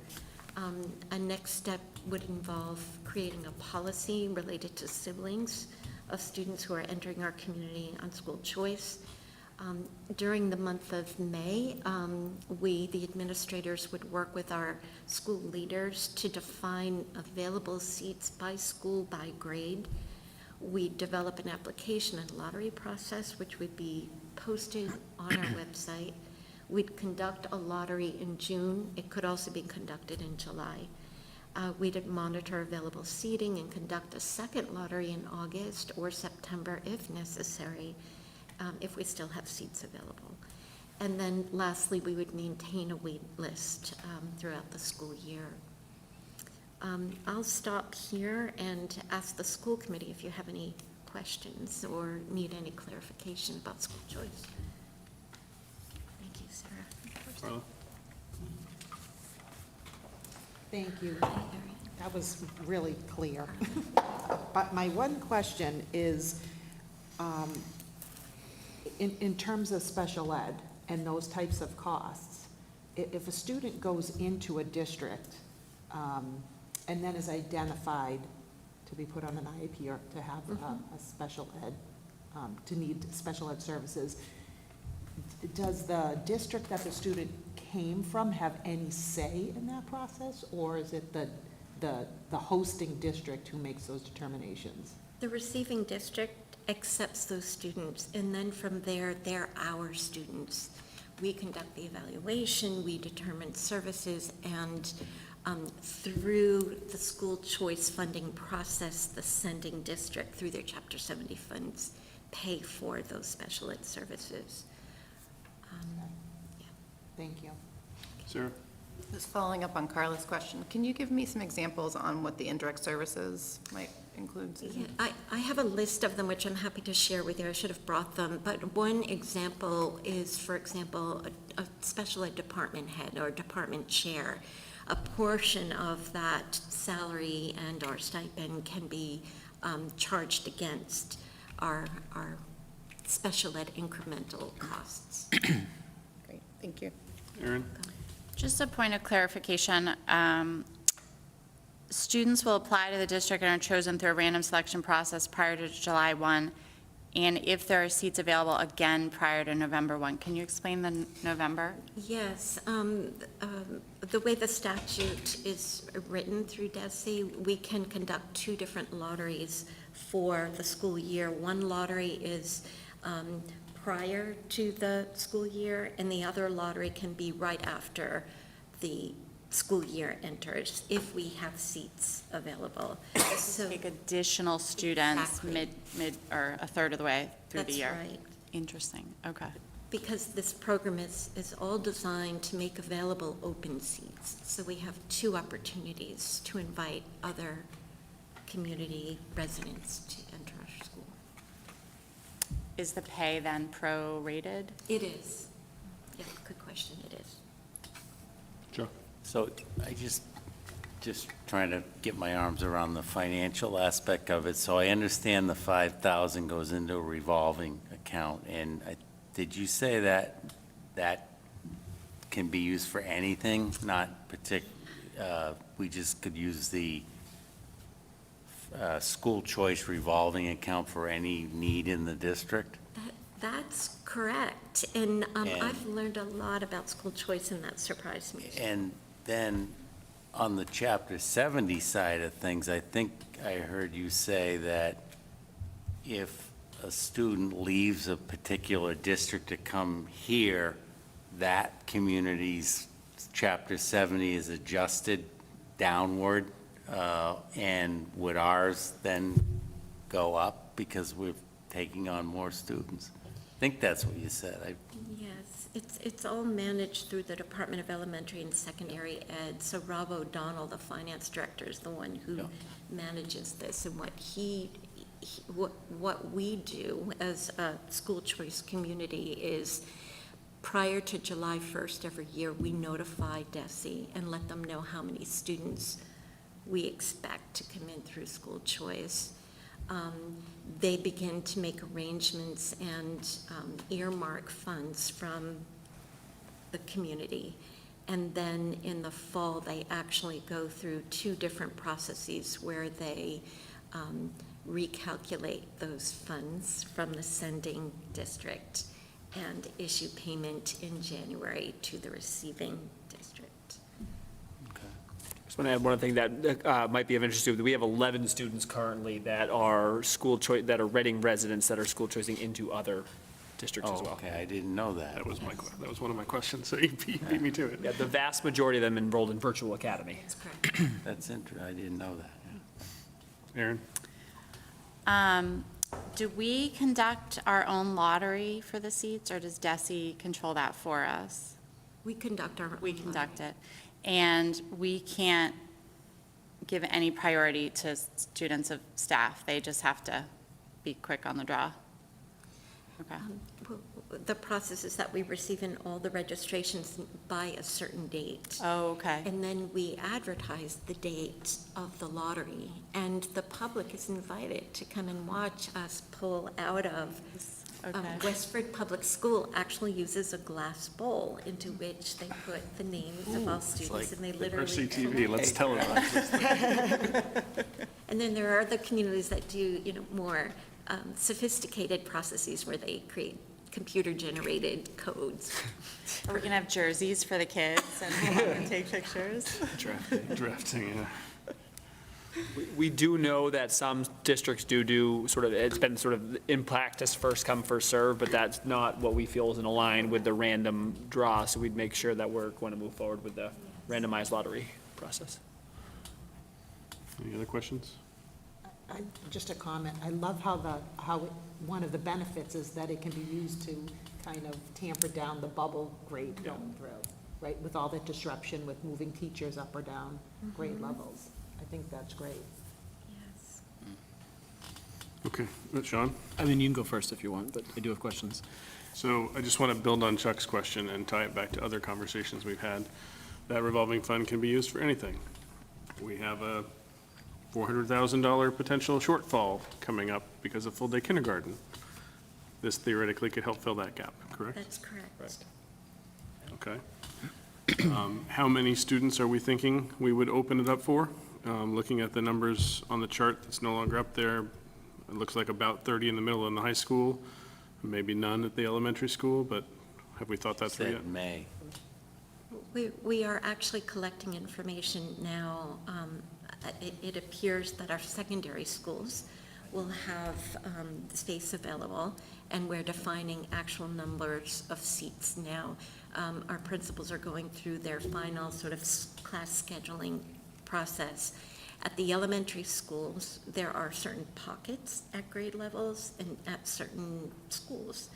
A next step would involve creating a policy related to siblings of students who are entering our community on school choice. During the month of May, we, the administrators, would work with our school leaders to define available seats by school, by grade. We develop an application and lottery process, which would be posted on our website. We'd conduct a lottery in June. It could also be conducted in July. We'd monitor available seating and conduct a second lottery in August or September if necessary, if we still have seats available. And then lastly, we would maintain a wait list throughout the school year. I'll stop here and ask the school committee if you have any questions or need any clarification about school choice. Thank you, Sarah. Marla? Thank you. That was really clear. But my one question is, in terms of special ed and those types of costs, if a student goes into a district and then is identified to be put on an IEP or to have a special ed, to need special ed services, does the district that the student came from have any say in that process, or is it the hosting district who makes those determinations? The receiving district accepts those students, and then from there, they're our students. We conduct the evaluation, we determine services, and through the school choice funding process, the sending district, through their Chapter 70 funds, pay for those special ed services. Thank you. Sarah? Just following up on Carla's question, can you give me some examples on what the indirect services might include, Susan? Yeah, I have a list of them, which I'm happy to share with you. I should have brought them, but one example is, for example, a special ed department head or department chair. A portion of that salary and our stipend can be charged against our special ed incremental costs. Great, thank you. Erin? Just a point of clarification, students will apply to the district and are chosen through a random selection process prior to July 1, and if there are seats available, again, prior to November 1. Can you explain the November? Yes, the way the statute is written through DESE, we can conduct two different lotteries for the school year. One lottery is prior to the school year, and the other lottery can be right after the school year enters, if we have seats available. So Take additional students Exactly. mid, or a third of the way through the that's year? right. Interesting, okay. Because this program is all designed to make available open seats. So we have two opportunities to invite other community residents to enter our school. Is the pay then prorated? It is. Yeah, good question, it is. Joe? So I just trying to get my arms around the financial aspect of it. So I understand the 5,000 goes into a revolving account, and did you say that can be used for anything, not we just could use the school choice revolving account for any need in the district? That's correct, and I've learned a lot about school choice, and that surprised me. And then on the Chapter 70 side of things, I think I heard you say that if a student leaves a particular district to come here, that community's Chapter 70 is adjusted downward, and would ours then go up because we're taking on more students? I think that's what you said. Yes, it's all managed through the Department of Elementary and Secondary Ed. So Rob O'Donnell, the finance director, is the one who Yeah. manages this. And what we do as a school choice community is, prior to July 1st every year, we notify DESE and let them know how many students we expect to come in through school choice. They begin to make arrangements and earmark funds from the community. And then in the fall, they actually go through two different processes where they recalculate those funds from the sending district and issue payment in January to the receiving district. Just want to add one thing that might be of interest to you. We have 11 students currently that are school choice, that are Reading residents that are school choicing into other districts as Oh, well. okay, I didn't know that. That was one of my questions, so you beat me to it. Yeah, the vast majority of them enrolled in virtual academy. That's correct. That's interesting, I didn't know that. Aaron? Do we conduct our own lottery for the seats, or does DESI control that for us? We conduct our. We conduct it. And we can't give any priority to students of staff. They just have to be quick on the draw. Okay. The process is that we receive in all the registrations by a certain date. Oh, okay. And then we advertise the date of the lottery, and the public is invited to come and watch us pull out of. Okay. Westford Public School actually uses a glass bowl into which they put the names of all students, and they literally. RCTV, let's televise this. And then there are other communities that do, more sophisticated processes where they create computer-generated codes. Are we gonna have jerseys for the kids and take pictures? Drafting, yeah. We do know that some districts do sort of, it's been sort of in practice, first come, first serve, but that's not what we feel is in line with the random draw, so we'd make sure that we're going to move forward with the randomized lottery process. Any other questions? Just a comment, I love one of the benefits is that it can be used to kind of tamper down the bubble grade going through, right? With all that disruption with moving teachers up or down grade levels. I think that's great. Yes. Okay, Sean? I mean, you can go first if you want, but I do have questions. So I just want to build on Chuck's question and tie it back to other conversations we've had. That revolving fund can be used for anything. We have a $400,000 potential shortfall coming up because of full-day kindergarten. This theoretically could help fill that gap, correct? That's correct. Okay. How many students are we thinking we would open it up for? Looking at the numbers on the chart that's no longer up there, it looks like about 30 in the middle in the high school, maybe none at the elementary school, but have we thought that through yet? Said May. We are actually collecting information now. It appears that our secondary schools will have space available, and we're defining actual numbers of seats now. Our principals are going through their final sort of class scheduling process. At the elementary schools, there are certain pockets at grade levels and at certain schools.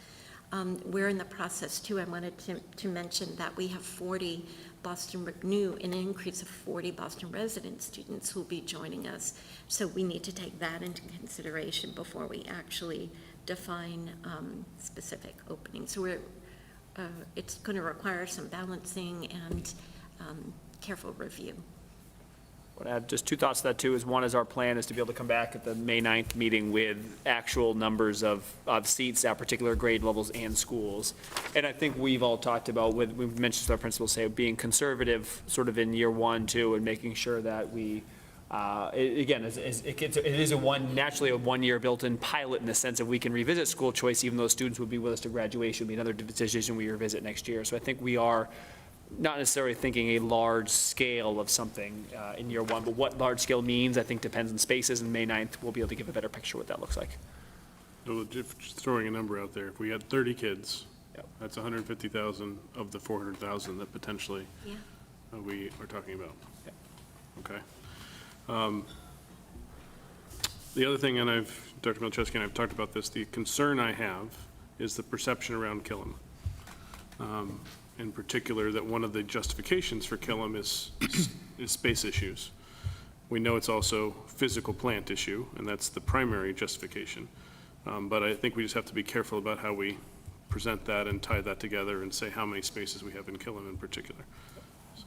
We're in the process too. I wanted to mention that we have 40 an increase of 40 Boston resident students who will be joining us. So we need to take that into consideration before we actually define specific openings. So it's going to require some balancing and careful review. I would add just two thoughts to that too, is one is our plan is to be able to come back at the May 9th meeting with actual numbers of seats at particular grade levels and schools. And I think we've all talked about, we've mentioned our principals say, being conservative sort of in year 1, 2, and making sure that we, again, it is naturally a 1-year built-in pilot in the sense that we can revisit school choice, even though students would be with us to graduation, would be another decision we revisit next year. So I think we are not necessarily thinking a large scale of something in year 1, but what large scale means, I think, depends on spaces, and May 9th, we'll be able to give a better picture what that looks like. So just throwing a number out there, if we had 30 kids, Yep. that's 150,000 of the 400,000 that potentially Yeah. we are talking about. Yep. Okay. The other thing, and Dr. Milczewski and I have talked about this, the concern I have is the perception around Killam. In particular, that one of the justifications for Killam is space issues. We know it's also physical plant issue, and that's the primary justification. But I think we just have to be careful about how we present that and tie that together and say how many spaces we have in Killam in particular. So,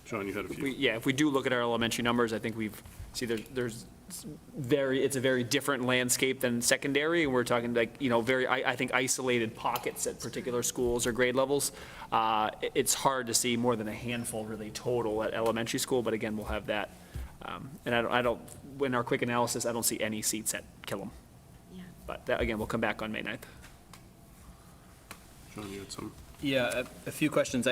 John, you had a few. If we do look at our elementary numbers, I think it's a very different landscape than secondary, and we're talking like, very, I think, isolated pockets at particular schools or grade levels. It's hard to see more than a handful really total at elementary school, but again, we'll have that. And I don't, in our quick analysis, I don't see any seats at Killam. Yeah. But that, again, we'll come back on May 9th. John, you had some. Yeah, a few questions.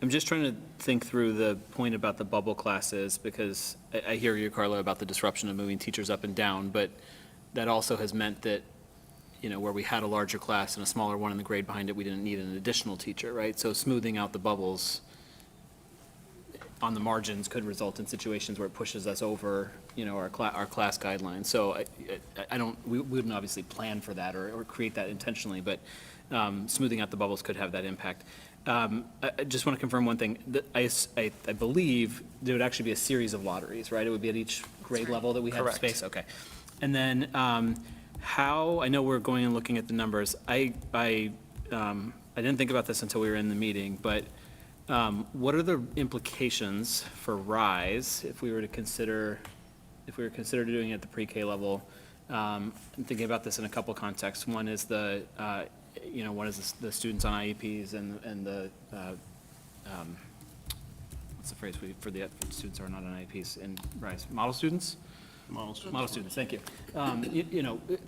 I'm just trying to think through the point about the bubble classes, because I hear you, Carla, about the disruption of moving teachers up and down, but that also has meant that where we had a larger class and a smaller one in the grade behind it, we didn't need an additional teacher, right? So smoothing out the bubbles on the margins could result in situations where it pushes us over, our class guidelines. So we wouldn't obviously plan for that or create that intentionally, but smoothing out the bubbles could have that impact. I just want to confirm one thing. I believe there would actually be a series of lotteries, right? It would be at each grade level that we have Correct. space? Okay. And then I know we're going and looking at the numbers. I didn't think about this until we were in the meeting, but what are the implications for RISE if we were to consider doing it at the pre-K level? I'm thinking about this in a couple contexts. One is the students on IEPs and the what's the phrase for the students who are not on IEPs in RISE? Model students? Model students, thank you.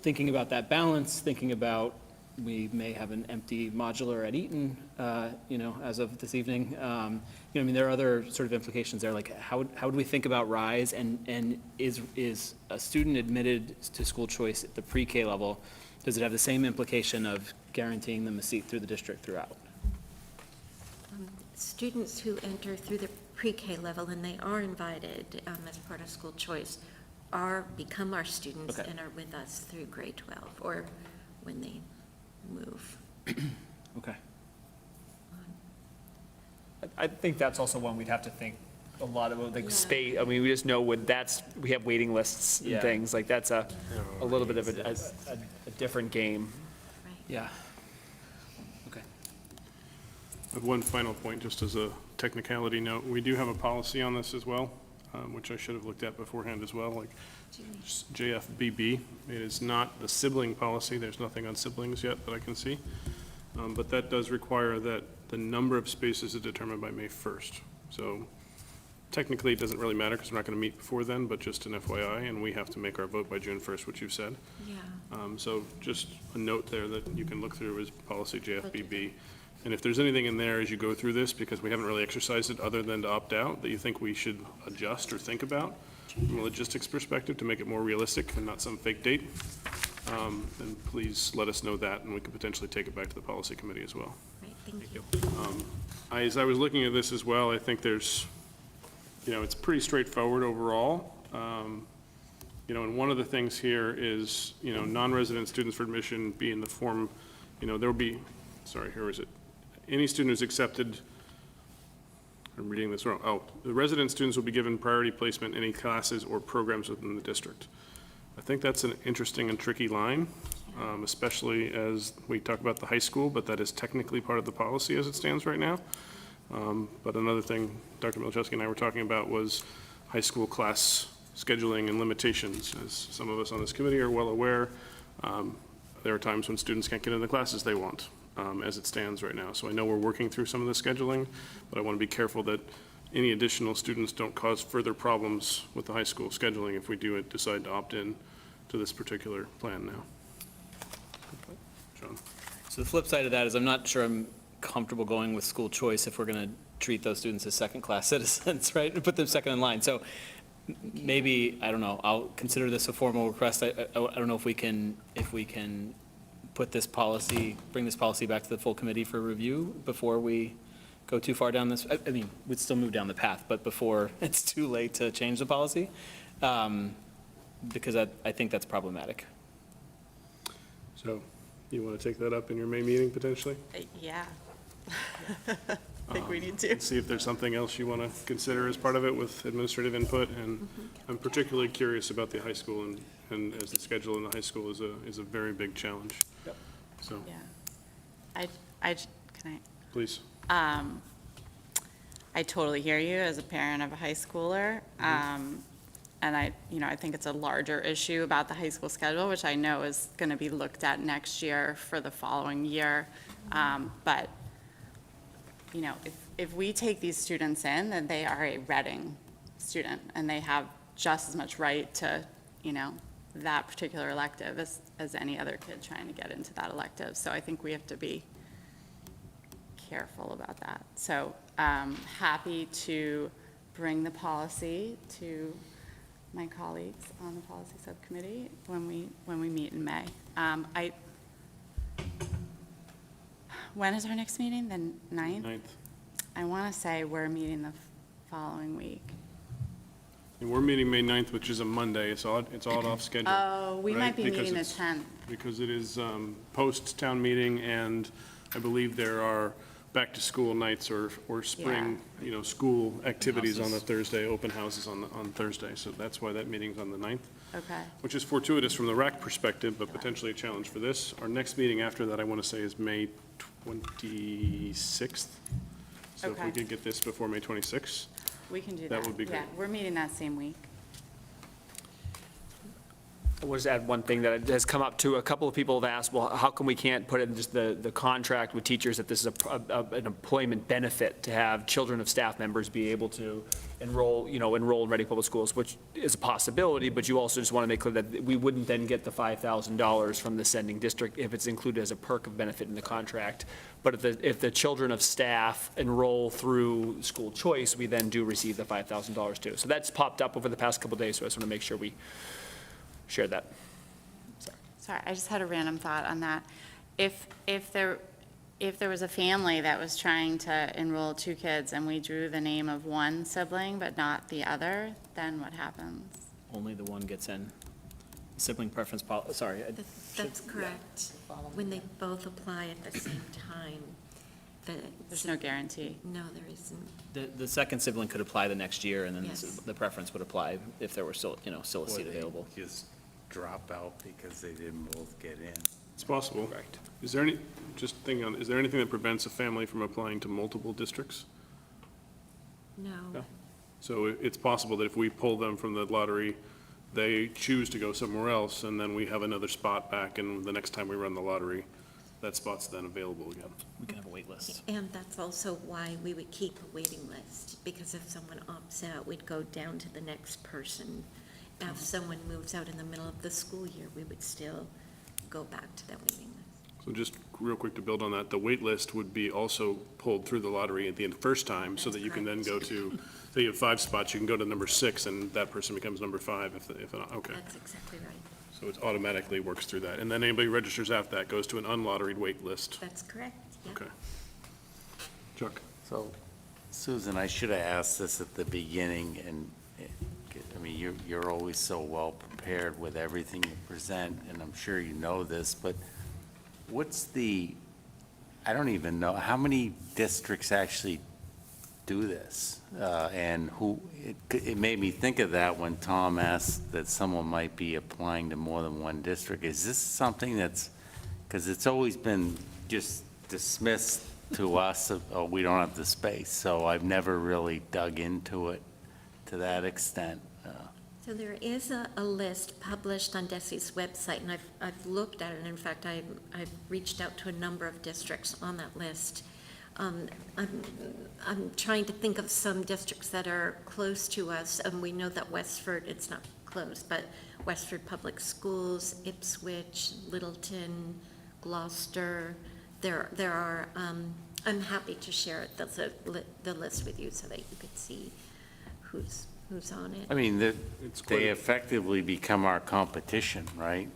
Thinking about that balance, thinking about we may have an empty modular at Eaton, as of this evening. There are other sort of implications there, like how do we think about RISE, and is a student admitted to school choice at the pre-K level, does it have the same implication of guaranteeing them a seat through the district throughout? Students who enter through the pre-K level, and they are invited as part of school choice, become our students Okay. and are with us through grade 12, or when they move. Okay. I think that's also one we'd have to think a lot about, like Yeah. space. I mean, we just know we have waiting lists and Yeah. things, like that's a little bit of a different game. Right. Yeah. Okay. I have one final point, just as a technicality note. We do have a policy on this as well, which I should have looked at beforehand as well, like JFBB. It is not the sibling policy. There's nothing on siblings yet that I can see. But that does require that the number of spaces is determined by May 1st. So technically, it doesn't really matter because we're not going to meet before then, but just an FYI, and we have to make our vote by June 1st, which you've said. Yeah. So just a note there that you can look through is policy JFBB. And if there's anything in there as you go through this, because we haven't really exercised it other than to opt out, that you think we should adjust or think about from a logistics perspective to make it more realistic and not some fake date, then please let us know that, and we could potentially take it back to the policy committee as well. Right, thank you. As I was looking at this as well, I think there's, it's pretty straightforward overall. And one of the things here is, non-resident students for admission be in the form, there will be, here is it? Any student who's accepted, I'm reading this wrong. The resident students will be given priority placement in any classes or programs within the district. I think that's an interesting and tricky line, especially as we talk about the high school, but that is technically part of the policy as it stands right now. But another thing Dr. Milczewski and I were talking about was high school class scheduling and limitations. As some of us on this committee are well aware, there are times when students can't get into the classes they want, as it stands right now. So I know we're working through some of the scheduling, but I want to be careful that any additional students don't cause further problems with the high school scheduling if we do decide to opt in to this particular plan now. John? So the flip side of that is I'm not sure I'm comfortable going with school choice if we're going to treat those students as second-class citizens, right? Put them second in line. So maybe, I don't know, I'll consider this a formal request. I don't know if we can put this policy, bring this policy back to the full committee for review before we go too far down this. I mean, we'd still move down the path, but before it's too late to change the policy, because I think that's problematic. So you want to take that up in your May meeting potentially? Yeah. I think we need to. See if there's something else you want to consider as part of it with administrative input. And I'm particularly curious about the high school, and as the schedule in the high school is a very big challenge. Yep. So, Yeah. Can please. I totally hear you as a parent of a high schooler. And I think it's a larger issue about the high school schedule, which I know is going to be looked at next year for the following year. But, if we take these students in, then they are a Reading student, and they have just as much right to, that particular elective as any other kid trying to get into that elective. So I think we have to be careful about that. So happy to bring the policy to my colleagues on the policy subcommittee when we meet in May. when is our next meeting? The 9th? 9th. I want to say we're meeting the following week. And we're meeting May 9th, which is a Monday, it's odd off schedule. Oh, we right? might be Because meeting the it's- 10th. Because it is post-town meeting, and I believe there are back-to-school nights or spring, school activities on the Thursday, open houses on Thursday. So that's why that meeting's on the 9th, Okay. which is fortuitous from the RAC perspective, but potentially a challenge for this. Our next meeting after that, I want to say, is May 26th. So if we Okay. could get this before May 26th. We can do that. That would be Yeah, great. we're meeting that same week. I want to just add one thing that has come up too. A couple of people have asked, well, how come we can't put in just the contract with teachers that this is an employment benefit to have children of staff members be able to enroll in Reading Public Schools, which is a possibility, but you also just want to make clear that we wouldn't then get the $5,000 from the sending district if it's included as a perk of benefit in the contract. But if the children of staff enroll through school choice, we then do receive the $5,000 too. So that's popped up over the past couple of days, so I just want to make sure we share that. Sorry, I just had a random thought on that. If there was a family that was trying to enroll 2 kids and we drew the name of one sibling but not the other, then what happens? Only the one gets in. Sibling preference policy, sorry. That's correct. When they both apply at the same time, There's no guarantee. no, there isn't. The second sibling could apply the next year, and then Yes. the preference would apply if there were still, still a Or seat they available. just drop out because they didn't both get in. It's possible. Correct. Is there just thinking on, is there anything that prevents a family from applying to multiple districts? No. So it's possible that if we pull them from the lottery, they choose to go somewhere else, and then we have another spot back, and the next time we run the lottery, that spot's then available again. We can have a wait list. And that's also why we would keep a waiting list, because if someone opts out, we'd go down to the next person. If someone moves out in the middle of the school year, we would still go back to that waiting list. So just real quick to build on that, the wait list would be also pulled through the lottery at the end, first time, so that That's you can then correct. go to, say you have 5 spots, you can go to number 6, and that person becomes number 5 okay. That's exactly right. So it automatically works through that. And then anybody who registers after that goes to an unlotteried wait list. That's correct, yeah. Okay. Chuck? So, Susan, I should have asked this at the beginning, and, I mean, you're always so well prepared with everything you present, and I'm sure you know this, but what's I don't even know, how many districts actually do this? And it made me think of that when Tom asked that someone might be applying to more than one district. Is this something because it's always been just dismissed to us, oh, we don't have the space, so I've never really dug into it to that extent. So there is a list published on DESI's website, and I've looked at it. In fact, I've reached out to a number of districts on that list. I'm trying to think of some districts that are close to us, and we know that Westford, it's not close, but Westford Public Schools, Ipswich, Littleton, Gloucester, there are, I'm happy to share the list with you so that you could see who's on it. I mean, It's quite they a- effectively become our competition, right,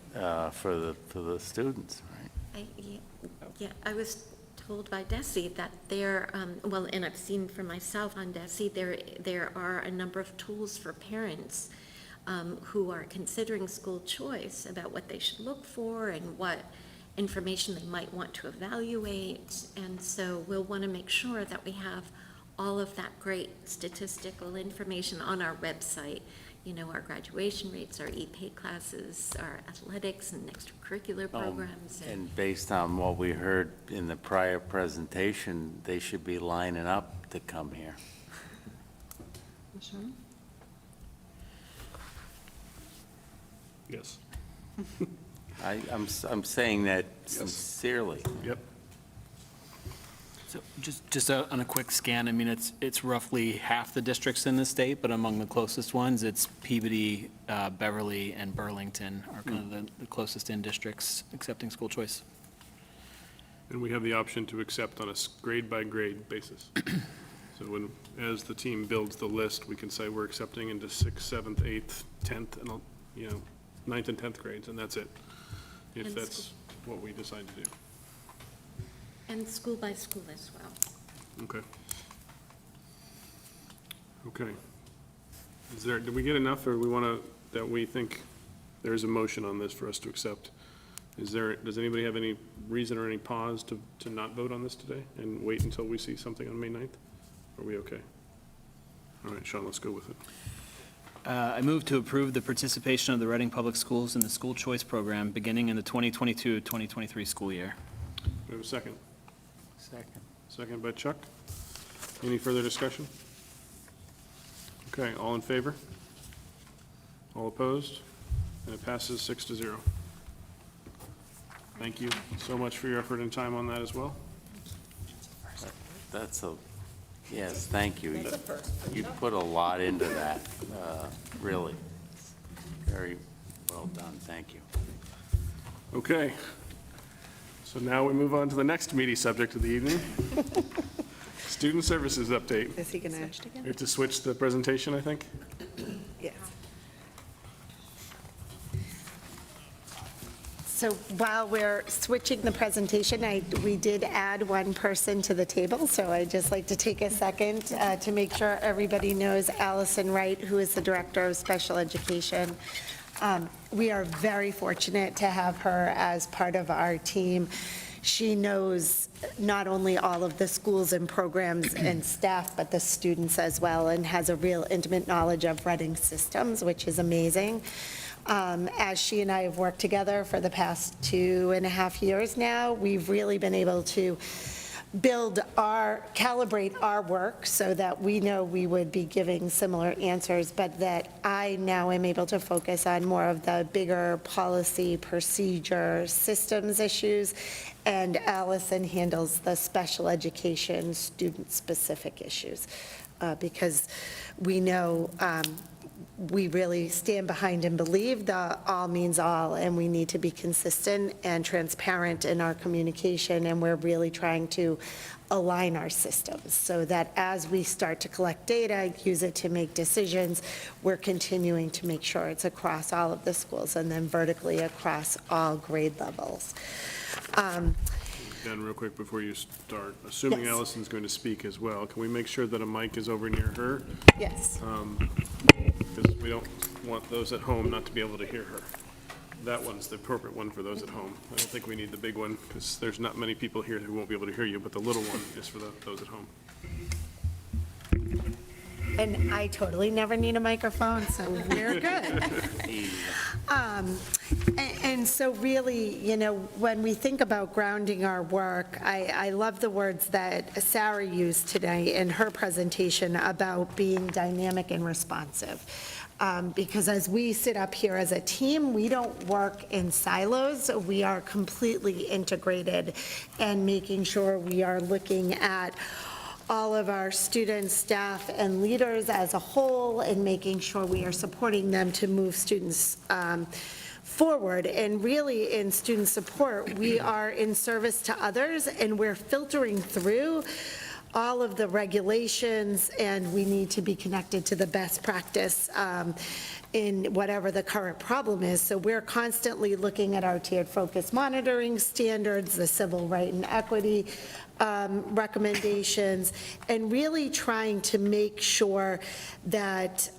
for the students, right? Yeah, I was told by DESI that there, well, and I've seen for myself on DESI, there are a number of tools for parents who are considering school choice about what they should look for and what information they might want to evaluate. And so we'll want to make sure that we have all of that great statistical information on our website. Our graduation rates, our e-pay classes, our athletics and extracurricular programs. And based on what we heard in the prior presentation, they should be lining up to come here. Yes. I'm saying that sincerely. Yep. So just on a quick scan, I mean, it's roughly half the districts in the state, but among the closest ones, it's Peabody, Beverly, and Burlington are kind of the closest in districts accepting school choice. And we have the option to accept on a grade-by-grade basis. So as the team builds the list, we can say we're accepting into 6th, 7th, 8th, 10th, and, 9th and 10th grades, and that's it, if And that's what we decide to do. And school by school as well. Okay. Okay. Did we get enough, or we want to, that we think there is a motion on this for us to accept? Does anybody have any reason or any pause to not vote on this today and wait until we see something on May 9th? Are we okay? All right, Sean, let's go with it. I move to approve the participation of the Reading Public Schools in the school choice program beginning in the 2022-2023 school year. Do we have a second? Second. Second by Chuck. Any further discussion? Okay, all in favor? All opposed? And it passes 6-0. Thank you so much for your effort and time on that as well. Yes, thank you. You put a lot into that, really. Very well done, thank you. Okay. So now we move on to the next meaty subject of the evening. Student services update. Is he going to? We have to switch the presentation, I think. Yes. So while we're switching the presentation, we did add one person to the table, so I'd just like to take a second to make sure everybody knows Allison Wright, who is the Director of Special Education. We are very fortunate to have her as part of our team. She knows not only all of the schools and programs and staff, but the students as well, and has a real intimate knowledge of Reading systems, which is amazing. As she and I have worked together for the past 2.5 years now, we've really been able to calibrate our work so that we know we would be giving similar answers, but that I now am able to focus on more of the bigger policy, procedure, systems issues, and Allison handles the special education, student-specific issues, because we know we really stand behind and believe the all means all, and we need to be consistent and transparent in our communication, and we're really trying to align our systems so that as we start to collect data, use it to make decisions, we're continuing to make sure it's across all of the schools and then vertically across all grade levels. Dan, real quick before you start, assuming Yes. Allison's going to speak as well, can we make sure that a mic is over near her? Yes. Because we don't want those at home not to be able to hear her. That one's the appropriate one for those at home. I don't think we need the big one, because there's not many people here who won't be able to hear you, but the little one is for those at home. And I totally never need a microphone, so we're good. And so really, when we think about grounding our work, I love the words that Sarah used today in her presentation about being dynamic and responsive. Because as we sit up here as a team, we don't work in silos. We are completely integrated and making sure we are looking at all of our students, staff, and leaders as a whole, and making sure we are supporting them to move students forward. And really, in student support, we are in service to others, and we're filtering through all of the regulations, and we need to be connected to the best practice in whatever the current problem is. So we're constantly looking at our tiered focus monitoring standards, the civil right and equity recommendations, and really trying to make sure that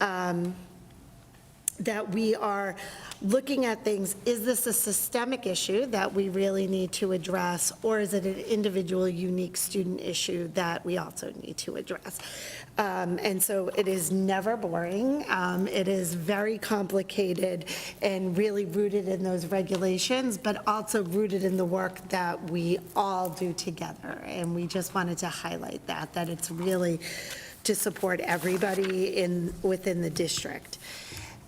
that we are looking at things, is this a systemic issue that we really need to address, or is it an individual, unique student issue that we also need to address? And so it is never boring. It is very complicated and really rooted in those regulations, but also rooted in the work that we all do together. And we just wanted to highlight that it's really to support everybody within the district.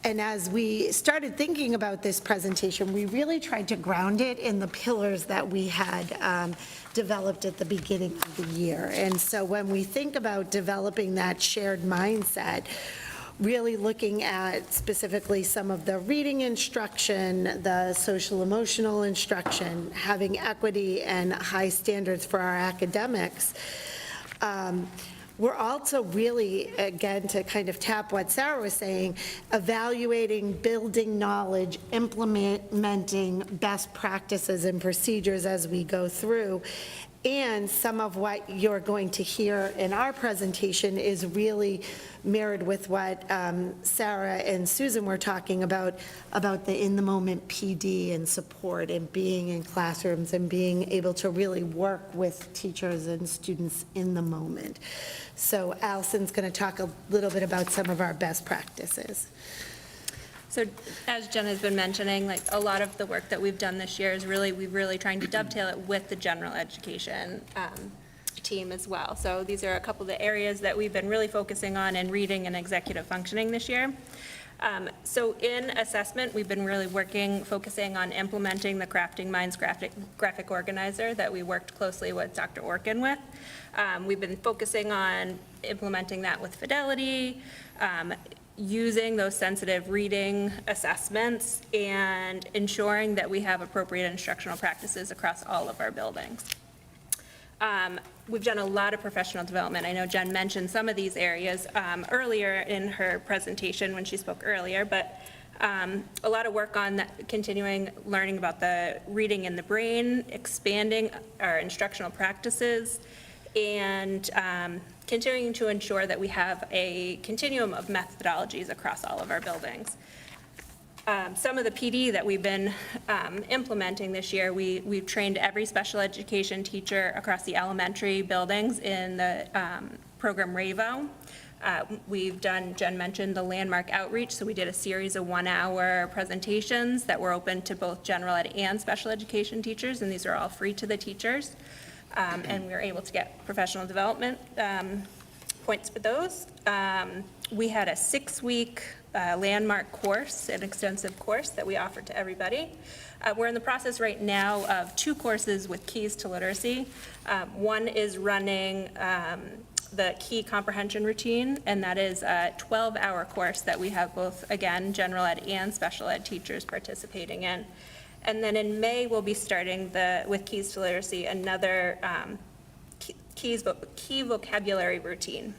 And as we started thinking about this presentation, we really tried to ground it in the pillars that we had developed at the beginning of the year. And so when we think about developing that shared mindset, really looking at specifically some of the reading instruction, the social emotional instruction, having equity and high standards for our academics, we're also really, again, to kind of tap what Sarah was saying, evaluating, building knowledge, implementing best practices and procedures as we go through, And some of what you're going to hear in our presentation is really mirrored with what Sarah and Susan were talking about the in-the-moment PD and support and being in classrooms and being able to really work with teachers and students in the moment. So Allison's going to talk a little bit about some of our best practices. So as Jen has been mentioning, like a lot of the work that we've done this year is we're really trying to dovetail it with the general education team as well. So these are a couple of the areas that we've been really focusing on in reading and executive functioning this year. So in assessment, we've been really focusing on implementing the Crafting Minds graphic organizer that we worked closely with Dr. Orkin with. We've been focusing on implementing that with Fidelity, using those sensitive reading assessments, and ensuring that we have appropriate instructional practices across all of our buildings. We've done a lot of professional development. I know Jen mentioned some of these areas earlier in her presentation when she spoke earlier, but a lot of work on that, continuing learning about the reading in the brain, expanding our instructional practices, and continuing to ensure that we have a continuum of methodologies across all of our buildings. Some of the PD that we've been implementing this year, we've trained every special education teacher across the elementary buildings in the program RAVO. Jen mentioned the landmark outreach, so we did a series of 1-hour presentations that were open to both general ed and special education teachers, and these are all free to the teachers. And we were able to get professional development points for those. We had a 6-week landmark course, an extensive course that we offered to everybody. We're in the process right now of 2 courses with Keys to Literacy. One is running the Key Comprehension Routine, and that is a 12-hour course that we have both, again, general ed and special ed teachers participating in. And then in May, we'll be starting with Keys to Literacy, another key vocabulary routine.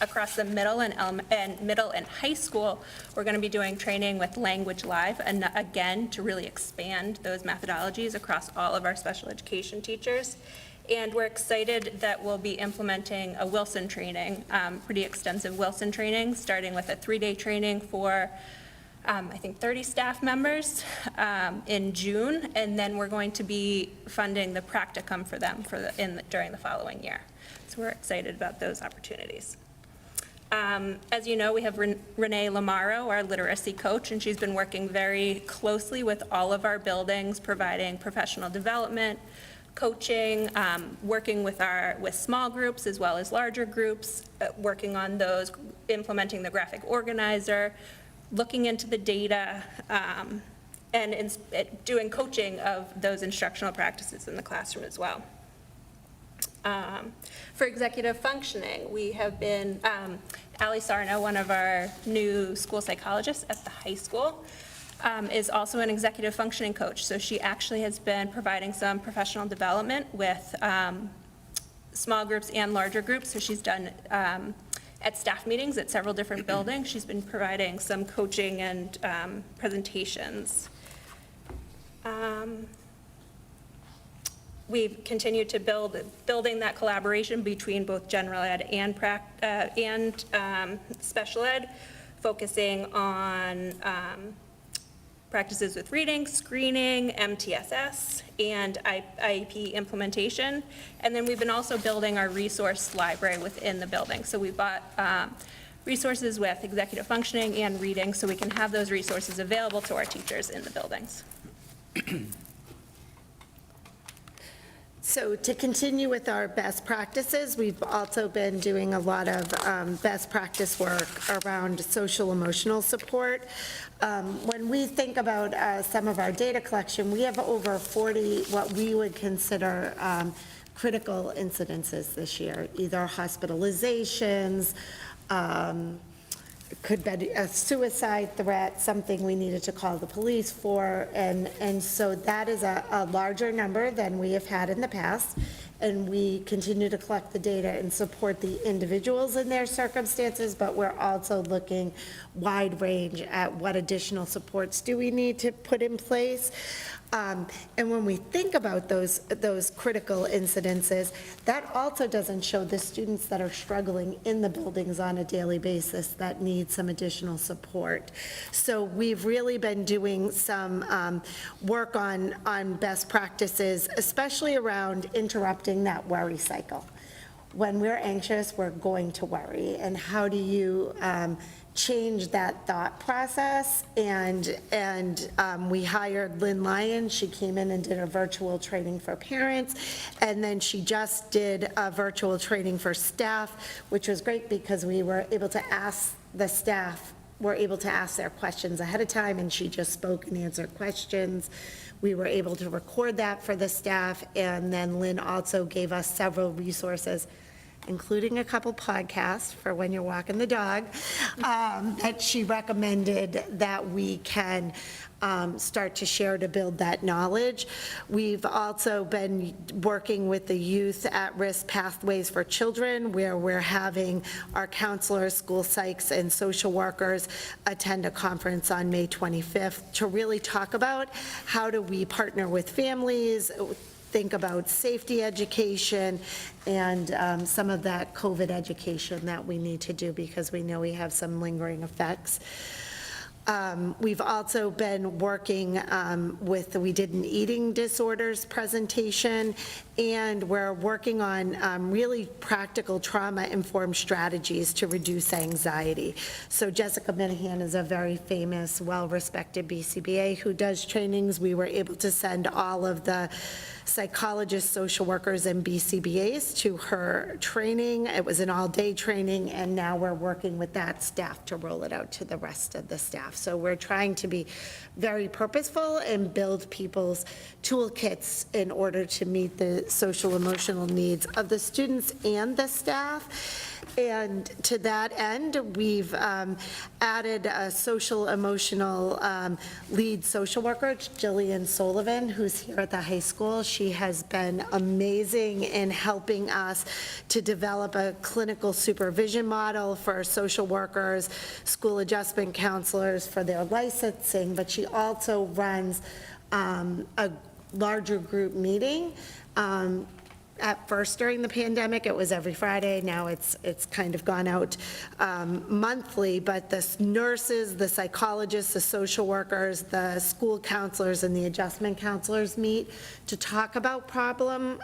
Across the middle and high school, we're going to be doing training with Language Live, and again, to really expand those methodologies across all of our special education teachers. And we're excited that we'll be implementing a Wilson training, pretty extensive Wilson training, starting with a 3-day training for I think 30 staff members in June, and then we're going to be funding the practicum for them during the following year. So we're excited about those opportunities. As you know, we have Renee Lamaro, our literacy coach, and she's been working very closely with all of our buildings, providing professional development, coaching, working with small groups as well as larger groups, working on those, implementing the graphic organizer, looking into the data, and doing coaching of those instructional practices in the classroom as well. For executive functioning, we have been, Ali Sarno, one of our new school psychologists at the high school, is also an executive functioning coach. So she actually has been providing some professional development with small groups and larger groups. So she's done at staff meetings at several different buildings. She's been providing some coaching and presentations. We've continued to building that collaboration between both general ed and special ed, focusing on practices with reading, screening, MTSS, and IEP implementation. And then we've been also building our resource library within the building. So we bought resources with executive functioning and reading, so we can have those resources available to our teachers in the buildings. So to continue with our best practices, we've also been doing a lot of best practice work around social emotional support. When we think about some of our data collection, we have over 40 what we would consider critical incidences this year, either hospitalizations, could be a suicide threat, something we needed to call the police for, and so that is a larger number than we have had in the past, and we continue to collect the data and support the individuals in their circumstances, but we're also looking wide range at what additional supports do we need to put in place. And when we think about those critical incidences, that also doesn't show the students that are struggling in the buildings on a daily basis that need some additional support. So we've really been doing some work on best practices, especially around interrupting that worry cycle. When we're anxious, we're going to worry, and how do you change that thought process? And we hired Lynn Lyon. She came in and did a virtual training for parents, and then she just did a virtual training for staff, which was great because we were able to ask the staff, were able to ask their questions ahead of time, and she just spoke and answered questions. We were able to record that for the staff, and then Lynn also gave us several resources, including a couple podcasts for when you're walking the dog, that she recommended that we can start to share to build that knowledge. We've also been working with the Youth at-Risk Pathways for Children, where we're having our counselors, school psychs, and social workers attend a conference on May 25th to really talk about how do we partner with families, think about safety education, and some of that COVID education that we need to do because we know we have some lingering effects. We've also been working we did an eating disorders presentation, and we're working on really practical trauma-informed strategies to reduce anxiety. So Jessica Minahan is a very famous, well-respected BCBA who does trainings. We were able to send all of the psychologists, social workers, and BCBAs to her training. It was an all-day training, and now we're working with that staff to roll it out to the rest of the staff. So we're trying to be very purposeful and build people's toolkits in order to meet the social emotional needs of the students and the staff. And to that end, we've added a social emotional lead social worker, Jillian Sullivan, who's here at the high school. She has been amazing in helping us to develop a clinical supervision model for social workers, school adjustment counselors for their licensing, but she also runs a larger group meeting. At first during the pandemic, it was every Friday. Now it's kind of gone out monthly, but the nurses, the psychologists, the social workers, the school counselors, and the adjustment counselors meet to talk about problems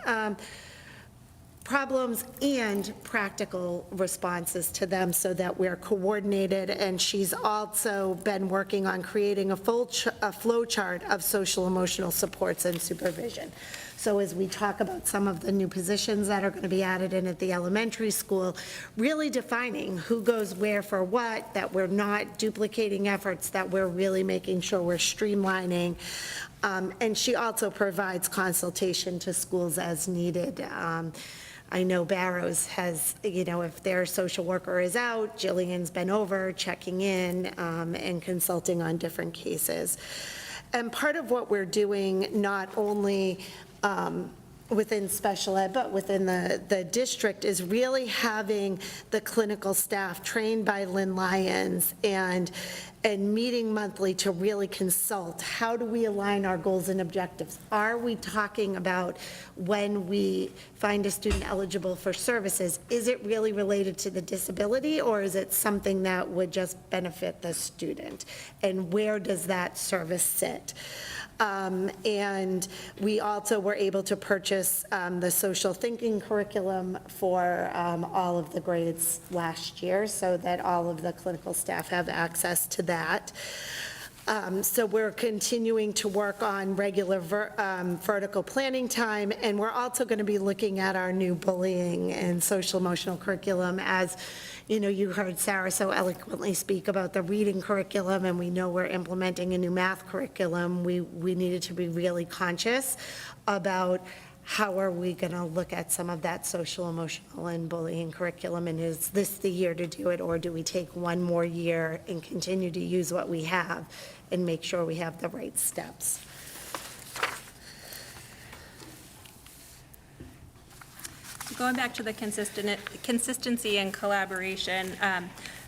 and practical responses to them so that we're coordinated. And she's also been working on creating a flow chart of social emotional supports and supervision. So as we talk about some of the new positions that are going to be added in at the elementary school, really defining who goes where for what, that we're not duplicating efforts, that we're really making sure we're streamlining. And she also provides consultation to schools as needed. I know Barrows has, if their social worker is out, Jillian's been over checking in and consulting on different cases. And part of what we're doing, not only within special ed, but within the district, is really having the clinical staff trained by Lynn Lyons and meeting monthly to really consult. How do we align our goals and objectives? Are we talking about when we find a student eligible for services, is it really related to the disability, or is it something that would just benefit the student? And where does that service sit? And we also were able to purchase the social thinking curriculum for all of the grades last year so that all of the clinical staff have access to that. So we're continuing to work on regular vertical planning time, and we're also going to be looking at our new bullying and social emotional curriculum. As you heard Sarah so eloquently speak about the reading curriculum, and we know we're implementing a new math curriculum. We needed to be really conscious about how are we going to look at some of that social emotional and bullying curriculum, and is this the year to do it, or do we take one more year and continue to use what we have and make sure we have the right steps? Going back to the consistency and collaboration,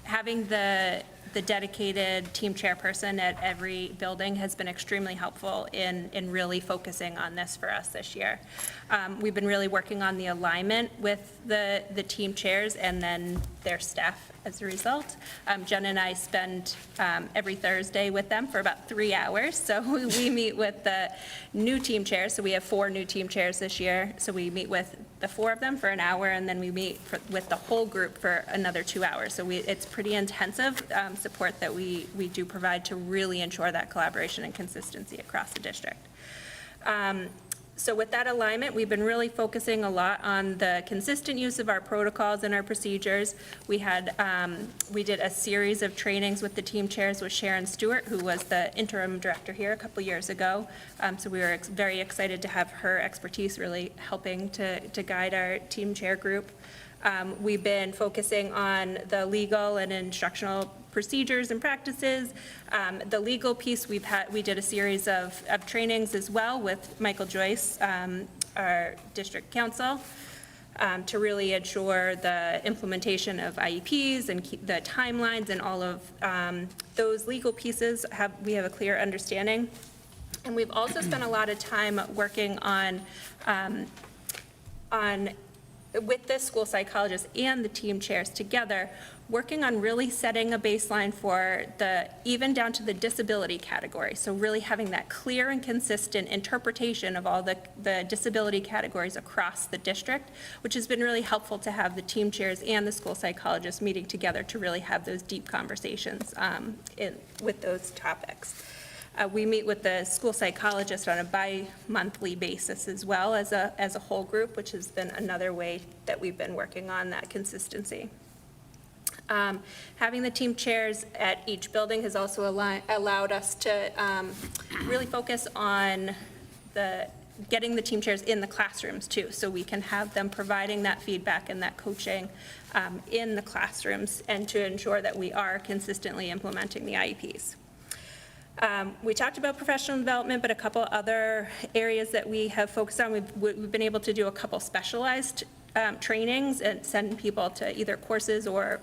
having the dedicated team chairperson at every building has been extremely helpful in really focusing on this for us this year. We've been really working on the alignment with the team chairs and then their staff as a result. Jen and I spend every Thursday with them for about 3 hours. So we meet with the new team chairs. So we have 4 new team chairs this year. So we meet with the 4 of them for an hour, and then we meet with the whole group for another 2 hours. So it's pretty intensive support that we do provide to really ensure that collaboration and consistency across the district. So with that alignment, we've been really focusing a lot on the consistent use of our protocols and our procedures. We did a series of trainings with the team chairs with Sharon Stewart, who was the interim director here a couple years ago. So we were very excited to have her expertise really helping to guide our team chair group. We've been focusing on the legal and instructional procedures and practices. The legal piece, we did a series of trainings as well with Michael Joyce, our district counsel, to really ensure the implementation of IEPs and keep the timelines and all of those legal pieces we have a clear understanding. And we've also spent a lot of time working on with the school psychologists and the team chairs together, working on really setting a baseline for even down to the disability category. So really having that clear and consistent interpretation of all the disability categories across the district, which has been really helpful to have the team chairs and the school psychologists meeting together to really have those deep conversations with those topics. We meet with the school psychologist on a bi-monthly basis as well as a whole group, which has been another way that we've been working on that consistency. Having the team chairs at each building has also allowed us to really focus on getting the team chairs in the classrooms too, so we can have them providing that feedback and that coaching in the classrooms and to ensure that we are consistently implementing the IEPs. We talked about professional development, but a couple other areas that we have focused on, we've been able to do a couple specialized trainings and send people to either courses or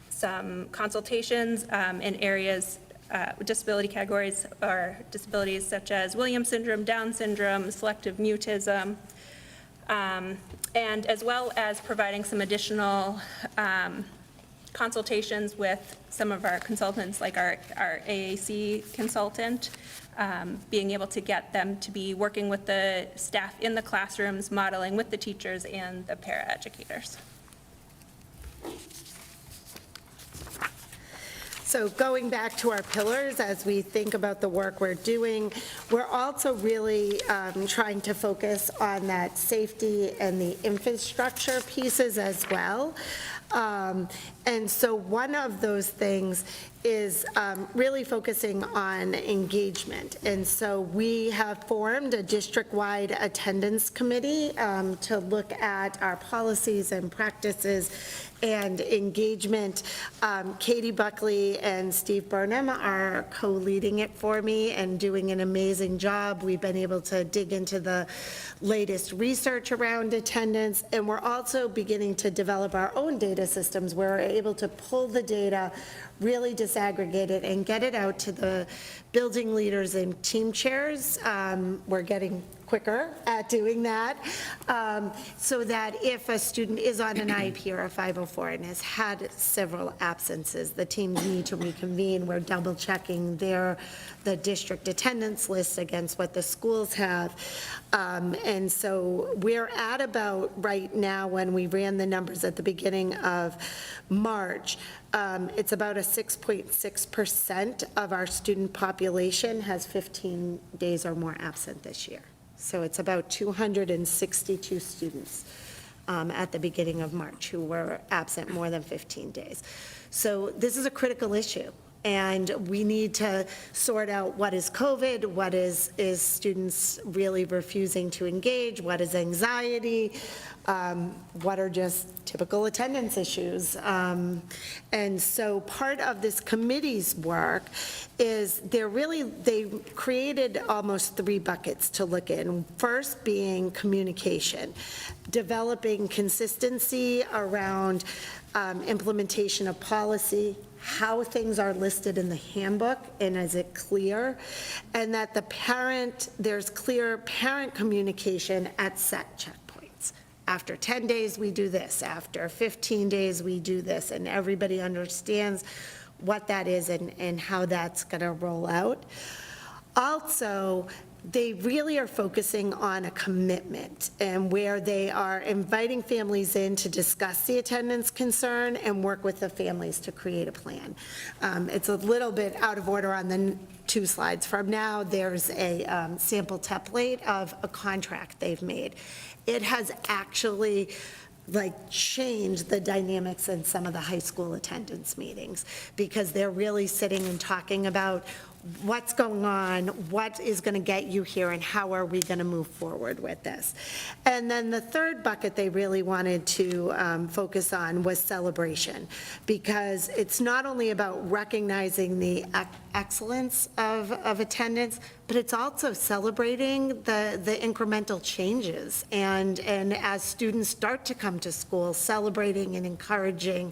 some consultations in areas, disability categories or disabilities such as Williams syndrome, Down syndrome, selective mutism, and as well as providing some additional consultations with some of our consultants, like our AAC consultant, being able to get them to be working with the staff in the classrooms, modeling with the teachers and the paraeducators. So going back to our pillars, as we think about the work we're doing, we're also really trying to focus on that safety and the infrastructure pieces as well. And so one of those things is really focusing on engagement. And so we have formed a district-wide attendance committee to look at our policies and practices and engagement. Katie Buckley and Steve Burnham are co-leading it for me and doing an amazing job. We've been able to dig into the latest research around attendance, and we're also beginning to develop our own data systems where we're able to pull the data, really disaggregate it, and get it out to the building leaders and team chairs. We're getting quicker at doing that, so that if a student is on an IEP or a 504 and has had several absences, the teams need to reconvene. We're double checking the district attendance lists against what the schools have. And so we're at about right now, when we ran the numbers at the beginning of March, it's about a 6.6% of our student population has 15 days or more absent this year. So it's about 262 students at the beginning of March who were absent more than 15 days. So this is a critical issue. And we need to sort out what is COVID, what is students really refusing to engage, what is anxiety, what are just typical attendance issues. And so part of this committee's work is they created almost 3 buckets to look in. First being communication, developing consistency around implementation of policy, how things are listed in the handbook, and is it clear? And that there's clear parent communication at set checkpoints. After 10 days, we do this. After 15 days, we do this. And everybody understands what that is and how that's going to roll out. Also, they really are focusing on a commitment and where they are inviting families in to discuss the attendance concern and work with the families to create a plan. It's a little bit out of order on the 2 slides from now. There's a sample template of a contract they've made. It has actually changed the dynamics in some of the high school attendance meetings because they're really sitting and talking about what's going on, what is going to get you here, and how are we going to move forward with this. And then the third bucket they really wanted to focus on was celebration, because it's not only about recognizing the excellence of attendance, but it's also celebrating the incremental changes. And as students start to come to school, celebrating and encouraging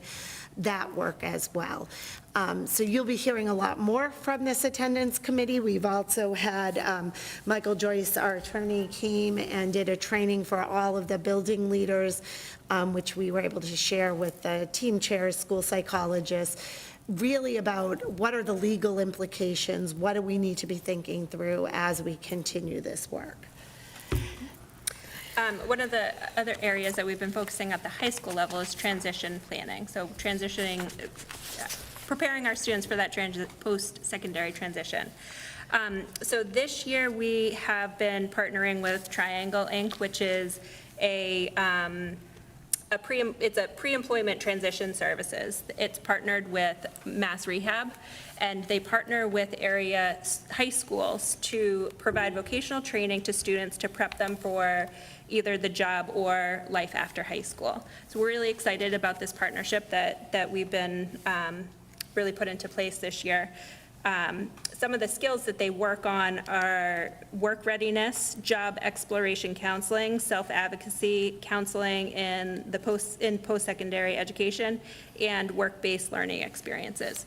that work as well. So you'll be hearing a lot more from this attendance committee. We've also had Michael Joyce, our attorney, came and did a training for all of the building leaders, which we were able to share with the team chairs, school psychologists, really about what are the legal implications, what do we need to be thinking through as we continue this work. One of the other areas that we've been focusing at the high school level is transition planning. So preparing our students for that post-secondary transition. So this year we have been partnering with Triangle Inc., which is it's a pre-employment transition services. It's partnered with Mass Rehab, and they partner with area high schools to provide vocational training to students to prep them for either the job or life after high school. So we're really excited about this partnership that we've been really put into place this year. Some of the skills that they work on are work readiness, job exploration counseling, self-advocacy counseling in post-secondary education, and work-based learning experiences.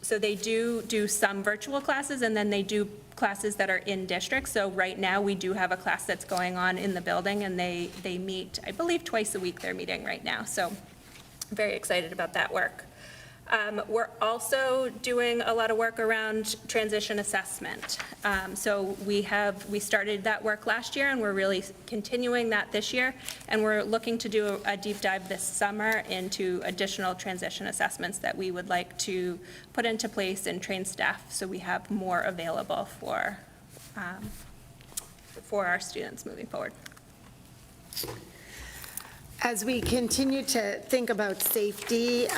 So they do some virtual classes, and then they do classes that are in district. So right now, we do have a class that's going on in the building, and they meet, I believe, twice a week they're meeting right now. So very excited about that work. We're also doing a lot of work around transition assessment. So we started that work last year, and we're really continuing that this year. And we're looking to do a deep dive this summer into additional transition assessments that we would like to put into place and train staff so we have more available for our students moving forward. As we continue to think about safety,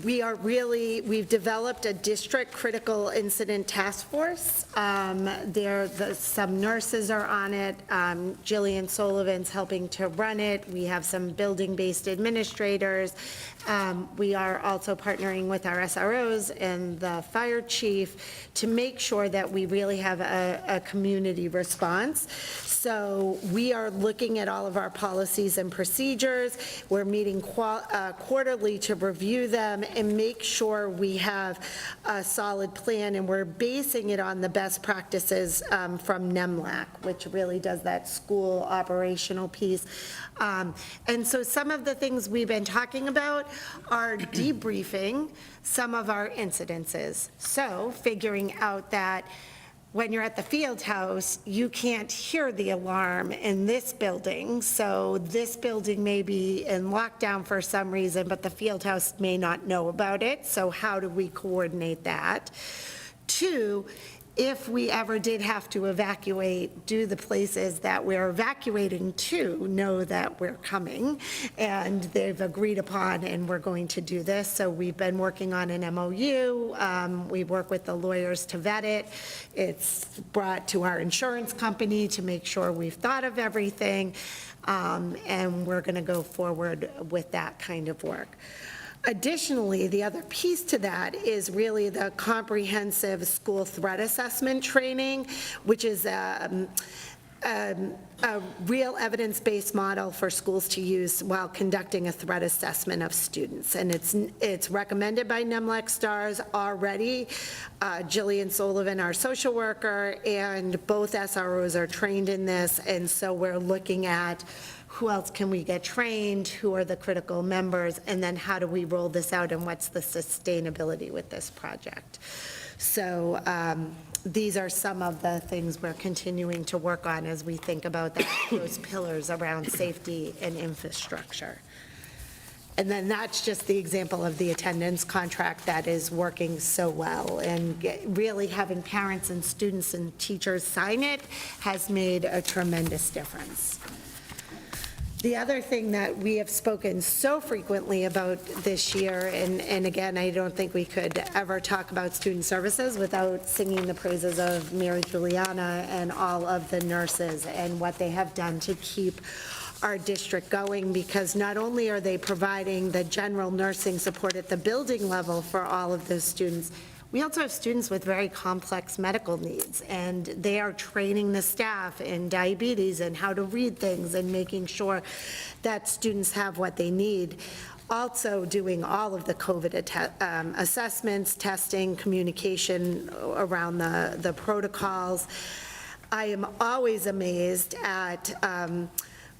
we've developed a district critical incident task force. Some nurses are on it. Jillian Sullivan's helping to run it. We have some building-based administrators. We are also partnering with our SROs and the fire chief to make sure that we really have a community response. So we are looking at all of our policies and procedures. We're meeting quarterly to review them and make sure we have a solid plan, and we're basing it on the best practices from NEMLAC, which really does that school operational piece. And so some of the things we've been talking about are debriefing some of our incidences. So figuring out that when you're at the field house, you can't hear the alarm in this building. So this building may be in lockdown for some reason, but the field house may not know about it. So how do we coordinate that? 2, if we ever did have to evacuate, do the places that we're evacuating to know that we're coming, and they've agreed upon, and we're going to do this. So we've been working on an MOU. We work with the lawyers to vet it. It's brought to our insurance company to make sure we've thought of everything, and we're going to go forward with that kind of work. Additionally, the other piece to that is really the comprehensive school threat assessment training, which is a real evidence-based model for schools to use while conducting a threat assessment of students. And it's recommended by NEMLEC stars already. Jillian Sullivan, our social worker, and both SROs are trained in this, and so we're looking at who else can we get trained, who are the critical members, and then how do we roll this out, and what's the sustainability with this project. So these are some of the things we're continuing to work on as we think about those pillars around safety and infrastructure. And then that's just the example of the attendance contract that is working so well, and really having parents and students and teachers sign it has made a tremendous difference. The other thing that we have spoken so frequently about this year, and again, I don't think we could ever talk about student services without singing the praises of Mary Juliana and all of the nurses and what they have done to keep our district going, because not only are they providing the general nursing support at the building level for all of those students, we also have students with very complex medical needs, and they are training the staff in diabetes and how to read things and making sure that students have what they need. Also doing all of the COVID assessments, testing, communication around the protocols. I am always amazed at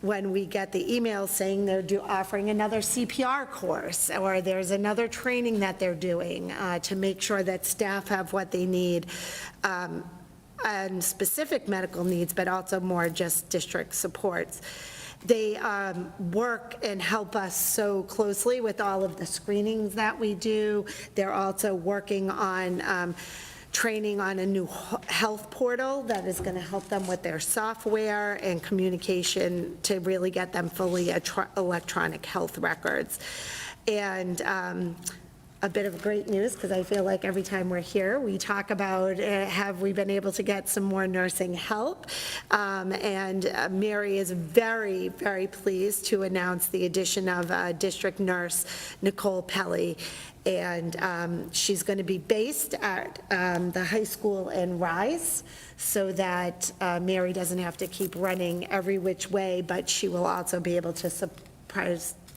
when we get the email saying they're offering another CPR course, or there's another training that they're doing to make sure that staff have what they need, and specific medical needs, but also more just district supports. They work and help us so closely with all of the screenings that we do. They're also working on training on a new health portal that is going to help them with their software and communication to really get them fully electronic health records. And a bit of great news, because I feel like every time we're here, we talk about have we been able to get some more nursing help. And Mary is very, very pleased to announce the addition of district nurse Nicole Pelly. And she's going to be based at the high school in Rise, so that Mary doesn't have to keep running every which way, but she will also be able to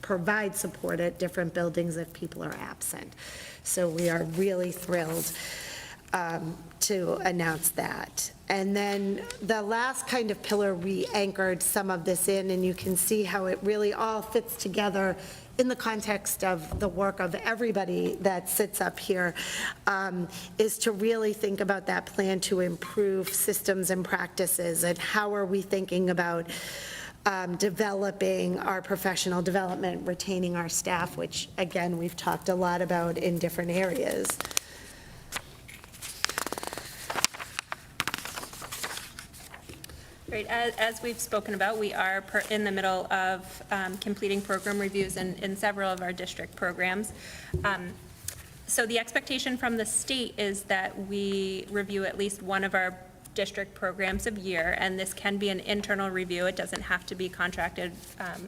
provide support at different buildings if people are absent. So we are really thrilled to announce that. And then the last kind of pillar, we anchored some of this in, and you can see how it really all fits together in the context of the work of everybody that sits up here, is to really think about that plan to improve systems and practices, and how are we thinking about developing our professional development, retaining our staff, which, again, we've talked a lot about in different areas. Right, as we've spoken about, we are in the middle of completing program reviews in several of our district programs. So the expectation from the state is that we review at least one of our district programs a year, and this can be an internal review. It doesn't have to be contracted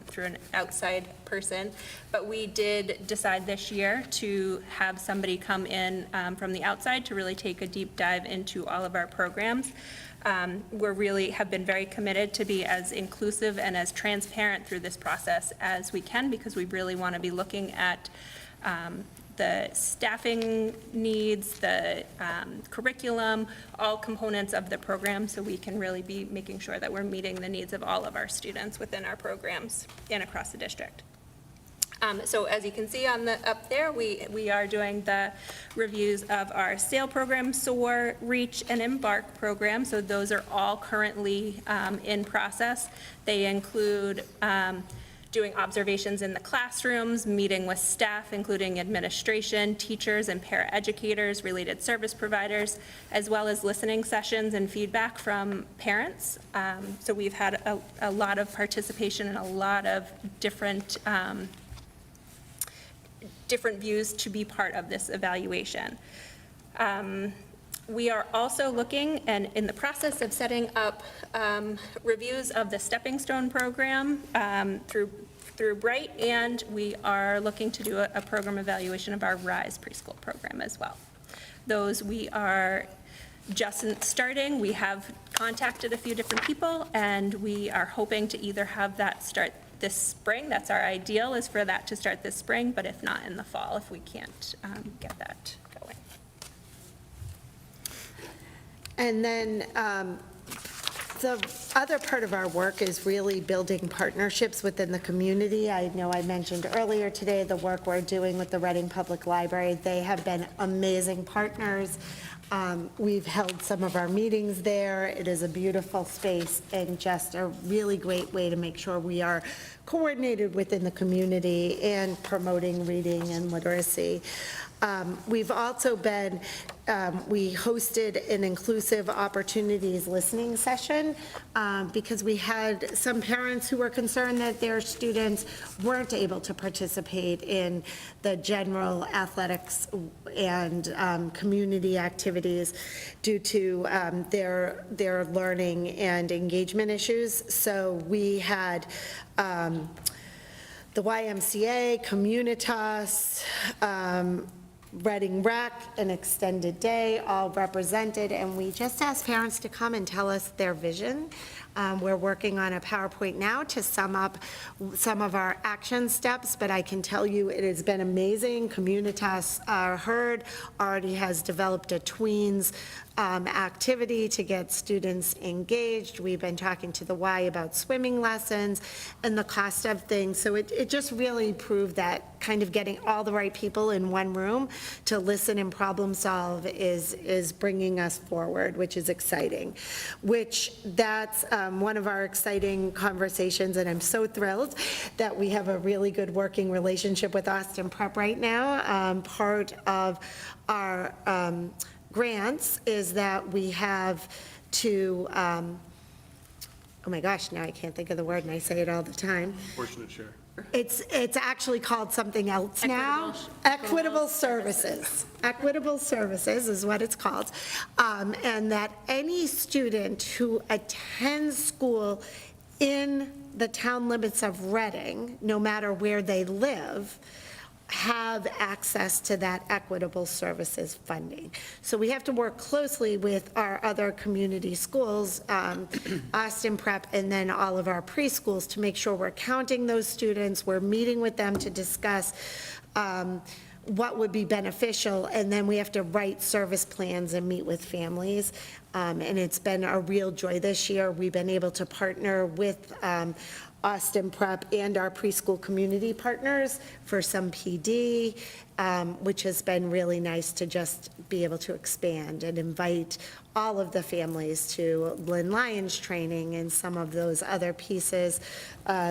through an outside person. But we did decide this year to have somebody come in from the outside to really take a deep dive into all of our programs. We're really have been very committed to be as inclusive and as transparent through this process as we can, because we really want to be looking at the staffing needs, the curriculum, all components of the program, so we can really be making sure that we're meeting the needs of all of our students within our programs and across the district. So as you can see on up there, we are doing the reviews of our SAIL program, SOAR, REACH, and EMBARK program. So those are all currently in process. They include doing observations in the classrooms, meeting with staff, including administration, teachers, and paraeducators, related service providers, as well as listening sessions and feedback from parents. So we've had a lot of participation and a lot of different views to be part of this evaluation. We are also looking and in the process of setting up reviews of the Stepping Stone program through Bright, and we are looking to do a program evaluation of our RISE preschool program as well. Those we are just starting. We have contacted a few different people, and we are hoping to either have that start this spring. That's our ideal, is for that to start this spring, but if not, in the fall, if we can't get that going. And then the other part of our work is really building partnerships within the community. I know I mentioned earlier today the work we're doing with the Reading Public Library. They have been amazing partners. We've held some of our meetings there. It is a beautiful space and just a really great way to make sure we are coordinated within the community and promoting reading and literacy. We've also been, we hosted an inclusive opportunities listening session because we had some parents who were concerned that their students weren't able to participate in the general athletics and community activities due to their learning and engagement issues. So we had the YMCA, Communitas, Reading Rec, an extended day, all represented, and we just asked parents to come and tell us their vision. We're working on a PowerPoint now to sum up some of our action steps, but I can tell you it has been amazing. Communitas Heard already has developed a tweens activity to get students engaged. We've been talking to the Y about swimming lessons and the cost of things. So it just really proved that kind of getting all the right people in one room to listen and problem solve is bringing us forward, which is exciting. Which that's one of our exciting conversations, and I'm so thrilled that we have a really good working relationship with Austin Prep right now. Part of our grants is that we have to, oh my gosh, now I can't think of the word and I say it all the time. Proportionate share. It's actually called something else now. Equitable services. Equitable services is what it's called. And that any student who attends school in the town limits of Reading, no matter where they live, have access to that equitable services funding. So we have to work closely with our other community schools, Austin Prep, and then all of our preschools to make sure we're counting those students, we're meeting with them to discuss what would be beneficial, and then we have to write service plans and meet with families. And it's been a real joy this year. We've been able to partner with Austin Prep and our preschool community partners for some PD, which has been really nice to just be able to expand and invite all of the families to Lynn Lyons training and some of those other pieces.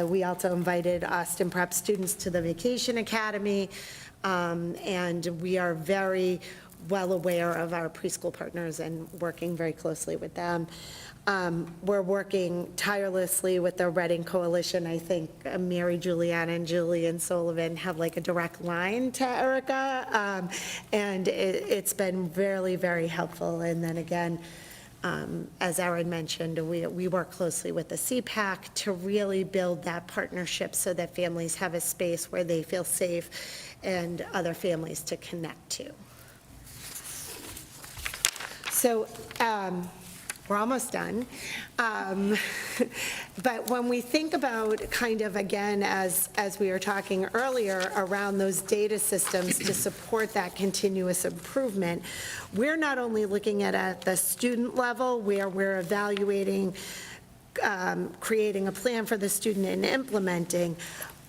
We also invited Austin Prep students to the Vacation Academy, and we are very well aware of our preschool partners and working very closely with them. We're working tirelessly with the Reading Coalition. I think Mary Juliana and Julian Sullivan have like a direct line to Erica, and it's been very, very helpful. And then again, as Erin mentioned, we work closely with the CPAC to really build that partnership so that families have a space where they feel safe and other families to connect to. So, we're almost done. But when we think about kind of, again, as we were talking earlier, around those data systems to support that continuous improvement, we're not only looking at the student level, where we're evaluating, creating a plan for the student and implementing,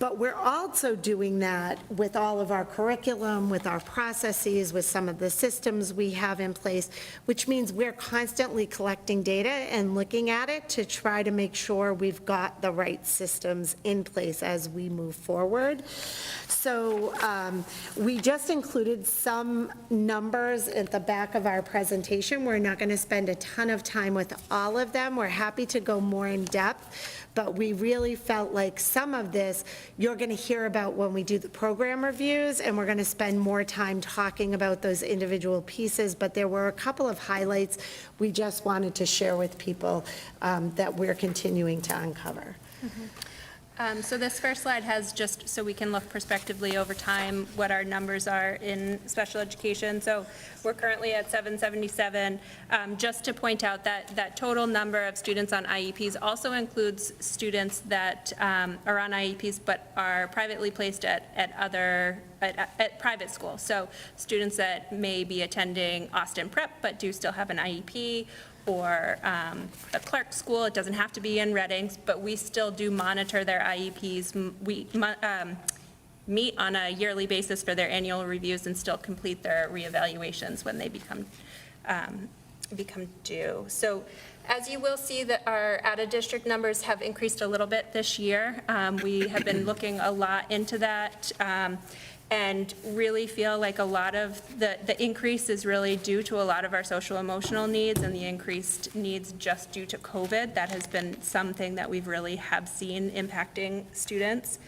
But we're also doing that with all of our curriculum, with our processes, with some of the systems we have in place, which means we're constantly collecting data and looking at it to try to make sure we've got the right systems in place as we move forward. So we just included some numbers at the back of our presentation. We're not going to spend a ton of time with all of them. We're happy to go more in depth, but we really felt like some of this you're going to hear about when we do the program reviews, and we're going to spend more time talking about those individual pieces, but there were a couple of highlights we just wanted to share with people that we're continuing to uncover. So this first slide has just, so we can look prospectively over time, what our numbers are in special education. So we're currently at 777. Just to point out that that total number of students on IEPs also includes students that are on IEPs but are privately placed at private schools. So students that may be attending Austin Prep but do still have an IEP, or a Clark school. It doesn't have to be in Reading, but we still do monitor their IEPs. We meet on a yearly basis for their annual reviews and still complete their reevaluations when they become due. So as you will see, that our out-of-district numbers have increased a little bit this year. We have been looking a lot into that, and really feel like a lot of the increase is really due to a lot of our social emotional needs and the increased needs just due to COVID. That has been something that we've really have seen impacting students.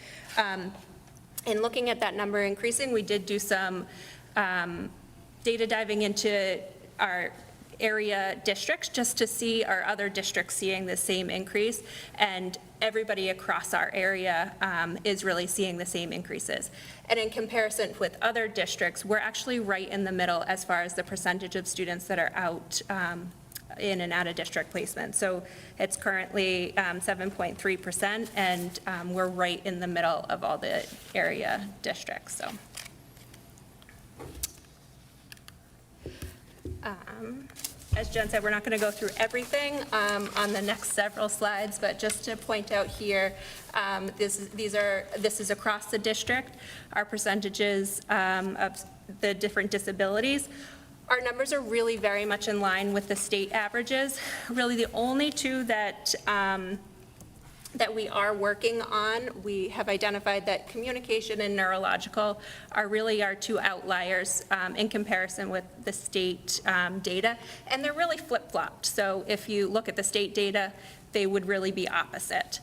In looking at that number increasing, we did do some data diving into our area districts just to see are other districts seeing the same increase, and everybody across our area is really seeing the same increases. And in comparison with other districts, we're actually right in the middle as far as the percentage of students that are out in and out of district placement. So it's currently 7.3%, and we're right in the middle of all the area districts. So. As Jen said, we're not going to go through everything on the next several slides, but just to point out here, this is across the district, our percentages of the different disabilities. Our numbers are really very much in line with the state averages. Really, the only two that we are working on, we have identified that communication and neurological are really our two outliers in comparison with the state data, and they're really flip-flopped. So if you look at the state data, they would really be opposite.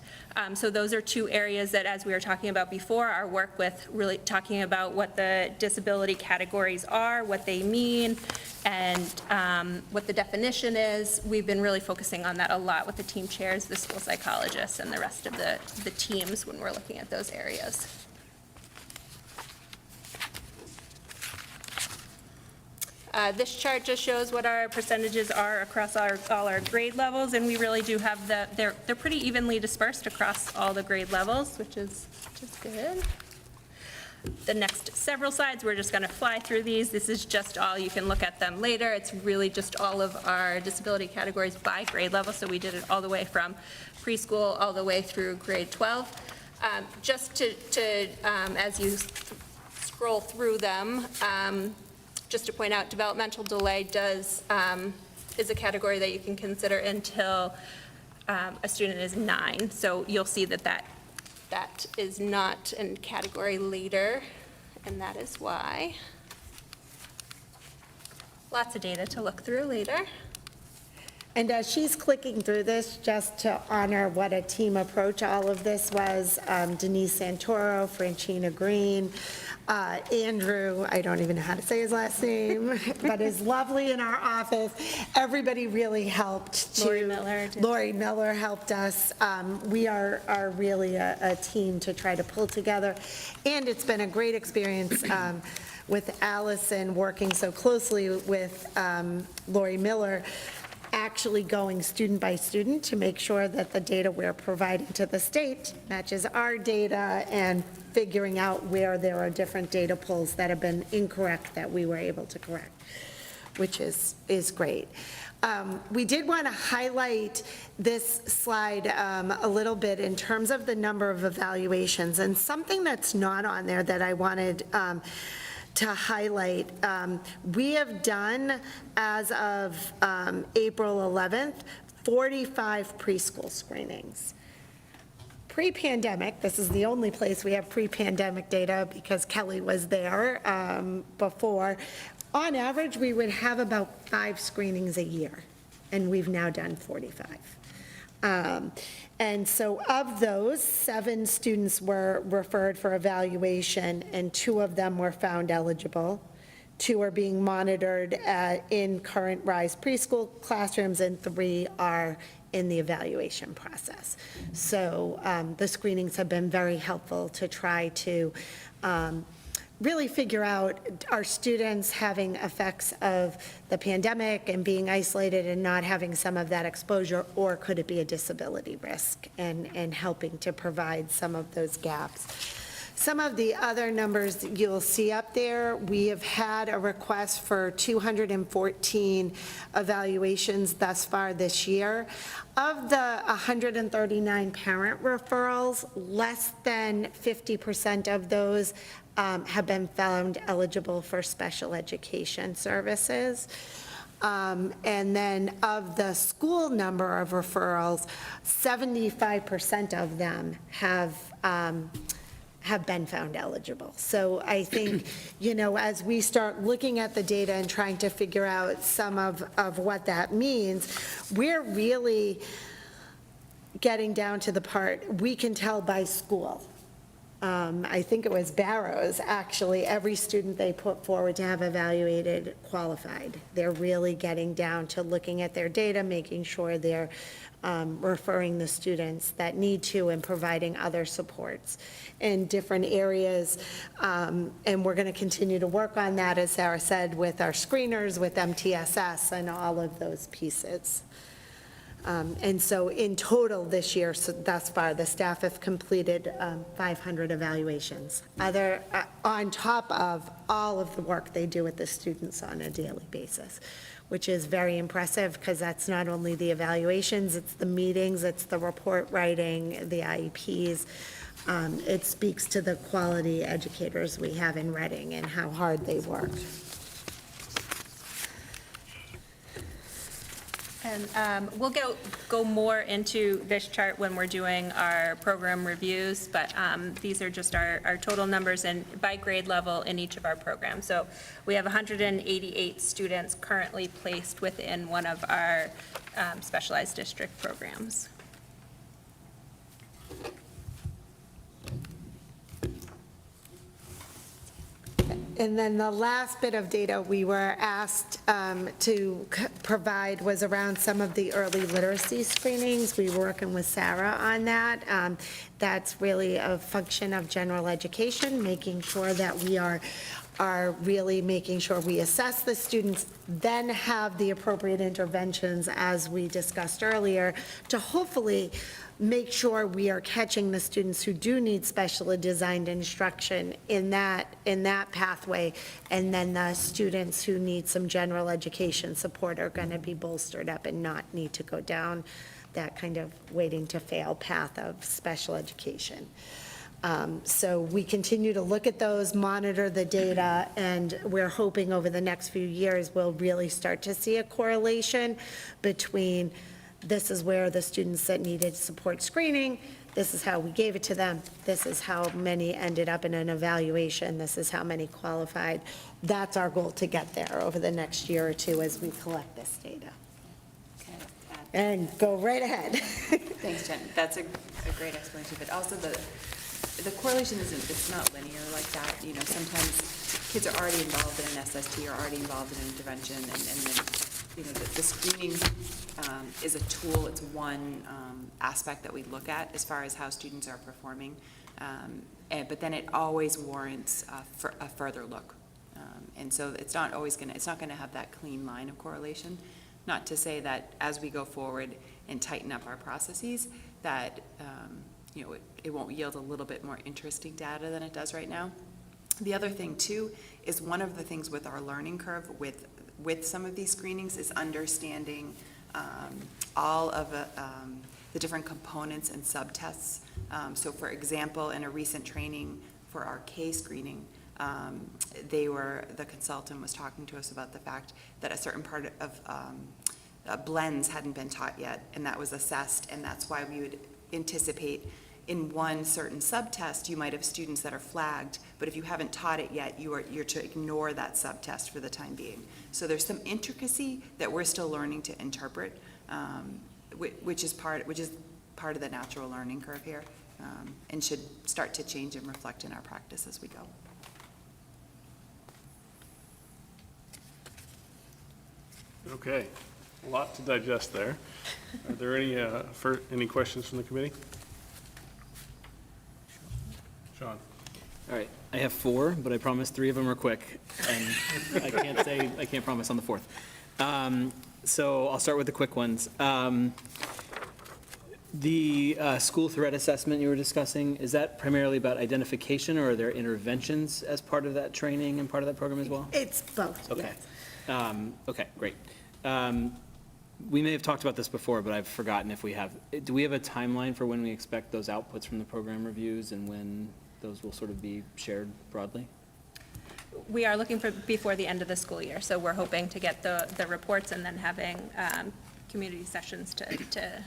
So those are two areas that, as we were talking about before, our work with really talking about what the disability categories are, what they mean, and what the definition is. We've been really focusing on that a lot with the team chairs, the school psychologists, and the rest of the teams when we're looking at those areas. This chart just shows what our percentages are across all our grade levels, and we really do have they're pretty evenly dispersed across all the grade levels, which is good. The next several slides, we're just going to fly through these. This is just all, you can look at them later. It's really just all of our disability categories by grade level, so we did it all the way from preschool all the way through grade 12. Just to as you scroll through them, just to point out, developmental delay is a category that you can consider until a student is 9. So you'll see that is not in category later, and that is why. Lots of data to look through later. And as she's clicking through this, just to honor what a team approach all of this was, Denise Santoro, Franchina Green, Andrew, I don't even know how to say his last name, but is lovely in our office. Everybody really helped. Lori Miller helped us. We are really a team to try to pull together. And it's been a great experience with Allison working so closely with Lori Miller, actually going student by student to make sure that the data we're providing to the state matches our data, and figuring out where there are different data pulls that have been incorrect that we were able to correct. which is great. We did want to highlight this slide a little bit in terms of the number of evaluations, and something that's not on there that I wanted to highlight. We have done, as of April 11th, 45 preschool screenings. Pre-pandemic, this is the only place we have pre-pandemic data because Kelly was there before. On average, we would have about 5 screenings a year, and we've now done 45. And so of those, 7 students were referred for evaluation, and 2 of them were found eligible. 2 are being monitored in current RISE preschool classrooms, and 3 are in the evaluation process. So the screenings have been very helpful to try to really figure out, are students having effects of the pandemic and being isolated and not having some of that exposure, or could it be a disability risk, and helping to provide some of those gaps. Some of the other numbers you'll see up there, we have had a request for 214 evaluations thus far this year. Of the 139 parent referrals, less than 50% of those have been found eligible for special education services. And then of the school number of referrals, 75% of them have been found eligible. So I think, as we start looking at the data and trying to figure out some of what that means, we're really getting down to the part we can tell by school. I think it was Barrows, actually, every student they put forward to have evaluated qualified. They're really getting down to looking at their data, making sure they're referring the students that need to, and providing other supports in different areas. And we're going to continue to work on that, as Sarah said, with our screeners, with MTSS, and all of those pieces. And so in total this year, so thus far, the staff have completed 500 evaluations, on top of all of the work they do with the students on a daily basis, which is very impressive, because that's not only the evaluations, it's the meetings, it's the report writing, the IEPs. It speaks to the quality educators we have in Reading and how hard they work. And we'll go more into this chart when we're doing our program reviews, but these are just our total numbers and by grade level in each of our programs. So we have 188 students currently placed within one of our specialized district programs. And then the last bit of data we were asked to provide was around some of the early literacy screenings. We were working with Sarah on that. That's really a function of general education, making sure that we are really making sure we assess the students, then have the appropriate interventions, as we discussed earlier, to hopefully make sure we are catching the students who do need specially designed instruction in that pathway, and then the students who need some general education support are going to be bolstered up and not need to go down that kind of waiting to fail path of special education. So we continue to look at those, monitor the data, and we're hoping over the next few years we'll really start to see a correlation between this is where the students that needed support screening, this is how we gave it to them, this is how many ended up in an evaluation, this is how many qualified. That's our goal, to get there over the next year or two as we collect this data. And go right ahead. Thanks, Jen. That's a great explanation, but also the correlation it's not linear like that. Sometimes kids are already involved in an SST or already involved in an intervention, and then the screening is a tool. It's one aspect that we look at as far as how students are performing, but then it always warrants a further look, and so it's not going to have that clean line of correlation. Not to say that as we go forward and tighten up our processes that it won't yield a little bit more interesting data than it does right now. The other thing too is one of the things with our learning curve with with some of these screenings is understanding all of the different components and subtests. So for example, in a recent training for our K screening, the consultant was talking to us about the fact that a certain part of blends hadn't been taught yet, and that was assessed, and that's why we would anticipate in one certain subtest, you might have students that are flagged, but if you haven't taught it yet, you're to ignore that subtest for the time being. So there's some intricacy that we're still learning to interpret, which is part of the natural learning curve here, and should start to change and reflect in our practice as we go. Okay, a lot to digest there. Are there any questions from the committee? Sean? All right, I have 4, but I promise 3 of them are quick, and I can't promise on the 4th. So I'll start with the quick ones. The school threat assessment you were discussing, is that primarily about identification, or are there interventions as part of that training and part of that program as well? It's both, Okay. yes. Okay, great. We may have talked about this before, but I've forgotten if we have. Do we have a timeline for when we expect those outputs from the program reviews and when those will sort of be shared broadly? We are looking for before the end of the school year, so we're hoping to get the reports and then having community sessions to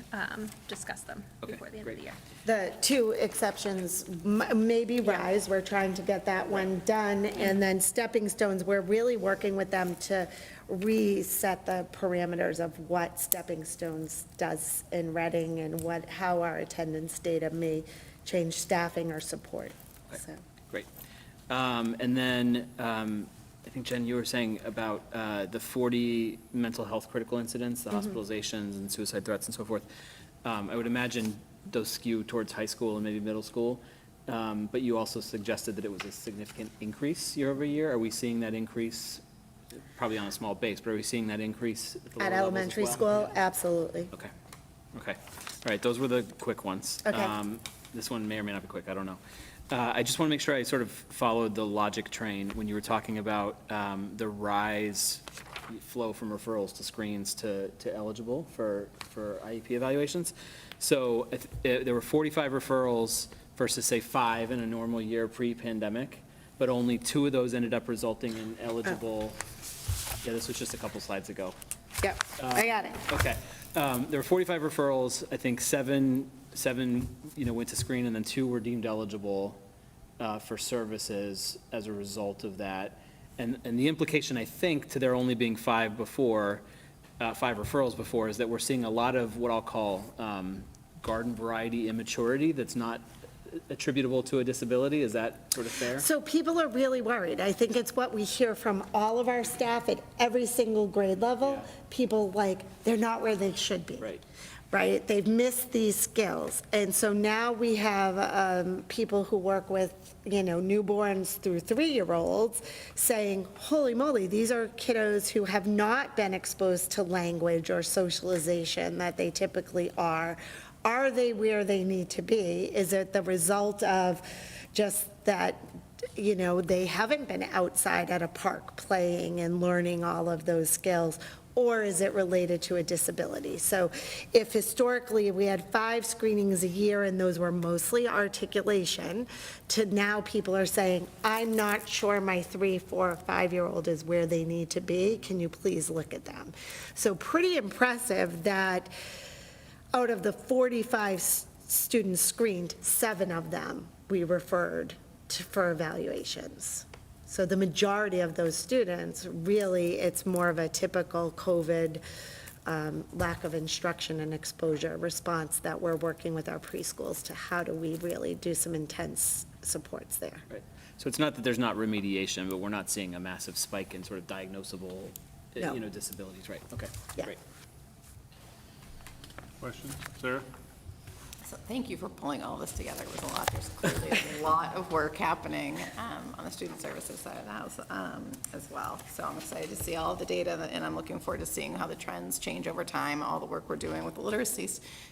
discuss them Okay, before the end great. of the year. The 2 exceptions, maybe RISE, we're trying to get that one done, and then stepping stones, we're really working with them to reset the parameters of what stepping stones does in Reading and how our attendance data may change staffing or support. Okay. So. Great. And then, I think, Jen, you were saying about the 40 mental health critical incidents, the hospitalizations and suicide threats and so forth. I would imagine those skew towards high school and maybe middle school, but you also suggested that it was a significant increase year over year. Are we seeing that increase, probably on a small base, but are we seeing that increase at the lower At levels as elementary well? school, absolutely. Okay, okay. All right, those were the quick ones. Okay. This one may or may not be quick, I don't know. I just want to make sure I sort of followed the logic train when you were talking about the rise flow from referrals to screens to eligible for IEP evaluations. So there were 45 referrals versus, say, 5 in a normal year pre-pandemic, but only 2 of those ended up resulting in eligible. Yeah, this was just a couple slides ago. Yep, I got it. Okay. There were 45 referrals. I think seven went to screen, and then 2 were deemed eligible for services as a result of that. And the implication, I think, to there only being 5 referrals before, is that we're seeing a lot of what I'll call garden variety immaturity that's not attributable to a disability. Is that sort of fair? So people are really worried. I think it's what we hear from all of our staff at every single grade level. Yeah. People they're not where they should be. Right. Right? They've missed these skills. And so now we have people who work with, newborns through 3-year-olds saying, holy moly, these are kiddos who have not been exposed to language or socialization that they typically are. Are they where they need to be? Is it the result of just that, they haven't been outside at a park playing and learning all of those skills? Or is it related to a disability? So if historically we had 5 screenings a year and those were mostly articulation, to now people are saying, I'm not sure my 3, 4, or 5-year-old is where they need to be. Can you please look at them? So pretty impressive that out of the 45 students screened, 7 of them we referred for evaluations. So the majority of those students, really, it's more of a typical COVID lack of instruction and exposure response that we're working with our preschools to how do we really do some intense supports there. Right. So it's not that there's not remediation, but we're not seeing a massive spike in sort of diagnosable, No. disabilities, right? Okay, Yeah. great. Questions? Sarah? So thank you for pulling all this together. It was a lot. There's clearly a lot of work happening on the student services side of the house as well. So I'm excited to see all of the data, and I'm looking forward to seeing how the trends change over time, all the work we're doing with the literacy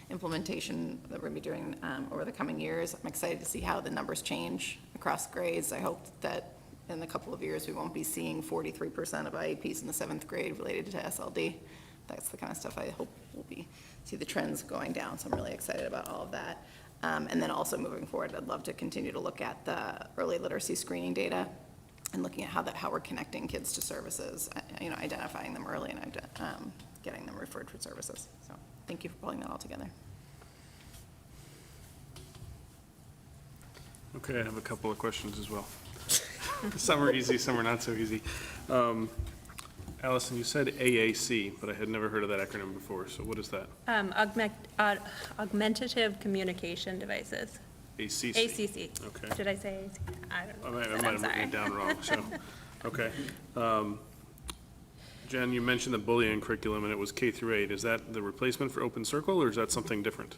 implementation that we're going to be doing over the coming years. I'm excited to see how the numbers change across grades. I hope that in a couple of years, we won't be seeing 43% of IEPs in the 7th grade related to SLD. That's the kind of stuff I hope we'll see the trends going down, so I'm really excited about all of that. And then also moving forward, I'd love to continue to look at the early literacy screening data and looking at how we're connecting kids to services, identifying them early and getting them referred for services. So thank you for pulling that all together. Okay, I have a couple of questions as well. Some are easy, some are not so easy. Allison, you said AAC, but I had never heard of that acronym before, so what is that? Augmentative communication devices. ACC? ACC. Okay. Did I say ACC? I don't know. I might have written it down wrong, so, okay. Jen, you mentioned the bullying curriculum, and it was K through 8. Is that the replacement for Open Circle, or is that something different?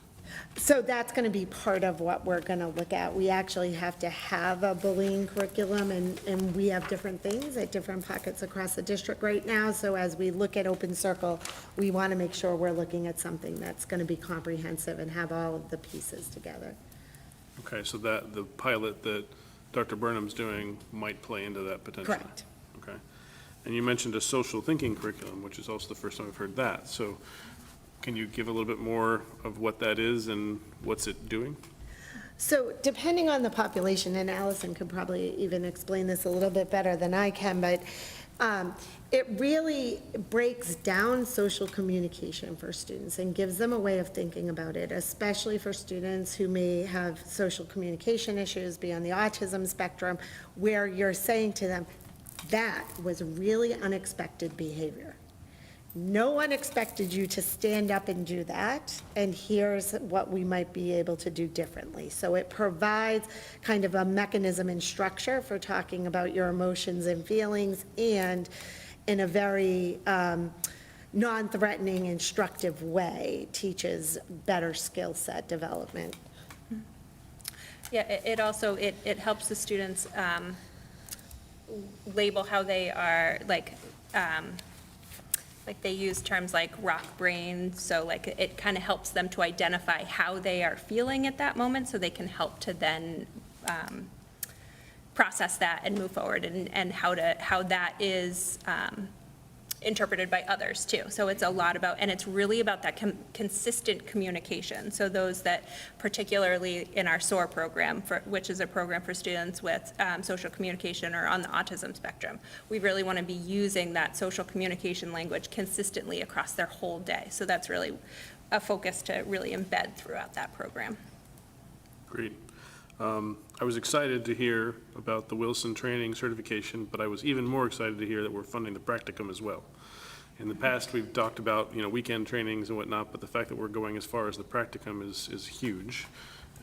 So that's going to be part of what we're going to look at. We actually have to have a bullying curriculum, and we have different things at different pockets across the district right now. So as we look at Open Circle, we want to make sure we're looking at something that's going to be comprehensive and have all of the pieces together. Okay, so that, the pilot that Dr. Burnham's doing might play into that potentially? Correct. Okay. And you mentioned a social thinking curriculum, which is also the first time I've heard that. So can you give a little bit more of what that is and what's it doing? So depending on the population, and Allison could probably even explain this a little bit better than I can, but it really breaks down social communication for students and gives them a way of thinking about it, especially for students who may have social communication issues, be on the autism spectrum, where you're saying to them, that was really unexpected behavior. No one expected you to stand up and do that, and here's what we might be able to do differently. So it provides kind of a mechanism and structure for talking about your emotions and feelings, and in a very non-threatening, instructive way, teaches better skill set development. Yeah, it also, it helps the students label how they are, like they use terms like rock brain, so like it kind of helps them to identify how they are feeling at that moment, so they can help to then process that and move forward, and how that is interpreted by others too. So it's a lot about, and it's really about that consistent communication. So those that, particularly in our SOAR program, which is a program for students with social communication or on the autism spectrum, we really want to be using that social communication language consistently across their whole day. So that's really a focus to really embed throughout that program. Great. I was excited to hear about the Wilson training certification, but I was even more excited to hear that we're funding the practicum as well. In the past, we've talked about, weekend trainings and whatnot, but the fact that we're going as far as the practicum is huge.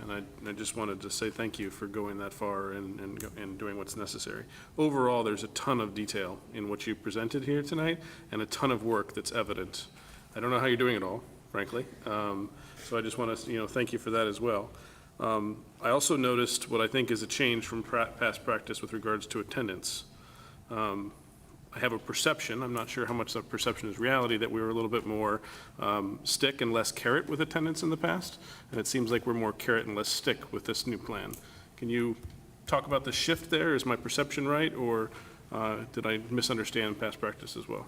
And I just wanted to say thank you for going that far and doing what's necessary. Overall, there's a ton of detail in what you presented here tonight, and a ton of work that's evident. I don't know how you're doing it all, frankly. So I just want to, thank you for that as well. I also noticed what I think is a change from past practice with regards to attendance. I have a perception, I'm not sure how much that perception is reality, that we were a little bit more stick and less carrot with attendance in the past, and it seems like we're more carrot and less stick with this new plan. Can you talk about the shift there? Is my perception right, or did I misunderstand past practice as well?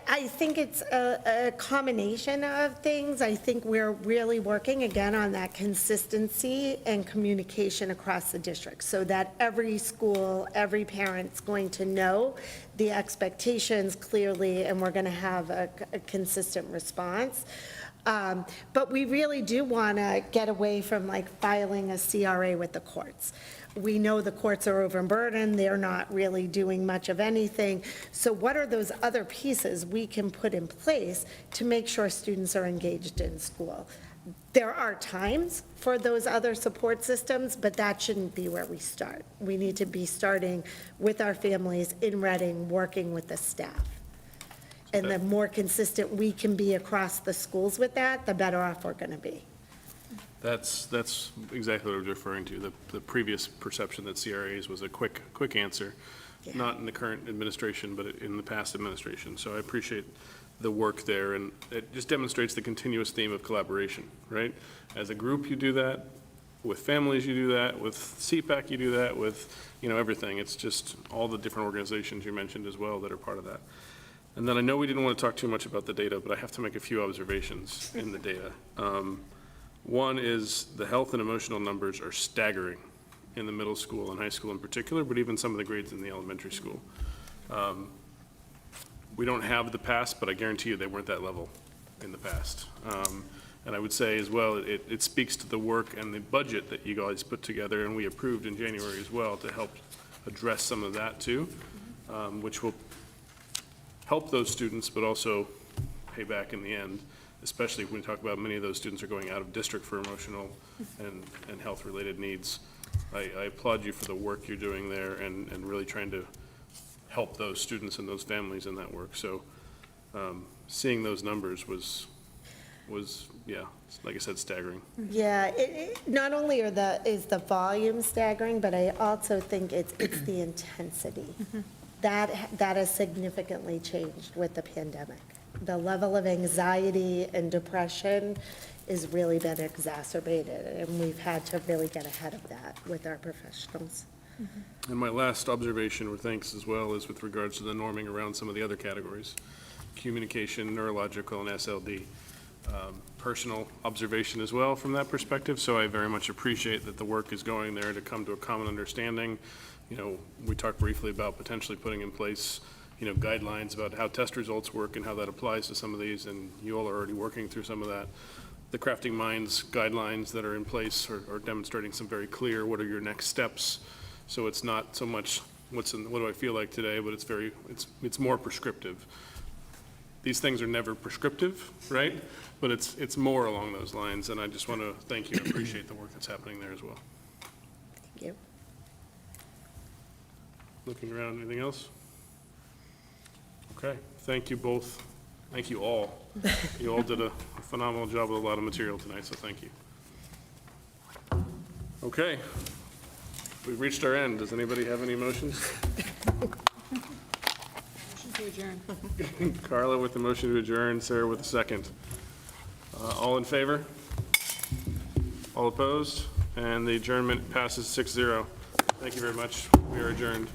I think it's a combination of things. I think we're really working, again, on that consistency and communication across the district, so that every school, every parent's going to know the expectations clearly, and we're going to have a consistent response. But we really do want to get away from filing a CRA with the courts. We know the courts are overburdened, they're not really doing much of anything. So what are those other pieces we can put in place to make sure students are engaged in school? There are times for those other support systems, but that shouldn't be where we start. We need to be starting with our families in Reading, working with the staff. And the more consistent we can be across the schools with that, the better off we're going to be. That's exactly what I was referring to, the previous perception that CRAs was a quick answer, not in the current administration, but in the past administration. So I appreciate the work there, and it just demonstrates the continuous theme of collaboration, right? As a group, you do that, with families, you do that, with CPAC, you do that, with, everything. It's just all the different organizations you mentioned as well that are part of that. And then I know we didn't want to talk too much about the data, but I have to make a few observations in the data. One is the health and emotional numbers are staggering in the middle school and high school in particular, but even some of the grades in the elementary school. We don't have the past, but I guarantee you they weren't that level in the past. And I would say as well, it speaks to the work and the budget that you guys put together and we approved in January as well to help address some of that too, which will help those students, but also pay back in the end, especially when we talk about many of those students are going out of district for emotional and health-related needs. I applaud you for the work you're doing there and really trying to help those students and those families in that work. So seeing those numbers was, yeah, like I said, staggering. Yeah, not only is the volume staggering, but I also think it's the intensity. That has significantly changed with the pandemic. The level of anxiety and depression has really been exacerbated, and we've had to really get ahead of that with our professionals. And my last observation, or thanks as well, is with regards to the norming around some of the other categories, communication, neurological, and SLD. Personal observation as well from that perspective, so I very much appreciate that the work is going there to come to a common understanding. We talked briefly about potentially putting in place, guidelines about how test results work and how that applies to some of these, and you all are already working through some of that. The Crafting Minds guidelines that are in place are demonstrating some very clear, what are your next steps? So it's not so much what do I feel like today, but it's more prescriptive. These things are never prescriptive, right? But it's more along those lines, and I just want to thank you and appreciate the work that's happening there as well. Thank you. Looking around, anything else? Okay, thank you both. Thank you all. You all did a phenomenal job with a lot of material tonight, so thank you. Okay, we've reached our end. Does anybody have any motions? Motion to adjourn. Carla with the motion to adjourn, Sarah with the second. All in favor? All opposed? And the adjournment passes 6-0. Thank you very much. We are adjourned.